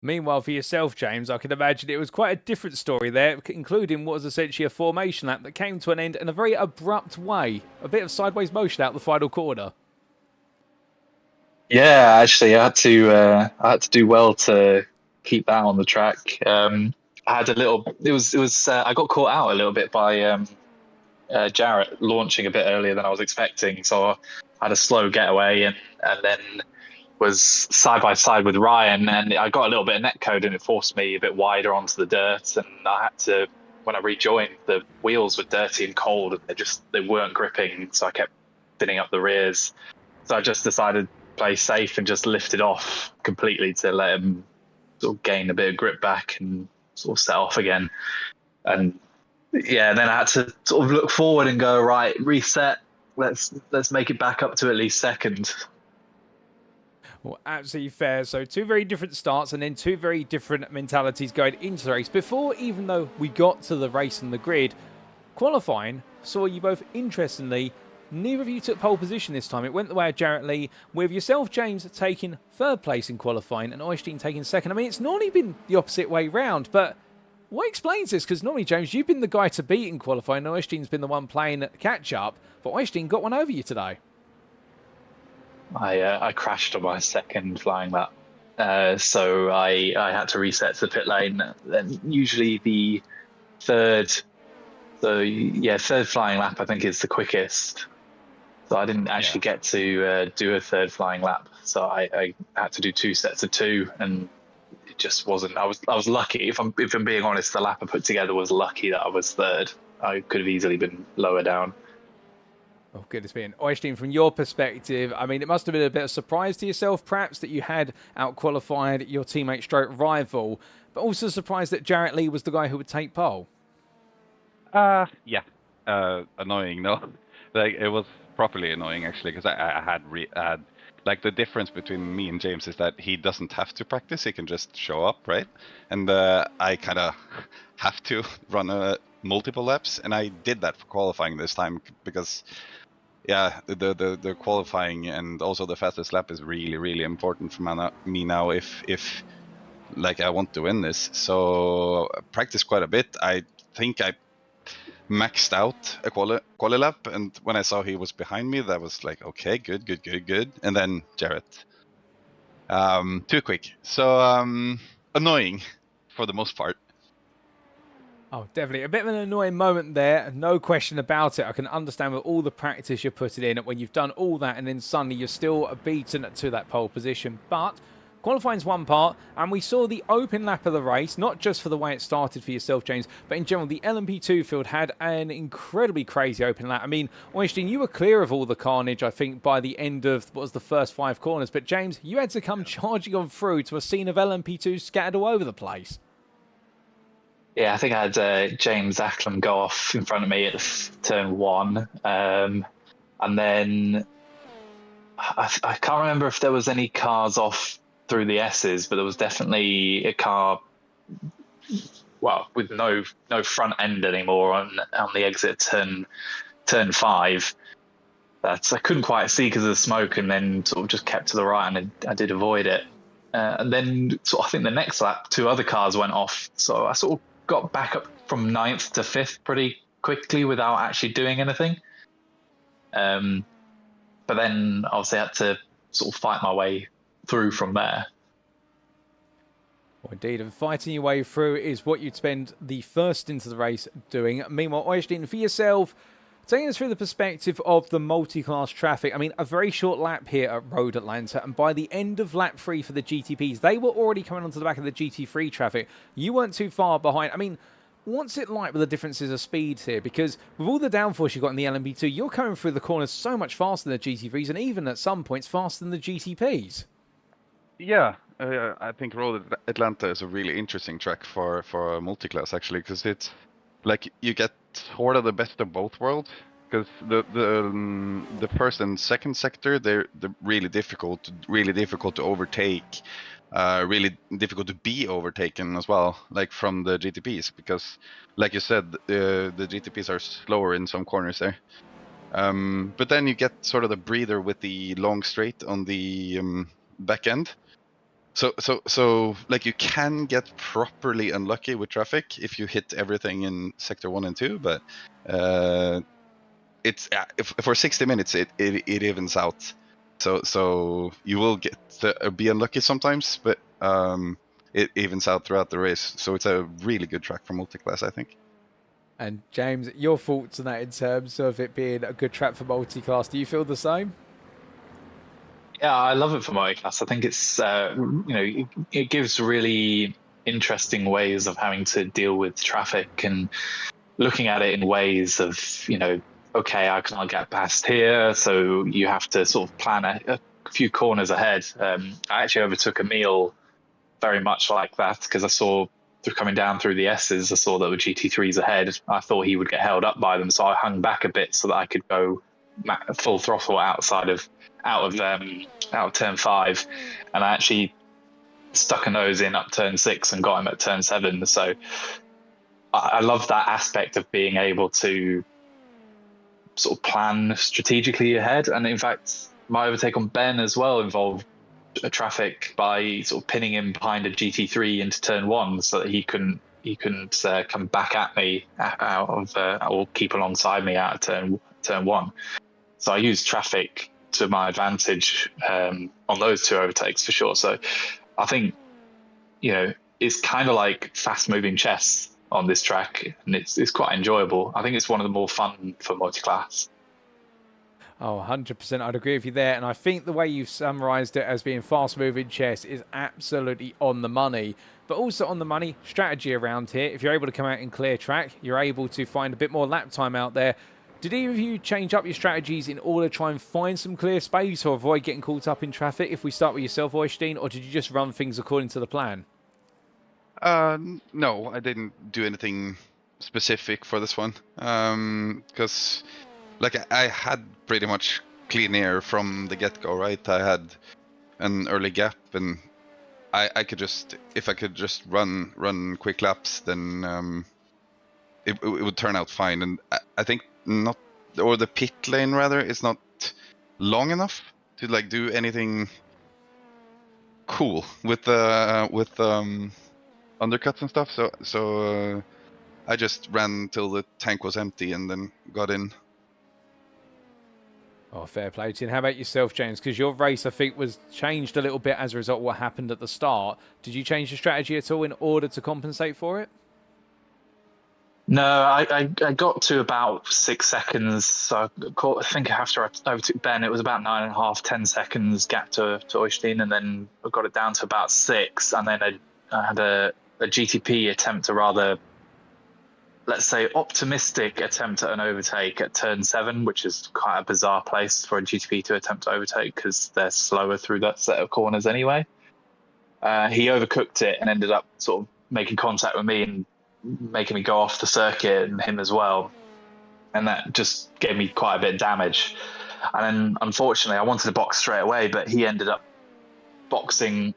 Meanwhile, for yourself, James, I can imagine it was quite a different story there, including what was essentially a formation lap that came to an end in a very abrupt way. A bit of sideways motion out the final corner. Yeah, actually, I had to do well to keep that on the track. I had a little. It was. I got caught out a little bit by Jarrett launching a bit earlier than I was expecting. So I had a slow getaway and then was side by side with Ryan, and I got a little bit of netcode, and it forced me a bit wider onto the dirt. And I had to, when I rejoined, the wheels were dirty and cold, and they weren't gripping. So I kept thinning up the rears. So I just decided to play safe and just lifted off completely to let him sort of gain a bit of grip back and sort of set off again. And yeah, then I had to sort of look forward and go, right, reset, let's make it back up to at least second. Well, absolutely fair. So two very different starts and then two very different mentalities going into the race. Before, even though we got to the race and the grid, qualifying saw you both, interestingly, neither of you took pole position this time. It went the way of Jarrett Lee, with yourself, James, taking third place in qualifying and Øystein taking second. I mean, it's normally been the opposite way round, but what explains this? Because normally, James, you've been the guy to beat in qualifying, and Øystein's been the one playing catch-up, but Øystein got one over you today. I crashed on my second flying lap, so I had to reset to the pit lane. Then usually the third flying lap, I think, is the quickest. So I didn't actually get to do a third flying lap. So I had to do 2 sets of 2, and it just wasn't. I was lucky. If I'm being honest, the lap I put together was lucky that I was third. I could have easily been lower down. Oh, goodness me. And Øystein, from your perspective, I mean, it must have been a bit of a surprise to yourself, perhaps, that you had out-qualified your teammate stroke rival, but also surprised that Jarrett Lee was the guy who would take pole. Yeah. Annoying, no? Like, it was properly annoying, actually, because I had like, the difference between me and James is that he doesn't have to practice, he can just show up, right? And I kind of have to run multiple laps, and I did that for qualifying this time, because yeah, the qualifying and also the fastest lap is really, really important for me now if like I want to win this. So I practiced quite a bit. I think I maxed out a quali lap, and when I saw he was behind me, that was like, okay, good. And then Jarrett, too quick. So annoying for the most part. Oh, definitely. A bit of an annoying moment there, no question about it. I can understand with all the practice you're putting in, when you've done all that and then suddenly you're still beaten to that pole position. But qualifying's one part, and we saw the open lap of the race, not just for the way it started for yourself, James, but in general, the LMP2 field had an incredibly crazy open lap. I mean, Øystein, you were clear of all the carnage, I think, by the end of what was the first 5 corners. But James, you had to come charging on through to a scene of LMP2 scattered all over the place. Yeah, I think I had James Acklam go off in front of me at turn 1. And then I can't remember if there was any cars off through the S's, but there was definitely a car, well, with no front end anymore on the exit turn 5. That I couldn't quite see because of the smoke, and then sort of just kept to the right, and I did avoid it. And then I think the next lap, 2 other cars went off, so I sort of got back up from 9th to 5th pretty quickly without actually doing anything. But then obviously I had to sort of fight my way through from there. Well, indeed, and fighting your way through is what you'd spend the first into the race doing. Meanwhile, Øystein, for yourself, taking us through the perspective of the multi-class traffic, I mean, a very short lap here at Road Atlanta, and by the end of lap 3 for the GTPs, they were already coming onto the back of the GT3 traffic. You weren't too far behind. I mean, what's it like with the differences of speeds here? Because with all the downforce you've got in the LMP2, you're coming through the corners so much faster than the GT3s, and even at some points faster than the GTPs. Yeah, I think Road Atlanta is a really interesting track for multiclass actually, because it's like you get sort of the best of both worlds. Because the first and second sector, they're really difficult to overtake, really difficult to be overtaken as well, like from the GTPs, because like you said, the GTPs are slower in some corners there. But then you get sort of the breather with the long straight on the back end. So like you can get properly unlucky with traffic if you hit everything in sector 1 and 2, but it's for 60 minutes it evens out. So you will get be unlucky sometimes, but it evens out throughout the race. So it's a really good track for multiclass, I think. And James, your thoughts on that in terms of it being a good track for multiclass? Do you feel the same? Yeah, I love it for multiclass. I think it's it gives really interesting ways of having to deal with traffic and looking at it in ways of, okay, I can't get past here, so you have to sort of plan a few corners ahead. I actually overtook Emil very much like that, because I saw coming down through the S's, I saw that the GT3s ahead. I thought he would get held up by them, so I hung back a bit so that I could go full throttle out of turn 5, and I actually stuck a nose in up turn 6 and got him at turn 7. So I love that aspect of being able to sort of plan strategically ahead. And in fact, my overtake on Ben as well involved a traffic by sort of pinning him behind a GT3 into turn 1 so that he couldn't come back at me out of or keep alongside me out of turn 1. So I used traffic to my advantage on those 2 overtakes for sure. So I think it's kind of like fast moving chess on this track, and it's quite enjoyable. I think it's one of the more fun for multiclass. Oh, 100%, I'd agree with you there. And I think the way you've summarised it as being fast-moving chess is absolutely on the money. But also on the money, strategy around here. If you're able to come out in clear track, you're able to find a bit more lap time out there. Did either of you change up your strategies in order to try and find some clear space or avoid getting caught up in traffic? If we start with yourself, Øystein, or did you just run things according to the plan? No, I didn't do anything specific for this one, because like I had pretty much clean air from the get-go, right? I had an early gap, and I could just, if I could just run quick laps, then it would turn out fine. And I think the pit lane rather is not long enough to like do anything cool with undercuts and stuff. So I just ran till the tank was empty and then got in. Oh, fair play to you. And how about yourself, James? Because your race, I think, was changed a little bit as a result of what happened at the start. Did you change your strategy at all in order to compensate for it? No, I got to about 6 seconds. So I think after I overtook Ben, it was about 9.5, 10 seconds gap to Øystein, and then I got it down to about 6. And then I had a GTP attempt, a rather, let's say, optimistic attempt at an overtake at turn 7, which is quite a bizarre place for a GTP to attempt to overtake because they're slower through that set of corners anyway. He overcooked it and ended up sort of making contact with me and making me go off the circuit, and him as well. And that just gave me quite a bit of damage. And then, unfortunately, I wanted to box straight away, but he ended up boxing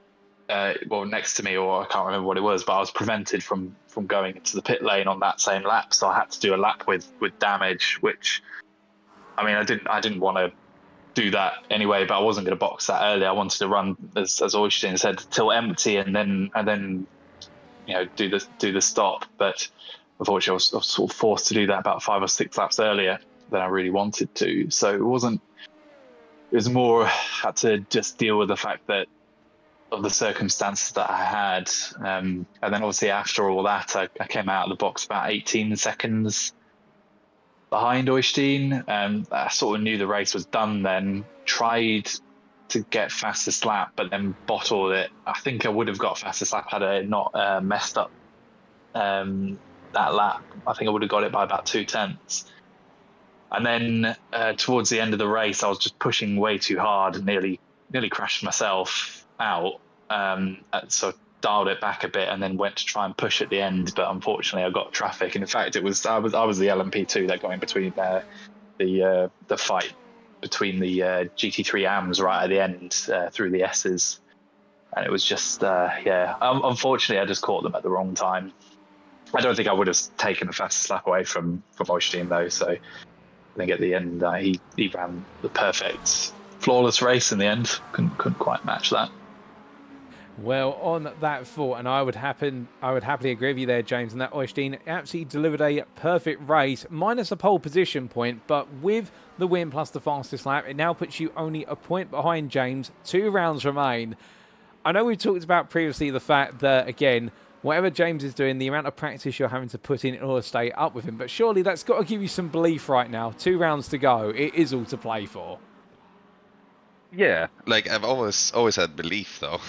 next to me, or I can't remember what it was, but I was prevented from going into the pit lane on that same lap, so I had to do a lap with damage, which, I mean, I didn't want to do that anyway, but I wasn't going to box that early. I wanted to run, as Øystein said, till empty, and then do the stop. But unfortunately, I was sort of forced to do that about 5 or 6 laps earlier than I really wanted to. So it was more, had to just deal with the fact that of the circumstances that I had. And then obviously after all that, I came out of the box about 18 seconds behind Øystein. I sort of knew the race was done then, tried to get fastest lap, but then bottled it. I think I would have got fastest lap had I not messed up that lap. I think I would have got it by about 2/10. And then towards the end of the race, I was just pushing way too hard and nearly crashed myself out. So dialed it back a bit and then went to try and push at the end, but unfortunately I got traffic. And in fact, I was the LMP2 that got in between the fight between the GT3 AMs right at the end through the S's. And it was just, unfortunately I just caught them at the wrong time. I don't think I would have taken the fastest lap away from Øystein though, so I think at the end he ran the perfect, flawless race in the end. Couldn't quite match that. Well, on that thought, and I would happily agree with you there, James, and that Øystein absolutely delivered a perfect race, minus a pole position point, but with the win plus the fastest lap, it now puts you only a point behind James. 2 rounds remain. I know we talked about previously the fact that, again, whatever James is doing, the amount of practice you're having to put in order to stay up with him, but surely that's got to give you some belief right now. 2 rounds to go. It is all to play for. Yeah, like I've always had belief though.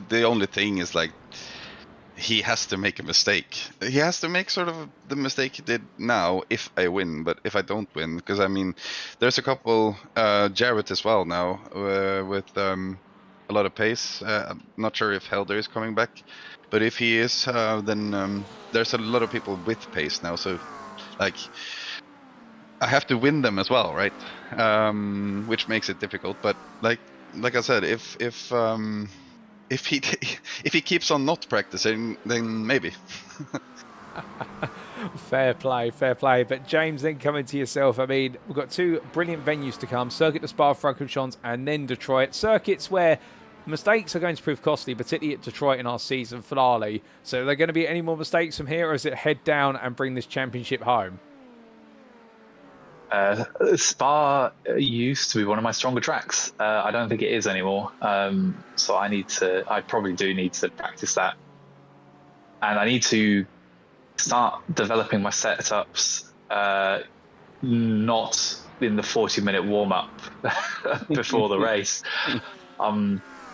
The only thing is like he has to make a mistake. He has to make sort of the mistake he did now if I win, but if I don't win, because I mean, there's a couple, Jarrett as well now with a lot of pace. I'm not sure if Helder is coming back, but if he is, then there's a lot of people with pace now. So like, I have to win them as well, right? Which makes it difficult. But like I said, if he keeps on not practicing, then maybe. Fair play. But James, then coming to yourself, I mean, we've got 2 brilliant venues to come: Circuit de Spa-Francorchamps and then Detroit. Circuits where mistakes are going to prove costly, particularly at Detroit in our season finale. So are there going to be any more mistakes from here, or is it head down and bring this championship home? Spa used to be one of my stronger tracks. I don't think it is anymore. So I probably do need to practice that. And I need to start developing my setups, not in the 40-minute warm-up before the race.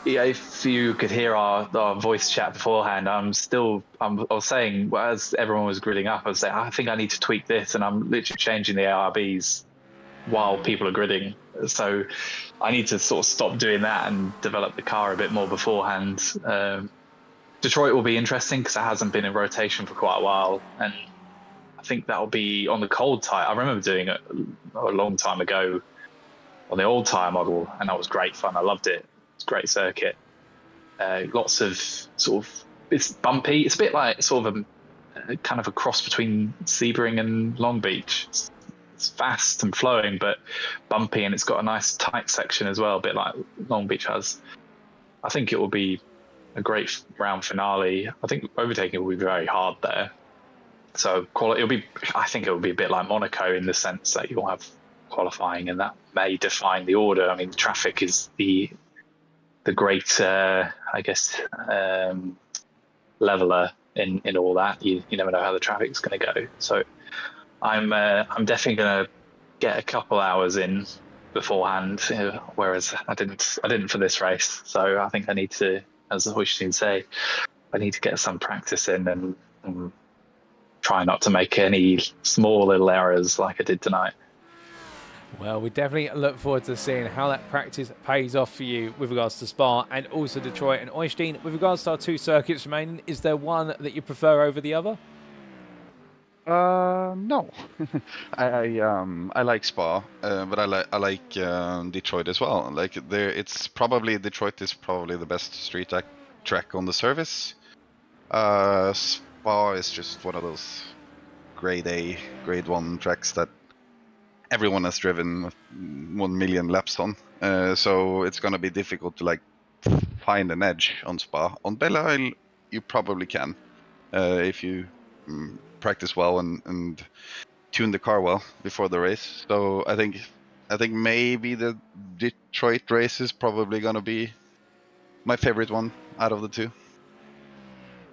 If you could hear our voice chat beforehand, I was saying, as everyone was grilling up, I was saying, I think I need to tweak this, and I'm literally changing the ARBs while people are gridding. So I need to sort of stop doing that and develop the car a bit more beforehand. Detroit will be interesting because it hasn't been in rotation for quite a while, and I think that'll be on the cold tire. I remember doing it a long time ago on the old tire model, and that was great fun. I loved it. It's a great circuit. Lots of sort of, it's bumpy. It's a bit like sort of a kind of a cross between Sebring and Long Beach. It's fast and flowing, but bumpy, and it's got a nice tight section as well, a bit like Long Beach has. I think it will be a great round finale. I think overtaking will be very hard there. So I think it will be a bit like Monaco in the sense that you'll have qualifying, and that may define the order. I mean, traffic is the great, I guess, leveler in all that. You never know how the traffic's going to go. So I'm definitely going to get a couple hours in beforehand, whereas I didn't for this race. So I think I need to, as Øystein say, I need to get some practice in and try not to make any small little errors like I did tonight. Well, we definitely look forward to seeing how that practice pays off for you with regards to Spa and also Detroit. And Øystein, with regards to our 2 circuits remaining, is there one that you prefer over the other? No. I like Spa, but I like Detroit as well. Like Detroit is probably the best street track on the service. Spa is just one of those grade A, grade 1 tracks that everyone has driven 1 million laps on. So it's gonna be difficult to like find an edge on Spa. On Belle Isle, you probably can if you practice well and tune the car well before the race. So I think maybe the Detroit race is probably gonna be my favorite one out of the 2.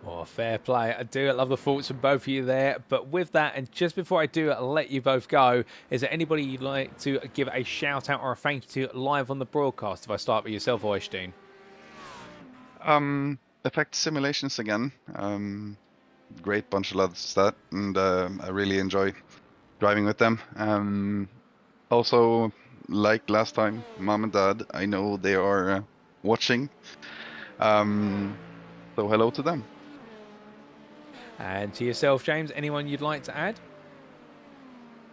Oh, fair play. I do love the thoughts from both of you there. But with that, and just before I do let you both go, is there anybody you'd like to give a shout out or a thank you to live on the broadcast? If I start with yourself, Øystein. Effect Simulations again. Great bunch of lads that, and I really enjoy driving with them. Also, like last time, Mom and Dad, I know they are watching. So hello to them. And to yourself, James, anyone you'd like to add?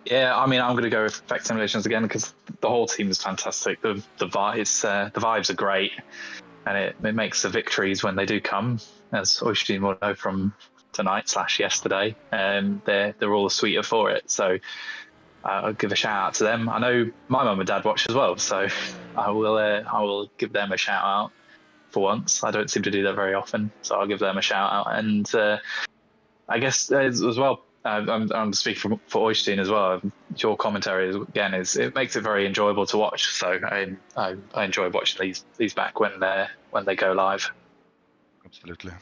Yeah, I mean, I'm going to go with Effect Simulations again because the whole team is fantastic. The vibes are great, and it makes the victories when they do come, as Øystein will know from tonight/yesterday, and they're all the sweeter for it. So I'll give a shout out to them. I know my mum and dad watch as well, so I will give them a shout out for once. I don't seem to do that very often, so I'll give them a shout out. And I guess as well, I'm speaking for Øystein as well. Your commentary again it makes it very enjoyable to watch. So I enjoy watching these back when they go live. Absolutely.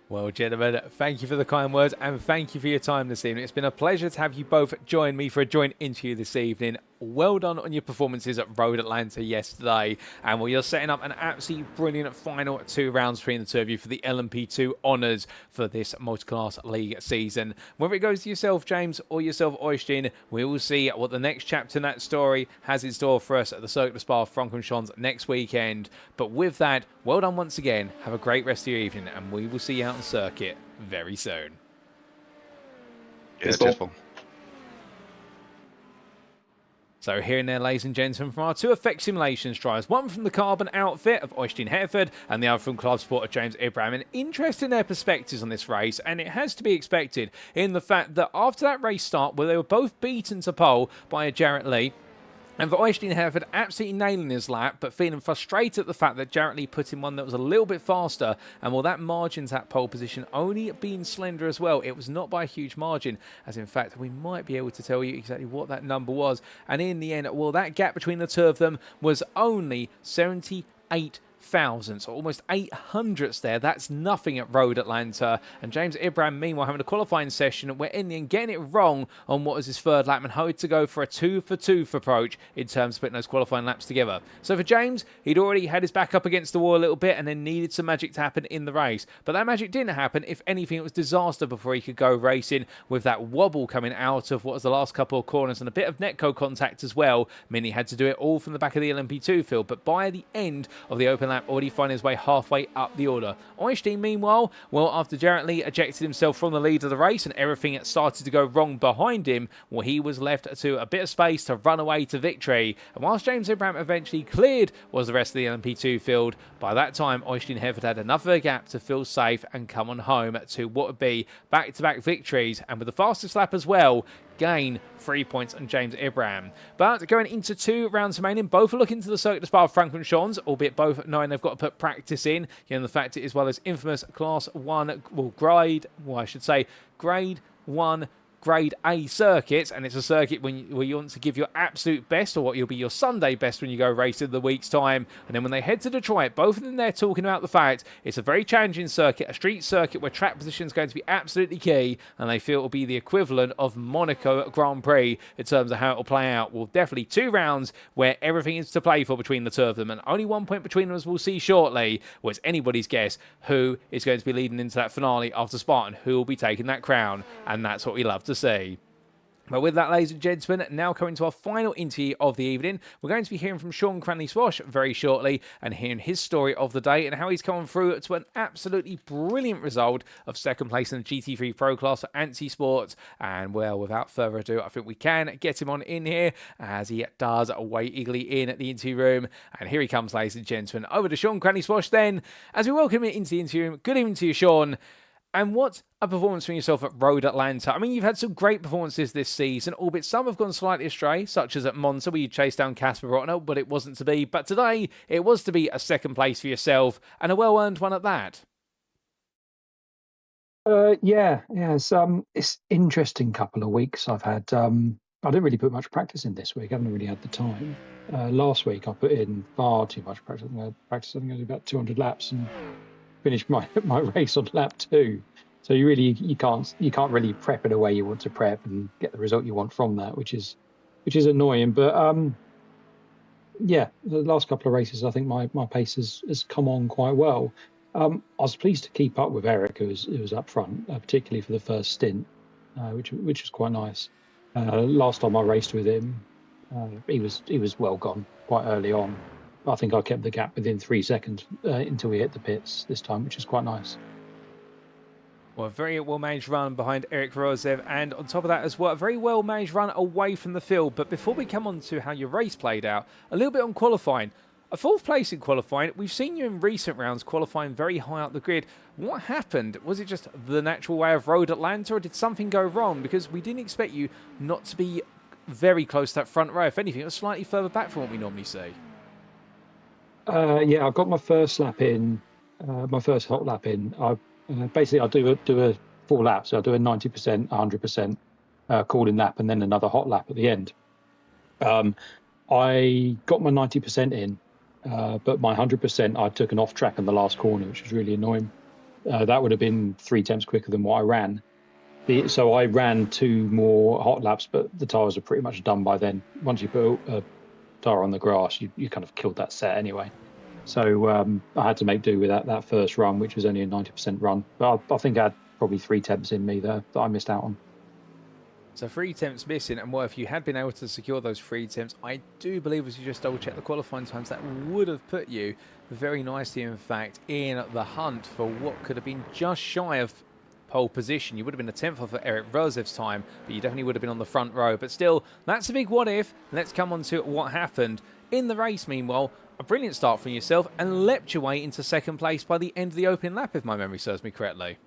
Well, gentlemen, thank you for the kind words and thank you for your time this evening. It's been a pleasure to have you both join me for a joint interview this evening. Well done on your performances at Road Atlanta yesterday. And well, you're setting up an absolutely brilliant final 2 rounds between the 2 of you for the LMP2 honours for this Multiclass League season. Whether it goes to yourself, James, or yourself, Øystein, we will see what the next chapter in that story has in store for us at the Circuit de Spa-Francorchamps next weekend. But with that, well done once again. Have a great rest of your evening, and we will see you out on circuit very soon. Yeah, cheers, Paul. So here and there, ladies and gentlemen, from our 2 Effect Simulations tries, one from the carbon outfit of Øystein Herfjord and the other from Club Sport of James Ibram. And interesting their perspectives on this race, and it has to be expected in the fact that after that race start, where they were both beaten to pole by a Jarrett Lee, and for Øystein Herfjord absolutely nailing his lap, but feeling frustrated at the fact that Jarrett Lee put in one that was a little bit faster, and well, that margin to that pole position only being slender as well. It was not by a huge margin, as in fact, we might be able to tell you exactly what that number was. And in the end, well, that gap between the 2 of them was only 78 thousandths, or almost 800ths there. That's nothing at Road Atlanta. And James Ibram, meanwhile, having a qualifying session where in the end getting it wrong on what was his 3rd lap and had to go for a 2-for-2 approach in terms of putting those qualifying laps together. So for James, he'd already had his back up against the wall a little bit and then needed some magic to happen in the race. But that magic didn't happen. If anything, it was disaster before he could go racing, with that wobble coming out of what was the last couple of corners and a bit of netco contact as well, meaning he had to do it all from the back of the LMP2 field. But by the end of the open lap, already finding his way halfway up the order. Øystein, meanwhile, well, after Jarrett Lee ejected himself from the lead of the race and everything started to go wrong behind him, well, he was left to a bit of space to run away to victory. And whilst James Ibram eventually cleared was the rest of the LMP2 field, by that time, Øystein Herfjord had enough of a gap to feel safe and come on home to what would be back-to-back victories, and with the fastest lap as well, gain 3 points on James Ibram. But going into 2 rounds remaining, both are looking to the Circuit de Spa-Francorchamps, albeit both knowing they've got to put practice in. The fact it is well as infamous Class 1, grade 1 Grade A circuit, and it's a circuit where you want to give your absolute best, or what will be your Sunday best when you go race in the week's time. And then when they head to Detroit, both of them there talking about the fact it's a very challenging circuit, a street circuit where track position is going to be absolutely key, and they feel it will be the equivalent of Monaco Grand Prix in terms of how it will play out. Well, definitely 2 rounds where everything is to play for between the 2 of them, and only 1 point between them, as we'll see shortly. Well, it's anybody's guess who is going to be leading into that finale after Spartan, who will be taking that crown, and that's what we love to see. But with that, ladies and gentlemen, now coming to our final interview of the evening, we're going to be hearing from Sean Cranley-Swash very shortly and hearing his story of the day and how he's come through to an absolutely brilliant result of second place in the GT3 Pro class for ANSI Sports. And well, without further ado, I think we can get him on in here as he does wait eagerly in at the interview room. And here he comes, ladies and gentlemen. Over to Sean Cranley-Swash then, as we welcome him into the interview room. Good evening to you, Sean. And what a performance from yourself at Road Atlanta. I mean, you've had some great performances this season, albeit some have gone slightly astray, such as at Monza, where you chased down Kasper Brøckner, but it wasn't to be. But today, it was to be a second place for yourself, and a well-earned one at that. Yeah. It's interesting couple of weeks I've had. I didn't really put much practice in this week. I haven't really had the time. Last week, I put in far too much practice. I did about 200 laps and finished my race on lap 2. So you can't really prep it the way you want to prep and get the result you want from that, which is annoying. But the last couple of races, I think my pace has come on quite well. I was pleased to keep up with Eric, who was up front, particularly for the first stint, which was quite nice. Last time I raced with him, he was well gone quite early on. I think I kept the gap within 3 seconds until we hit the pits this time, which is quite nice. Well, a very well-managed run behind Eric Rozev, and on top of that as well, a very well-managed run away from the field. But before we come on to how your race played out, a little bit on qualifying. A 4th place in qualifying. We've seen you in recent rounds qualifying very high up the grid. What happened? Was it just the natural way of Road Atlanta, or did something go wrong? Because we didn't expect you not to be very close to that front row. If anything, it was slightly further back from what we normally see. I got my first lap in, my first hot lap in. Basically, I'll do a full lap, so I'll do a 90%, 100% cooling lap, and then another hot lap at the end. I got my 90% in, but my 100%, I took an off track in the last corner, which was really annoying. That would have been 3 tenths quicker than what I ran. So I ran 2 more hot laps, but the tyres are pretty much done by then. Once you put a tyre on the grass, you kind of killed that set anyway. So I had to make do with that first run, which was only a 90% run. But I think I had probably 3 temps in me there that I missed out on. So 3 temps missing, and well, if you had been able to secure those 3 temps, I do believe, as you just double-check the qualifying times, that would have put you very nicely, in fact, in the hunt for what could have been just shy of pole position. You would have been a 10th off of Eric Rozev's time, but you definitely would have been on the front row. But still, that's a big what if. Let's come on to what happened in the race. Meanwhile, a brilliant start from yourself and leapt your way into second place by the end of the opening lap, if my memory serves me correctly.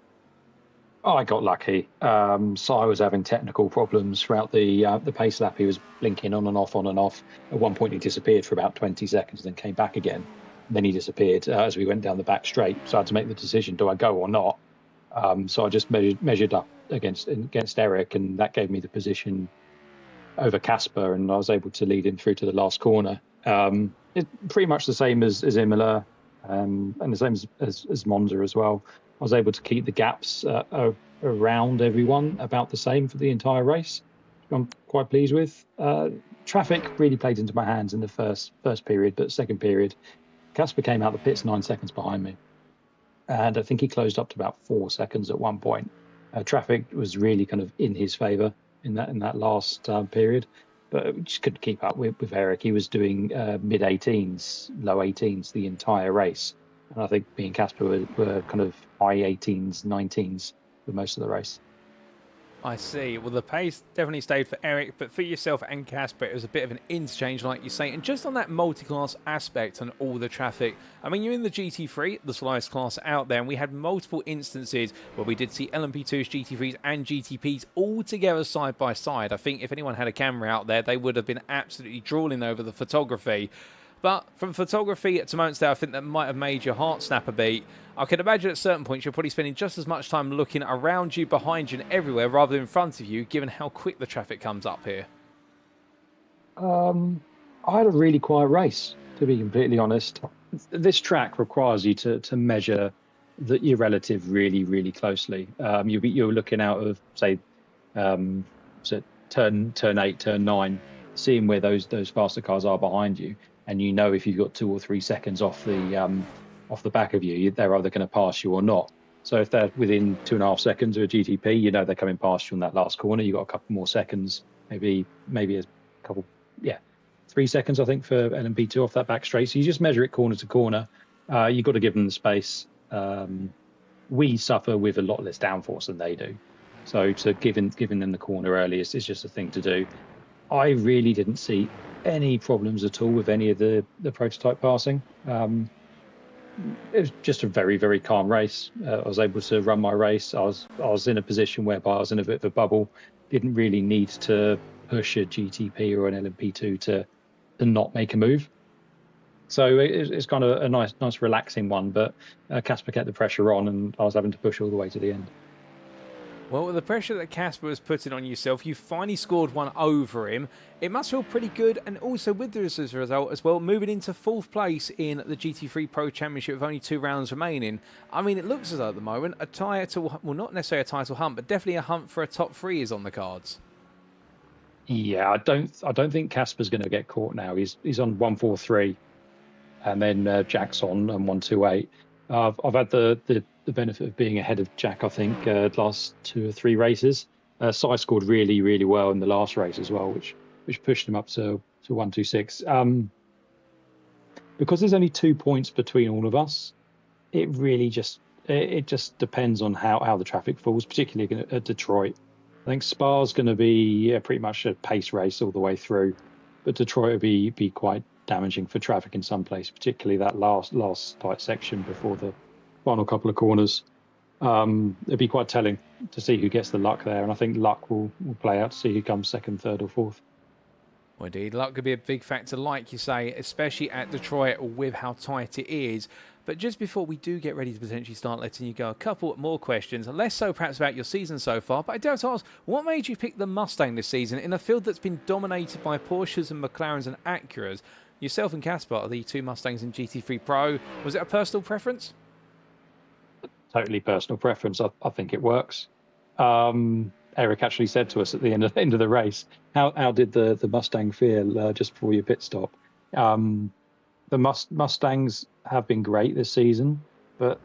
I got lucky. So I was having technical problems throughout the pace lap. He was blinking on and off, on and off. At one point, he disappeared for about 20 seconds, then came back again. Then he disappeared as we went down the back straight. So I had to make the decision: do I go or not? So I just measured up against Eric, and that gave me the position over Kasper, and I was able to lead him through to the last corner. It's pretty much the same as Imola, and the same as Monza as well. I was able to keep the gaps around everyone about the same for the entire race, which I'm quite pleased with. Traffic really played into my hands in the first period, but second period, Kasper came out the pits 9 seconds behind me. And I think he closed up to about 4 seconds at one point. Traffic was really kind of in his favour in that last period, but we just couldn't keep up with Eric. He was doing mid-18s, low 18s the entire race. And I think me and Kasper were kind of high 18s, 19s for most of the race. I see. Well, the pace definitely stayed for Eric, but for yourself and Kasper, it was a bit of an interchange, like you say. And just on that multi-class aspect and all the traffic, I mean, you're in the GT3, the slowest class out there, and we had multiple instances where we did see LMP2s, GT3s, and GTPs all together side by side. I think if anyone had a camera out there, they would have been absolutely drooling over the photography. But from photography to moments there, I think that might have made your heart snap a beat. I can imagine at certain points you're probably spending just as much time looking around you, behind you, and everywhere rather than in front of you, given how quick the traffic comes up here. I had a really quiet race, to be completely honest. This track requires you to measure your relative really, really closely. You're looking out of, say, turn 8, turn 9, seeing where those faster cars are behind you. And you know if you've got 2 or 3 seconds off the back of you, they're either going to pass you or not. So if they're within 2.5 seconds of a GTP, you know they're coming past you on that last corner. You've got a couple more seconds, maybe a couple, 3 seconds, I think, for LMP2 off that back straight. So you just measure it corner to corner. You've got to give them the space. We suffer with a lot less downforce than they do. So giving them the corner early is just a thing to do. I really didn't see any problems at all with any of the prototype passing. It was just a very, very calm race. I was able to run my race. I was in a position whereby I was in a bit of a bubble. Didn't really need to push a GTP or an LMP2 to not make a move. So it's kind of a nice relaxing one. But Kasper kept the pressure on, and I was having to push all the way to the end. Well, with the pressure that Kasper was putting on yourself, you finally scored one over him. It must feel pretty good, and also with this as a result as well, moving into 4th place in the GT3 Pro Championship with only 2 rounds remaining. I mean, it looks as though at the moment a title, well, not necessarily a title hunt, but definitely a hunt for a top 3 is on the cards. Yeah, I don't think Kasper's going to get caught now. He's on 143, and then Jack's on 128. I've had the benefit of being ahead of Jack, I think, last 2 or 3 races. Sai scored really, really well in the last race as well, which pushed him up to 126. Because there's only 2 points between all of us, it really just depends on how the traffic falls, particularly at Detroit. I think Spa's going to be pretty much a pace race all the way through, but Detroit will be quite damaging for traffic in some place, particularly that last tight section before the final couple of corners. It'd be quite telling to see who gets the luck there, and I think luck will play out to see who comes 2nd, 3rd or 4th. Well, indeed, luck could be a big factor, like you say, especially at Detroit with how tight it is. But just before we do get ready to potentially start letting you go, a couple more questions, less so perhaps about your season so far, but I do have to ask, what made you pick the Mustang this season in a field that's been dominated by Porsches and McLarens and Acuras? Yourself and Kasper are the 2 Mustangs in GT3 Pro. Was it a personal preference? Totally personal preference. I think it works. Eric actually said to us at the end of the race, how did the Mustang feel just before your pit stop? The Mustangs have been great this season, but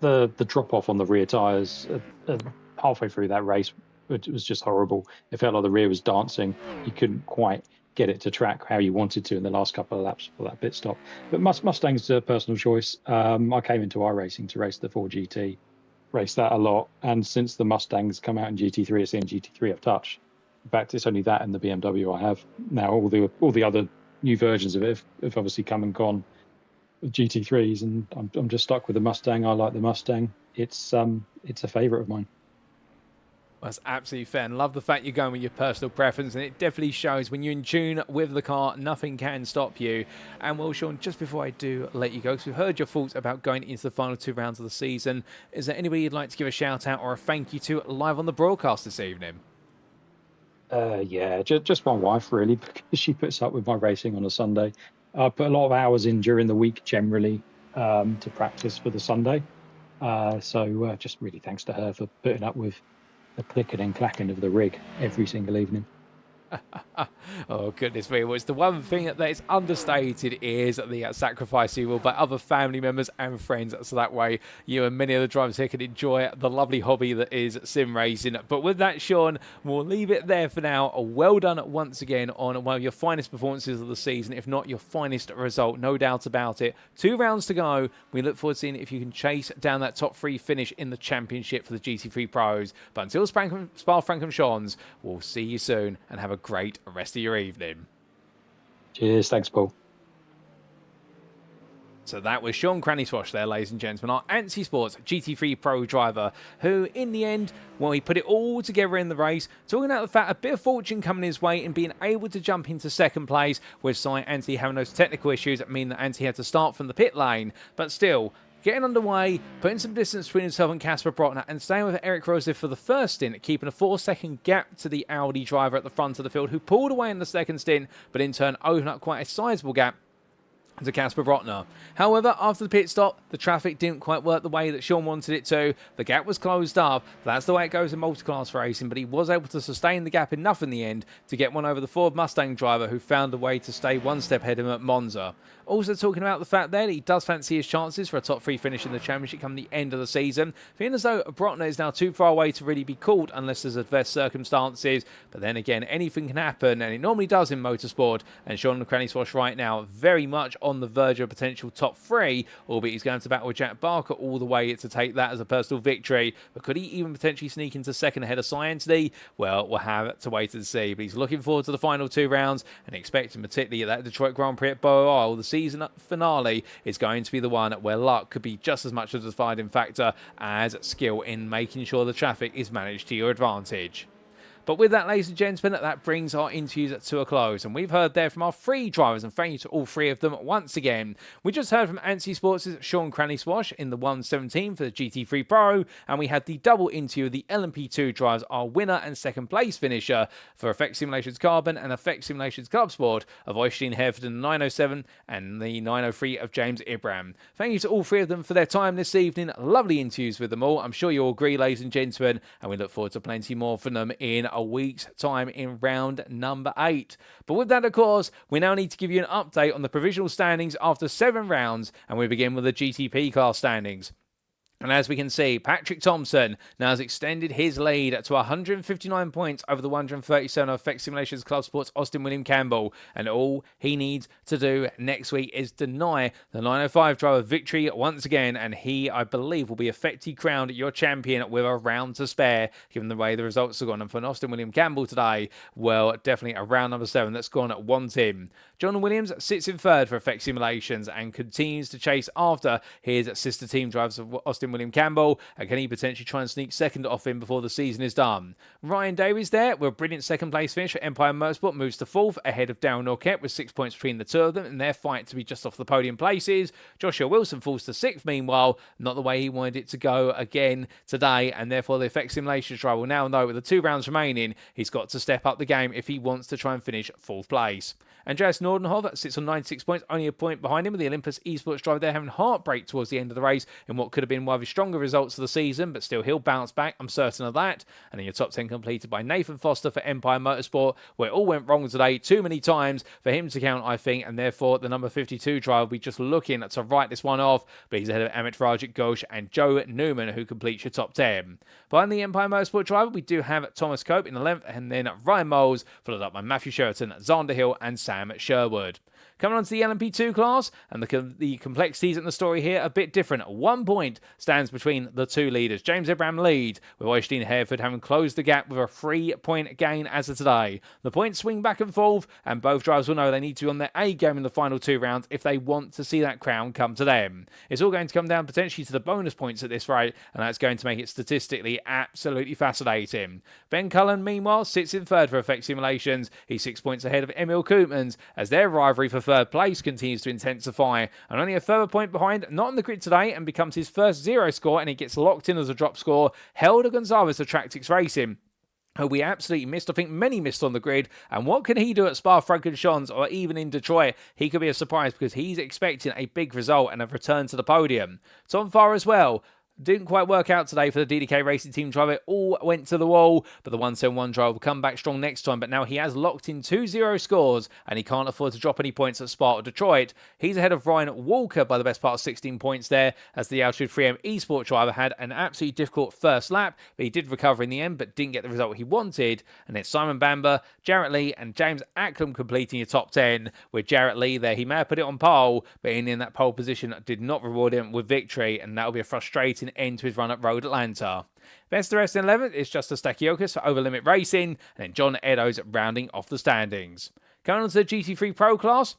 the drop off on the rear tyres halfway through that race, it was just horrible. It felt like the rear was dancing. You couldn't quite get it to track how you wanted to in the last couple of laps for that pit stop. But Mustang's a personal choice. I came into iRacing to race the 4GT, raced that a lot, and since the Mustangs come out in GT3, it's the only GT3 I've touched. In fact, it's only that and the BMW I have now. All the other new versions of it have obviously come and gone with GT3s, and I'm just stuck with the Mustang. I like the Mustang. It's a favourite of mine. That's absolutely fair, and love the fact you're going with your personal preference, and it definitely shows when you're in tune with the car, nothing can stop you. And well, Sean, just before I do let you go, because we've heard your thoughts about going into the final 2 rounds of the season, is there anybody you'd like to give a shout out or a thank you to live on the broadcast this evening? Just my wife, really, because she puts up with my racing on a Sunday. I put a lot of hours in during the week generally to practice for the Sunday. So just really thanks to her for putting up with the clicking and clacking of the rig every single evening. Oh, goodness me. Well, it's the one thing that is understated is the sacrifice you will by other family members and friends. So that way you and many of the drivers here can enjoy the lovely hobby that is sim racing. But with that, Sean, we'll leave it there for now. Well done once again on one of your finest performances of the season, if not your finest result, no doubt about it. 2 rounds to go. We look forward to seeing if you can chase down that top 3 finish in the championship for the GT3 Pros. But until Spa-Francorchamps, we'll see you soon and have a great rest of your evening. Cheers, thanks, Paul. So that was Sean Cranny-Swash there, ladies and gentlemen, our Anti Sports GT3 Pro driver, who in the end, well, he put it all together in the race, talking about the fact a bit of fortune coming his way and being able to jump into 2nd place, with Anti having those technical issues that mean that Anti had to start from the pit lane, but still, getting underway, putting some distance between himself and Kasper Bröckner, and staying with Eric Rosliff for the first stint, keeping a 4-second gap to the Audi driver at the front of the field, who pulled away in the 2nd stint, but in turn opened up quite a sizable gap to Kasper Bröckner. However, after the pit stop, the traffic didn't quite work the way that Sean wanted it to. The gap was closed up. That's the way it goes in multi-class racing, but he was able to sustain the gap enough in the end to get one over the Ford Mustang driver, who found a way to stay 1 step ahead of him at Monza. Also talking about the fact that he does fancy his chances for a top 3 finish in the championship come the end of the season. Feeling as though Bröckner is now too far away to really be called unless there's adverse circumstances. But then again, anything can happen, and it normally does in motorsport. And Sean Cranny-Swash right now very much on the verge of a potential top 3, albeit he's going to battle with Jack Barker all the way to take that as a personal victory. But could he even potentially sneak into second ahead of Scientity? Well, we'll have to wait and see. But he's looking forward to the final 2 rounds and expecting, particularly at that Detroit Grand Prix at Bow Isle, the season finale is going to be the one where luck could be just as much a deciding factor as skill in making sure the traffic is managed to your advantage. But with that, ladies and gentlemen, that brings our interviews to a close. And we've heard there from our 3 drivers, and thank you to all 3 of them once again. We just heard from Anstey Sports' Sean Cranny-Swash in the 117 for the GT3 PRO, and we had the double interview of the LMP2 drivers, our winner and second place finisher for Effect Simulations Carbon and Effect Simulations Club Sport of Øystein Herfjord in the 907 and the 903 of James Ibram. Thank you to all 3 of them for their time this evening. Lovely interviews with them all. I'm sure you'll agree, ladies and gentlemen, and we look forward to plenty more from them in a week's time in round number 8. But with that, of course, we now need to give you an update on the provisional standings after 7 rounds, and we begin with the GTP class standings. And as we can see, Patrik Thomsen now has extended his lead to 159 points over the 137 of Effect Simulations Club Sports Austin William Campbell. And all he needs to do next week is deny the 905 driver victory once again. And he, I believe, will be effectively crowned your champion with a round to spare, given the way the results have gone. And for Austin William Campbell today, well, definitely a round number 7 that's gone at 1 him. John Williams sits in 3rd for Effect Simulations and continues to chase after his sister team drivers of Austin William Campbell, and can he potentially try and sneak second off him before the season is done? Ryan Davies there with a brilliant second place finish for Empire Motorsport, moves to 4th ahead of Darryl Norquette with 6 points between the 2 of them in their fight to be just off the podium places. Joshua Wilson falls to 6th meanwhile, not the way he wanted it to go again today, and therefore the Effect Simulations driver will now know with the 2 rounds remaining he's got to step up the game if he wants to try and finish 4th place. Andreas Nordenhoff sits on 96 points, only a point behind him with the Olympus Esports driver there having heartbreak towards the end of the race in what could have been one of his stronger results of the season, but still he'll bounce back, I'm certain of that. And then your top 10 completed by Nathan Foster for Empire Motorsport, where it all went wrong today too many times for him to count, I think, and therefore the number 52 driver will be just looking to write this one off, but he's ahead of Amit Rajik Ghosh and Joe Newman, who completes your top 10. Behind the Empire Motorsport driver, we do have Thomas Cope in 11th, and then Ryan Moles, followed up by Matthew Sheraton, Xander Hill, and Sam Sherwood. Coming on to the LMP2 class, and the complexities in the story here are a bit different. 1 point stands between the 2 leaders. James Ibram lead, with Øystein Herfjord having closed the gap with a 3-point gain as of today. The points swing back and forth, and both drivers will know they need to be on their A game in the final 2 rounds if they want to see that crown come to them. It's all going to come down potentially to the bonus points at this rate, and that's going to make it statistically absolutely fascinating. Ben Cullen, meanwhile, sits in 3rd for Effect Simulations. He's 6 points ahead of Emil Koopmans as their rivalry for 3rd place continues to intensify, and only a further point behind, not on the grid today, and becomes his first 0 score, and he gets locked in as a drop score. Helder Gonzalez of Tractix Racing, who we absolutely missed. I think many missed on the grid. And what can he do at Spa-Francorchamps or even in Detroit? He could be a surprise because he's expecting a big result and a return to the podium. Tom Farr as well. Didn't quite work out today for the DDK Racing Team driver. It all went to the wall, but the 171 driver will come back strong next time. But now he has locked in 2-0 scores, and he can't afford to drop any points at Spa or Detroit. He's ahead of Ryan Walker by the best part of 16 points there, as the Altitude 3M Esports driver had an absolutely difficult first lap, but he did recover in the end, but didn't get the result he wanted. And then Simon Bamber, Jarrett Lee, and James Acklam completing your top 10. With Jarrett Lee there, he may have put it on pole, but in that pole position did not reward him with victory, and that will be a frustrating end to his run at Road Atlanta. Best of the rest in 11th is Justus Stakiokas for Over Limit Racing, and then John Eddowes rounding off the standings. Coming on to the GT3 Pro class.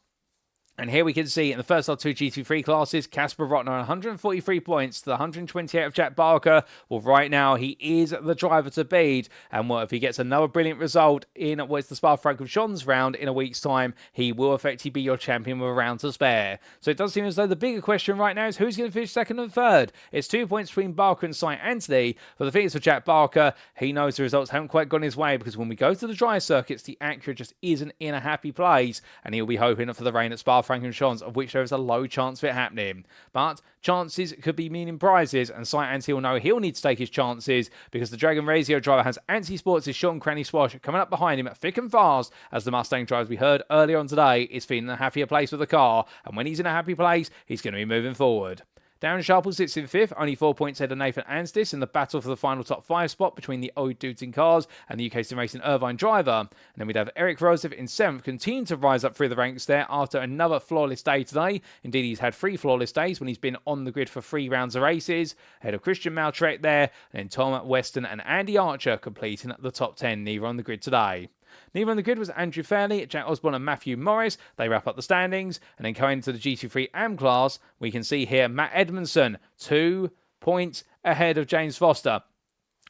And here we can see in the first of 2 GT3 classes, Kasper Bröckner on 143 points to the 128 of Jack Barker. Well, right now, he is the driver to beat. And what if he gets another brilliant result in what's the Spa-Francorchamps round in a week's time, he will effectively be your champion with a round to spare. So it does seem as though the bigger question right now is who's going to finish 2nd and 3rd. It's 2 points between Barker and St. Anthony. But the thing is for Jack Barker, he knows the results haven't quite gone his way because when we go to the dry circuits, the Acura just isn't in a happy place. And he'll be hoping for the rain at Spa-Francorchamps Spa-Francorchamps, of which there is a low chance of it happening. But chances could be meaning prizes, and Sight Anti will know he'll need to take his chances because the Dragon Razio driver has Anti Sports' Sean Cranny Swash coming up behind him at thick and fast, as the Mustang driver, as we heard earlier on today, is feeling in a happier place with the car, and when he's in a happy place, he's going to be moving forward. Darren Sharple sits in 5th, only 4 points ahead of Nathan Anstis in the battle for the final top 5 spot between the old dudes in cars and the UK Sim Racing Irvine driver. And then we'd have Eric Rosev in 7th, continuing to rise up through the ranks there after another flawless day today. Indeed, he's had 3 flawless days when he's been on the grid for 3 rounds of races. Ahead of Christian Malcharek there, and then Tom Weston and Andy Archer completing the top 10, neither on the grid today. Neither on the grid was Andrew Fairley, Jack Osborne and Matthew Morris. They wrap up the standings. And then going into the GT3 AM class, we can see here Matt Edmondson, 2 points ahead of James Foster.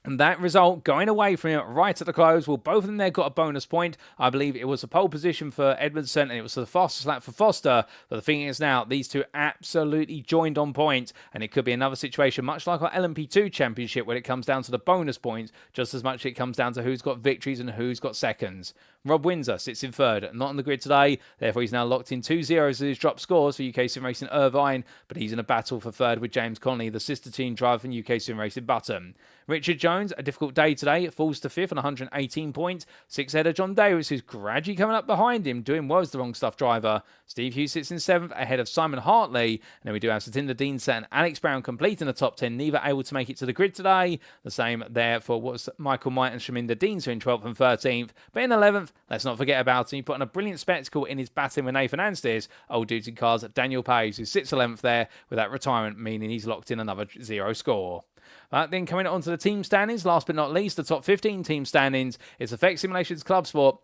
And that result, going away from him right at the close, well, both of them there got a bonus point. I believe it was a pole position for Edmondson and it was the fastest lap for Foster. But the thing is now, these two absolutely joined on points. And it could be another situation, much like our LMP2 championship, when it comes down to the bonus points, just as much as it comes down to who's got victories and who's got seconds. Rob Windsor sits in 3rd, not on the grid today. Therefore, he's now locked in 2 zeros as his drop scores for UK Sim Racing Irvine. But he's in a battle for 3rd with James Connolly, the sister team driver from UK Sim Racing Button. Richard Jones, a difficult day today, falls to 5th on 118 points. 6th ahead of John Davis, who's gradually coming up behind him, doing well as the wrong stuff driver. Steve Hughes sits in 7th, ahead of Simon Hartley. And then we do have Satinder Deanset and Alex Brown completing the top 10, neither able to make it to the grid today. The same there for what was Michael Might and Shaminda Deans, who are in 12th and 13th. But in 11th, let's not forget about him. He put on a brilliant spectacle in his battling with Nathan Anstis. Old dudes in cars, Daniel Page, who sits 11th there with that retirement, meaning he's locked in another 0 score. Then coming on to the team standings, last but not least, the top 15 team standings is Effect Simulations Club Sport,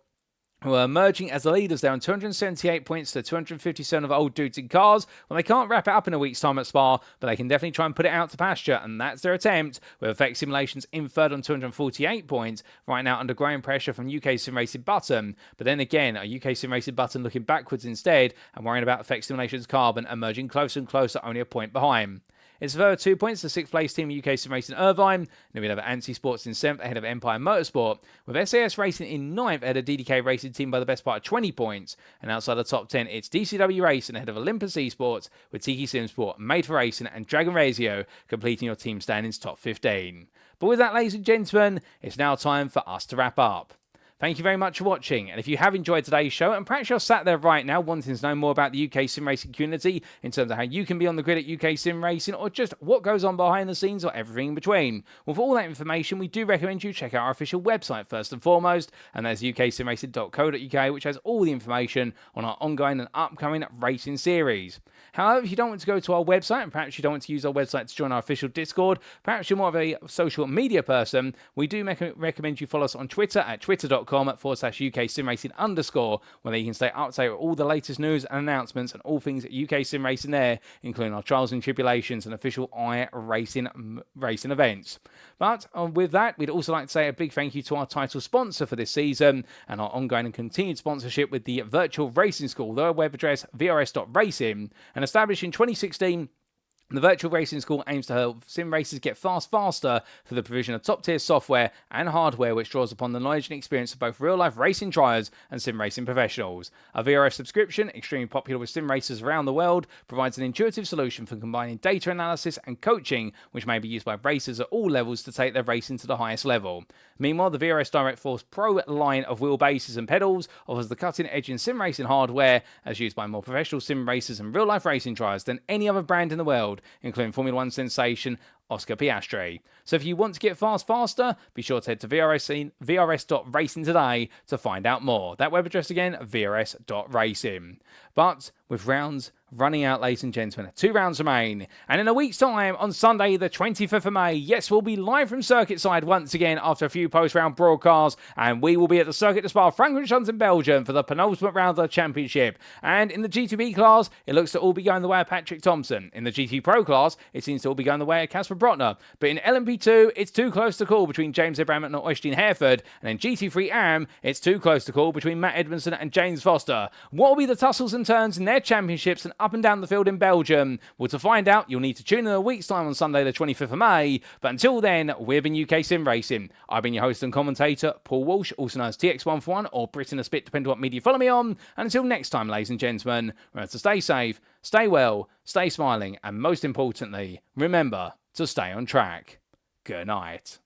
who are emerging as the leaders there on 278 points to 257 of old dudes in cars. Well, they can't wrap it up in a week's time at Spa, but they can definitely try and put it out to pasture, and that's their attempt, with Effect Simulations in 3rd on 248 points, right now under growing pressure from UK Sim Racing Button. But then again, a UK Sim Racing Button looking backwards instead, and worrying about Effect Simulations Carbon emerging closer and closer, only a point behind. It's a further 2 points to 6th place team UK Sim Racing Irvine. Then we have Anti Sports in 7th ahead of Empire Motorsport, with SAS Racing in 9th ahead of DDK Racing Team by the best part of 20 points. And outside the top 10, it's DCW Racing ahead of Olympus Esports, with Tiki Sim Sport, Made for Racing and Dragon Razio completing your team standings top 15. But with that, ladies and gentlemen, it's now time for us to wrap up. Thank you very much for watching, and if you have enjoyed today's show, and perhaps you're sat there right now wanting to know more about the UK Sim Racing community in terms of how you can be on the grid at UK Sim Racing, or just what goes on behind the scenes or everything in between, well, for all that information, we do recommend you check out our official website first and foremost, and that's uksimracing.co.uk, which has all the information on our ongoing and upcoming racing series. However, if you don't want to go to our website, and perhaps you don't want to use our website to join our official Discord, perhaps you're more of a social media person, we do recommend you follow us on Twitter at twitter.com/UK Sim Racing _, where you can stay up to date with all the latest news and announcements and all things UK Sim Racing there, including our trials and tribulations and official racing events. But with that, we'd also like to say a big thank you to our title sponsor for this season and our ongoing and continued sponsorship with the Virtual Racing School, their web address vrs.racing, and established in 2016. The Virtual Racing School aims to help sim racers get faster through the provision of top-tier software and hardware which draws upon the knowledge and experience of both real-life racing drivers and sim racing professionals. A VRS subscription, extremely popular with sim racers around the world, provides an intuitive solution for combining data analysis and coaching, which may be used by racers at all levels to take their racing to the highest level. Meanwhile, the VRS Direct Force Pro line of wheelbases and pedals offers the cutting-edge in sim racing hardware as used by more professional sim racers and real-life racing drivers than any other brand in the world, including Formula 1 sensation Oscar Piastri. So if you want to get faster, be sure to head to vrs.racing today to find out more. That web address again, vrs.racing. But with rounds running out, ladies and gentlemen, 2 rounds remain. And in a week's time, on Sunday, the 25th of May, yes, we'll be live from circuit side once again after a few post-round broadcasts, and we will be at the Circuit de Spa-Francorchamps in Belgium for the penultimate round of the championship. And in the GTB class, it looks to all be going the way of Patrik Thomsen. In the GT Pro class, it seems to all be going the way of Kasper Bröckner. But in LMP2, it's too close to call between James Ibram and Øystein Herfjord. And in GT3 AM, it's too close to call between Matt Edmondson and James Foster. What will be the tussles and turns in their championships and up and down the field in Belgium. Well, to find out, you'll need to tune in a week's time on Sunday the 25th of May. But until then, we've been UK Sim Racing. I've been your host and commentator, Paul Walsh, also known as TX141 or Britain a Spit, depending on what media you follow me on. And until next time, ladies and gentlemen, remember to stay safe, stay well, stay smiling, and most importantly, remember to stay on track. Good night.